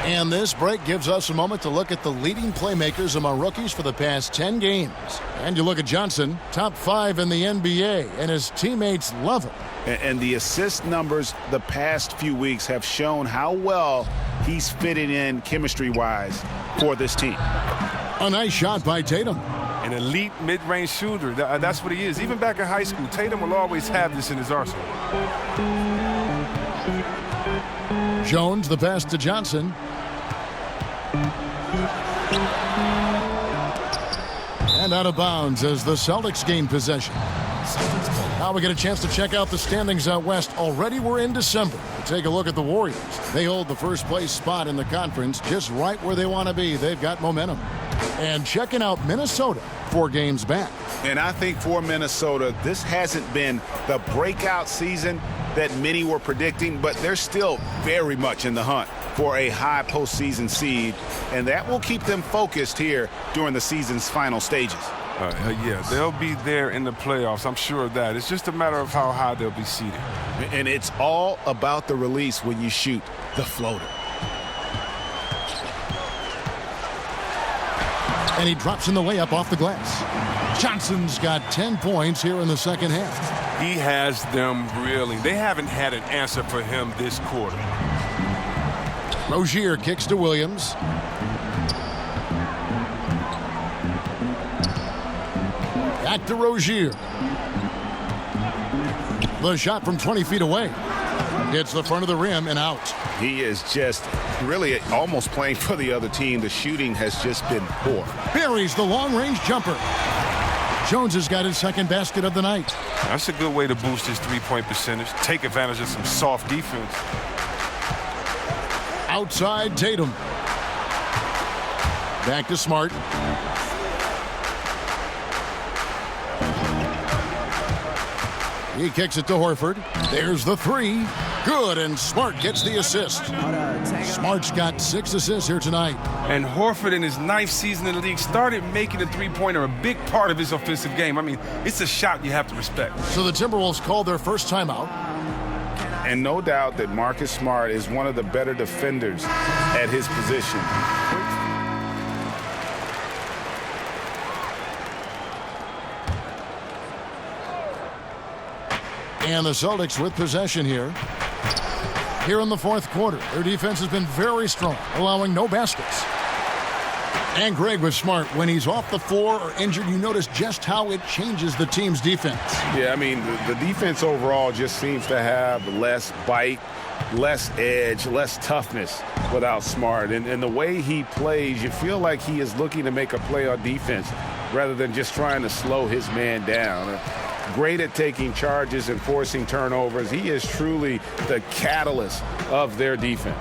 And this break gives us a moment to look at the leading playmakers among rookies for the past 10 games. And you look at Johnson, top 5 in the NBA, and his teammates love him. And the assist numbers the past few weeks have shown how well he's fitting in chemistry-wise for this team. A nice shot by Tatum. An elite mid-range shooter. That's what he is. Even back in high school, Tatum will always have this in his arsenal. Jones, the pass to Johnson. And out of bounds as the Celtics gain possession. Now we get a chance to check out the standings out west. Already we're in December. Take a look at the Warriors. They hold the first place spot in the conference, just right where they want to be. They've got momentum. And checking out Minnesota, 4 games back. And I think for Minnesota, this hasn't been the breakout season that many were predicting, but they're still very much in the hunt for a high postseason seed, and that will keep them focused here during the season's final stages. Yeah, they'll be there in the playoffs. I'm sure of that. It's just a matter of how high they'll be seated. And it's all about the release when you shoot the floater. And he drops in the layup off the glass. Johnson's got 10 points here in the second half. He has them reeling. They haven't had an answer for him this quarter. Rozier kicks to Williams. Back to Rozier. The shot from 20 feet away. Hits the front of the rim and out. He is just really almost playing for the other team. The shooting has just been poor. Buries the long-range jumper. Jones has got his second basket of the night. That's a good way to boost his three-point percentage. Take advantage of some soft defense. Outside Tatum. Back to Smart. He kicks it to Horford. There's the 3. Good, and Smart gets the assist. Smart's got 6 assists here tonight. And Horford in his 9th season in the league started making the three-pointer a big part of his offensive game. I mean, it's a shot you have to respect. So the Timberwolves called their first timeout. And no doubt that Marcus Smart is one of the better defenders at his position. And the Celtics with possession here. Here in the fourth quarter, their defense has been very strong, allowing no baskets. And Greg was Smart. When he's off the floor or injured, you notice just how it changes the team's defense. Yeah, I mean, the defense overall just seems to have less bite, less edge, less toughness without Smart. And the way he plays, you feel like he is looking to make a play on defense rather than just trying to slow his man down. Great at taking charges and forcing turnovers. He is truly the catalyst of their defense.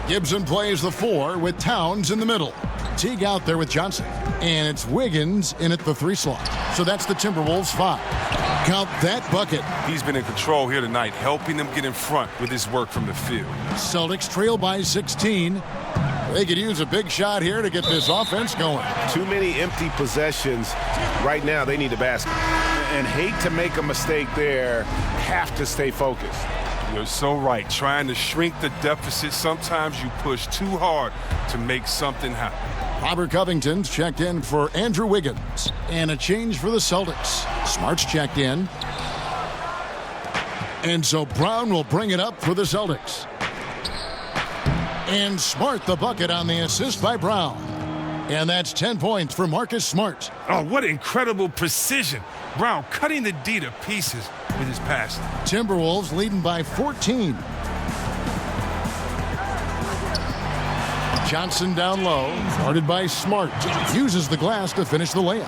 Gibson plays the 4 with Towns in the middle. Teague out there with Johnson. And it's Wiggins in at the 3 slot. So that's the Timberwolves 5. Count that bucket. He's been in control here tonight, helping them get in front with his work from the field. Celtics trail by 16. They could use a big shot here to get this offense going. Too many empty possessions. Right now, they need a basket. And hate to make a mistake there, have to stay focused. You're so right. Trying to shrink the deficit, sometimes you push too hard to make something happen. Robert Covington's checked in for Andrew Wiggins. And a change for the Celtics. Smart's checked in. And so Brown will bring it up for the Celtics. And Smart the bucket on the assist by Brown. And that's 10 points for Marcus Smart. Oh, what incredible precision. Brown cutting the D to pieces with his pass. Timberwolves leading by 14. Johnson down low, guarded by Smart. Uses the glass to finish the layup.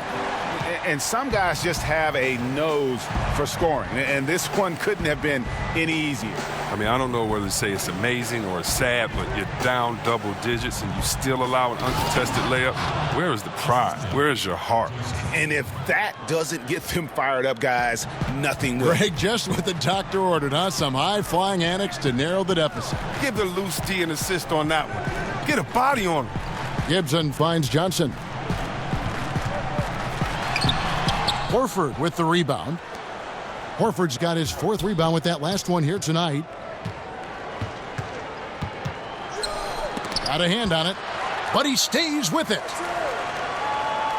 And some guys just have a nose for scoring, and this one couldn't have been any easier. I mean, I don't know whether to say it's amazing or it's sad, but you're down double digits and you still allow an uncontested layup. Where is the pride? Where is your heart? And if that doesn't get them fired up, guys, nothing will. Greg, just what the doctor ordered, huh? Some high-flying antics to narrow the deficit. Give the loose D an assist on that one. Get a body on him. Gibson finds Johnson. Horford with the rebound. Horford's got his 4th rebound with that last one here tonight. Got a hand on it, but he stays with it.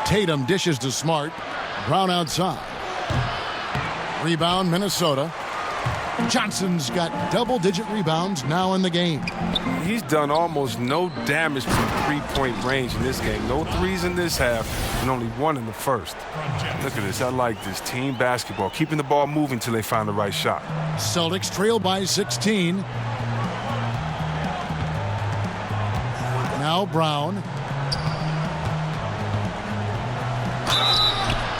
Tatum dishes to Smart. Brown outside. Rebound, Minnesota. Johnson's got double-digit rebounds now in the game. He's done almost no damage to three-point range in this game. No threes in this half, and only 1 in the first. Look at this. I like this. Team basketball. Keeping the ball moving till they find the right shot. Celtics trail by 16. Now Brown.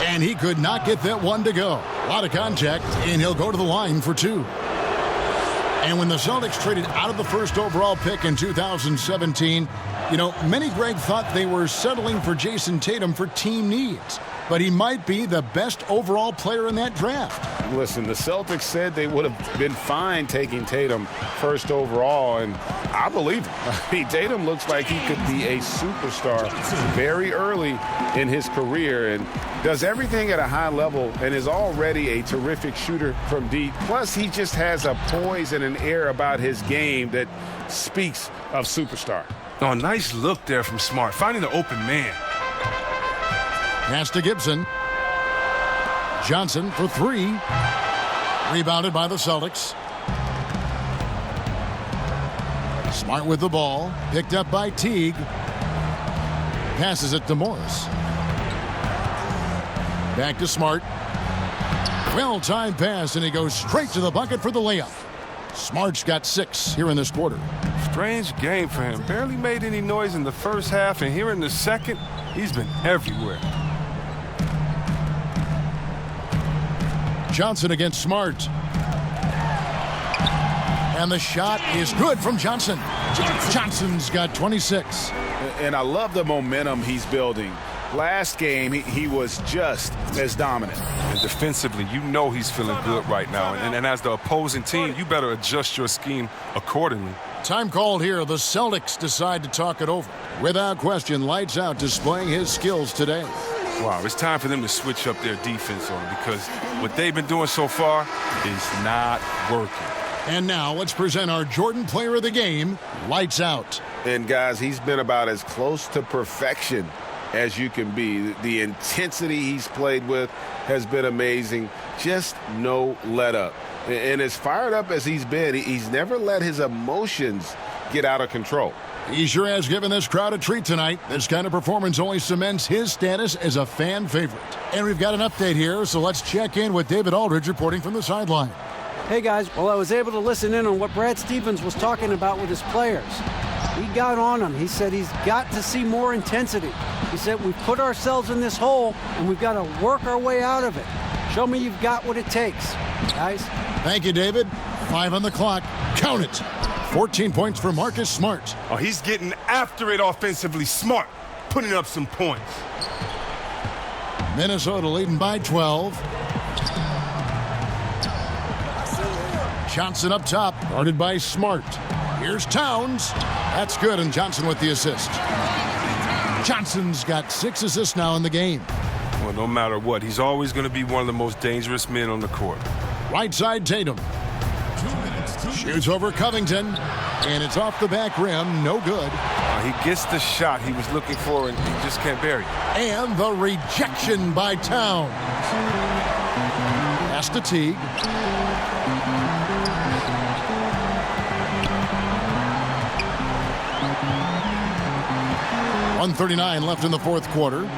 And he could not get that one to go. A lot of contact, and he'll go to the line for 2. And when the Celtics traded out of the 1st overall pick in 2017, you know, many, Greg, thought they were settling for Jason Tatum for team needs. But he might be the best overall player in that draft. Listen, the Celtics said they would have been fine taking Tatum 1st overall, and I believe him. I mean, Tatum looks like he could be a superstar very early in his career and does everything at a high level and is already a terrific shooter from deep. Plus, he just has a poise and an air about his game that speaks of superstar. Oh, nice look there from Smart, finding the open man. Pass to Gibson. Johnson for 3. Rebounded by the Celtics. Smart with the ball. Picked up by Teague. Passes it to Morris. Back to Smart. Well-timed pass, and he goes straight to the bucket for the layup. Smart's got 6 here in this quarter. Strange game for him. Barely made any noise in the first half, and here in the second, he's been everywhere. Johnson against Smart. And the shot is good from Johnson. Johnson's got 26. And I love the momentum he's building. Last game, he was just as dominant. And defensively, you know he's feeling good right now. And as the opposing team, you better adjust your scheme accordingly. Time called here. The Celtics decide to talk it over. Without question, lights out displaying his skills today. Wow, it's time for them to switch up their defense on him because what they've been doing so far is not working. And now let's present our Jordan Player of the Game, Lights Out. And guys, he's been about as close to perfection as you can be. The intensity he's played with has been amazing. Just no let up. And as fired up as he's been, he's never let his emotions get out of control. He sure has given this crowd a treat tonight. This kind of performance only cements his status as a fan favorite. And we've got an update here, so let's check in with David Aldridge reporting from the sideline. Hey guys, well, I was able to listen in on what Brad Stevens was talking about with his players. He got on them. He said he's got to see more intensity. He said we've put ourselves in this hole and we've got to work our way out of it. Show me you've got what it takes, guys. Thank you, David. 5 on the clock. Count it. 14 points for Marcus Smart. Oh, he's getting after it offensively. Smart, putting up some points. Minnesota leading by 12. Johnson up top, guarded by Smart. Here's Towns. That's good, and Johnson with the assist. Johnson's got 6 assists now in the game. Well, no matter what, he's always going to be one of the most dangerous men on the court. Right side, Tatum. Shoots over Covington, and it's off the back rim. No good. He gets the shot he was looking for, and he just can't bury it. And the rejection by Towns. Pass to Teague. .139 left in the fourth quarter.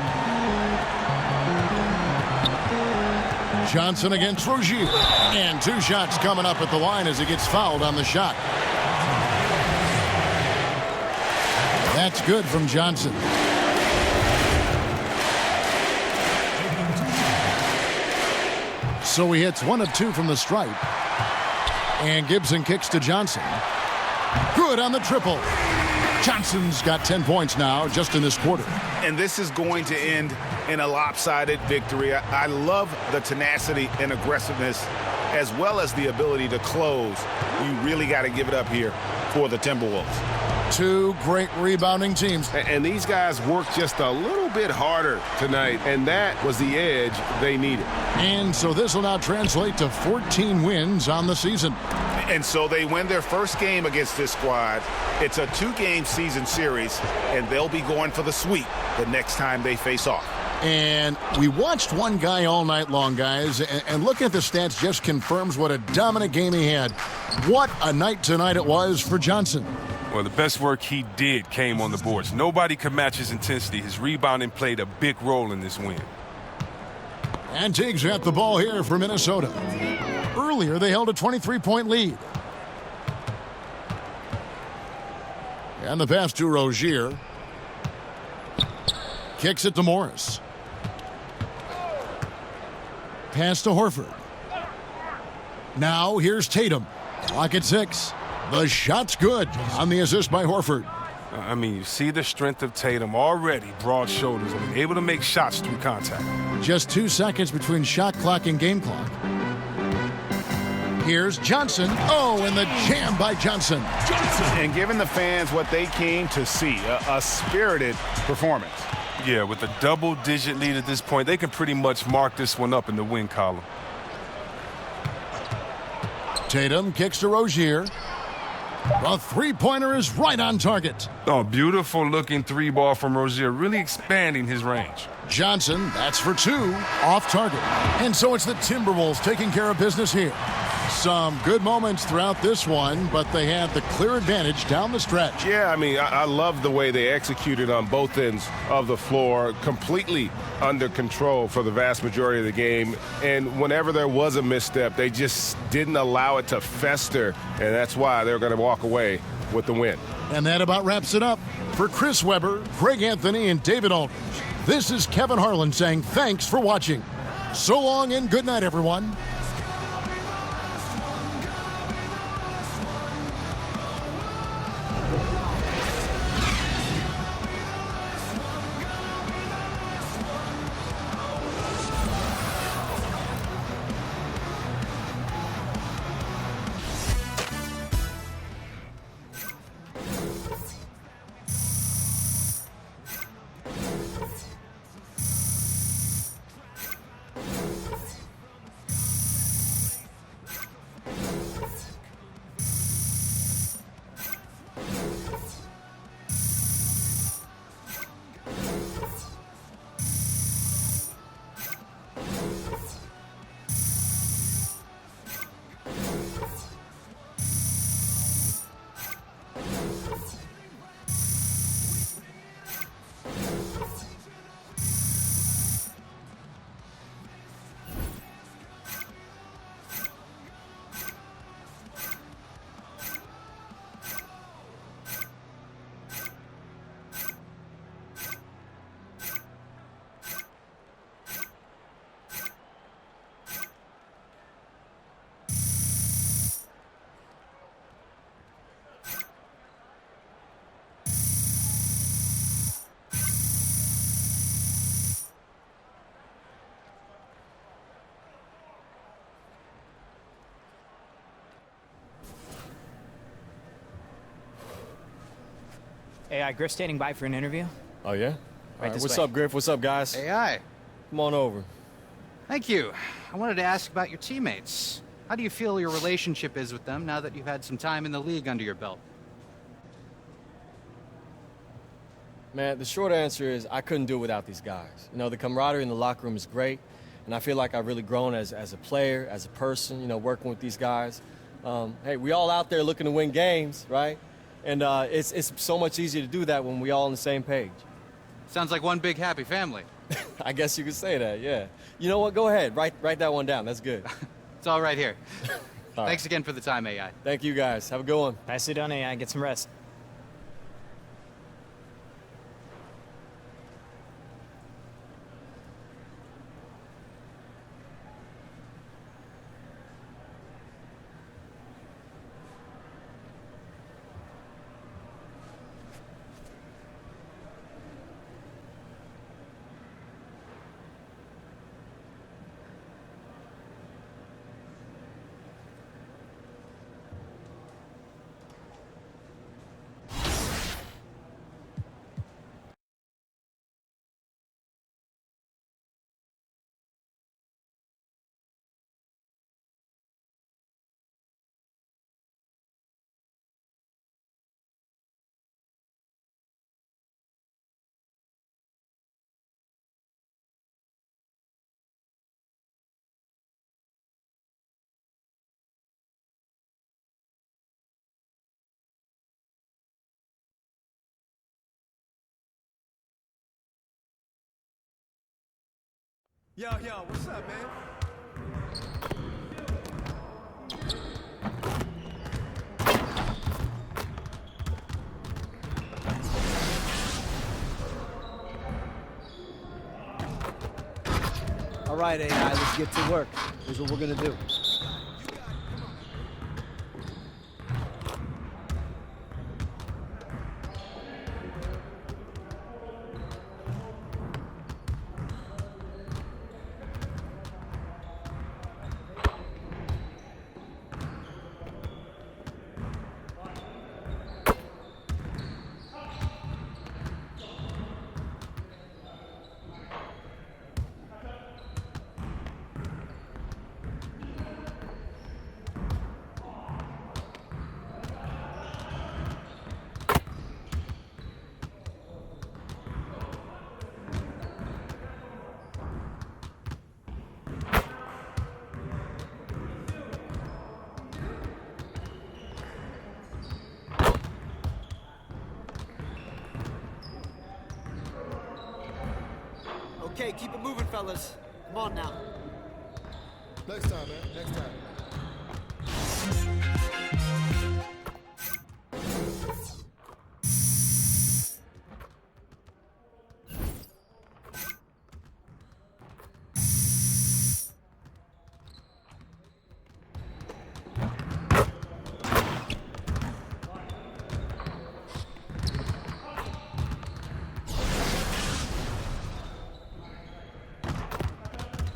Johnson against Rozier. And 2 shots coming up at the line as he gets fouled on the shot. That's good from Johnson. So he hits 1 of 2 from the stripe. And Gibson kicks to Johnson. Good on the triple. Johnson's got 10 points now just in this quarter. And this is going to end in a lopsided victory. I love the tenacity and aggressiveness as well as the ability to close. You really got to give it up here for the Timberwolves. 2 great rebounding teams. And these guys worked just a little bit harder tonight, and that was the edge they needed. And so this will now translate to 14 wins on the season. And so they win their first game against this squad. It's a 2-game season series, and they'll be going for the sweep the next time they face off. And we watched one guy all night long, guys, and looking at the stats just confirms what a dominant game he had. What a night tonight it was for Johnson. Well, the best work he did came on the boards. Nobody could match his intensity. His rebounding played a big role in this win. And Teague's got the ball here for Minnesota. Earlier, they held a 23-point lead. And the pass to Rozier. Kicks it to Morris. Pass to Horford. Now here's Tatum. Clock at 6. The shot's good on the assist by Horford. I mean, you see the strength of Tatum already, broad shoulders, and able to make shots through contact. Just 2 seconds between shot clock and game clock. Here's Johnson. Oh, and the jam by Johnson. And giving the fans what they came to see, a spirited performance. Yeah, with a double-digit lead at this point, they can pretty much mark this one up in the win column. Tatum kicks to Rozier. The three-pointer is right on target. Oh, beautiful-looking 3-ball from Rozier, really expanding his range. Johnson, that's for 2, off target. And so it's the Timberwolves taking care of business here. Some good moments throughout this one, but they had the clear advantage down the stretch. Yeah, I mean, I love the way they executed on both ends of the floor, completely under control for the vast majority of the game. And whenever there was a misstep, they just didn't allow it to fester, and that's why they're going to walk away with the win. And that about wraps it up. For Chris Webber, Greg Anthony, and David Aldridge, this is Kevin Harlan saying thanks for watching. So long and good night, everyone. AI, Griff standing by for an interview. Oh, yeah? Right this what's way. up, Griff? What's up, guys? AI. Come on over. Thank you. I wanted to ask about your teammates. How do you feel your relationship is with them now that you've had some time in the league under your belt? Man, the short answer is I couldn't do it without these guys. You know, the camaraderie in the locker room is great, and I feel like I've really grown as a player, as a person, you know, working with these guys. Hey, we all out there looking to win games, right? And it's so much easier to do that when we all on the same page. Sounds like one big happy family. I guess you could say that, yeah. You know what? Go ahead. Write that one down. That's good. It's all right here. All Thanks again for the time, AI. Thank you, guys. Have a good one. Nicely done, AI. Get some rest. Yo, what's up, man? All right, AI, let's get to work. Here's what we're gonna do. Okay, keep it moving, fellas. Come on now. Next time, man. Next time.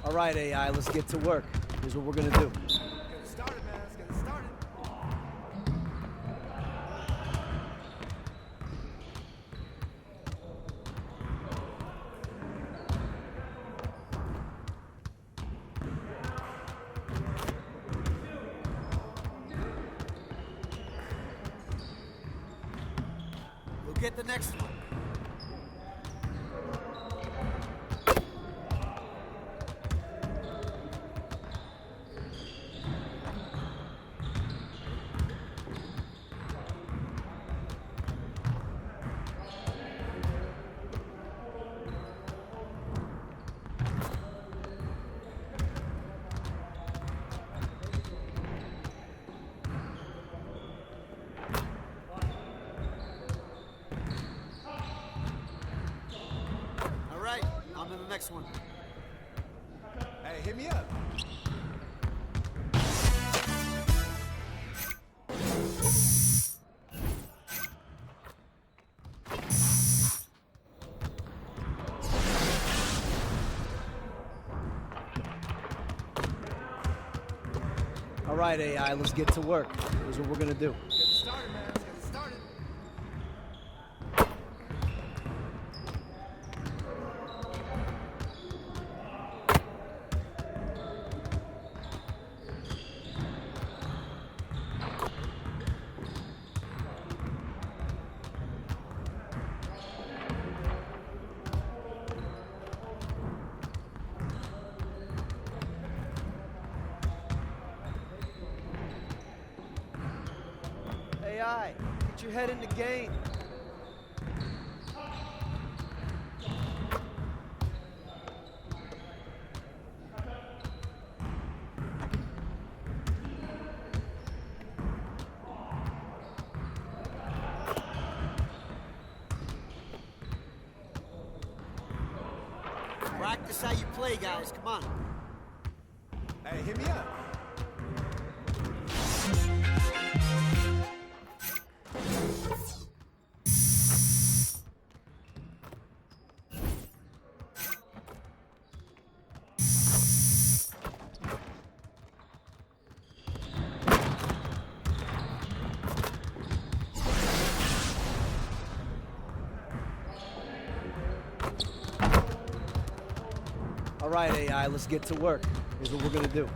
All right, AI, let's get to work. Here's what we're gonna do. Get it started, man. Let's get it started. We'll get the next one. All right, on to the next one. Hey, hit me up. All right, AI, let's get to work. Here's what we're gonna do. Get it started, man. Let's get it started. AI, get your head in the game. Practice how you play, guys. Come on. Hey, hit me up. All right, AI, let's get to work. Here's what we're gonna do.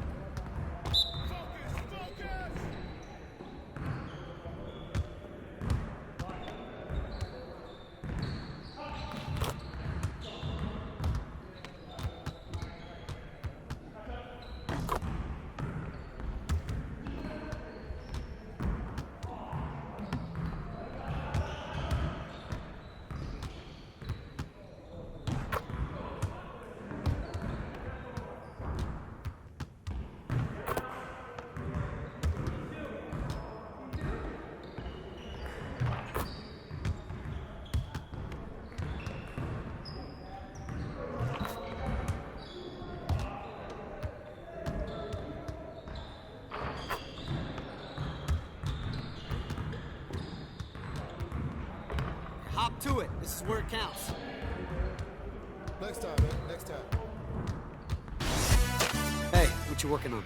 To it. This is where it counts. Next time, man. Next time. Hey, what you working on?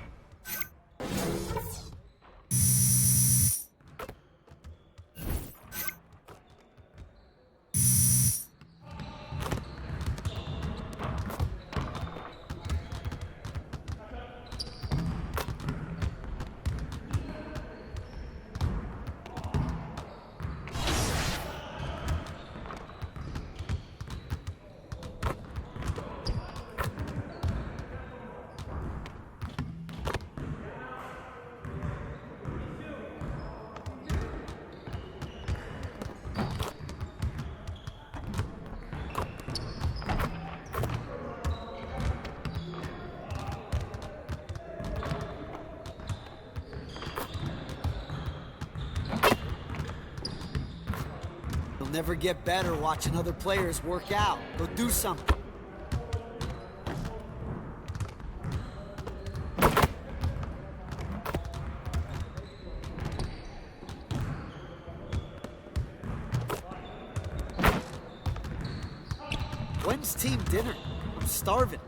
Never get better watching other players work out. Go do something. When's team dinner? I'm starving.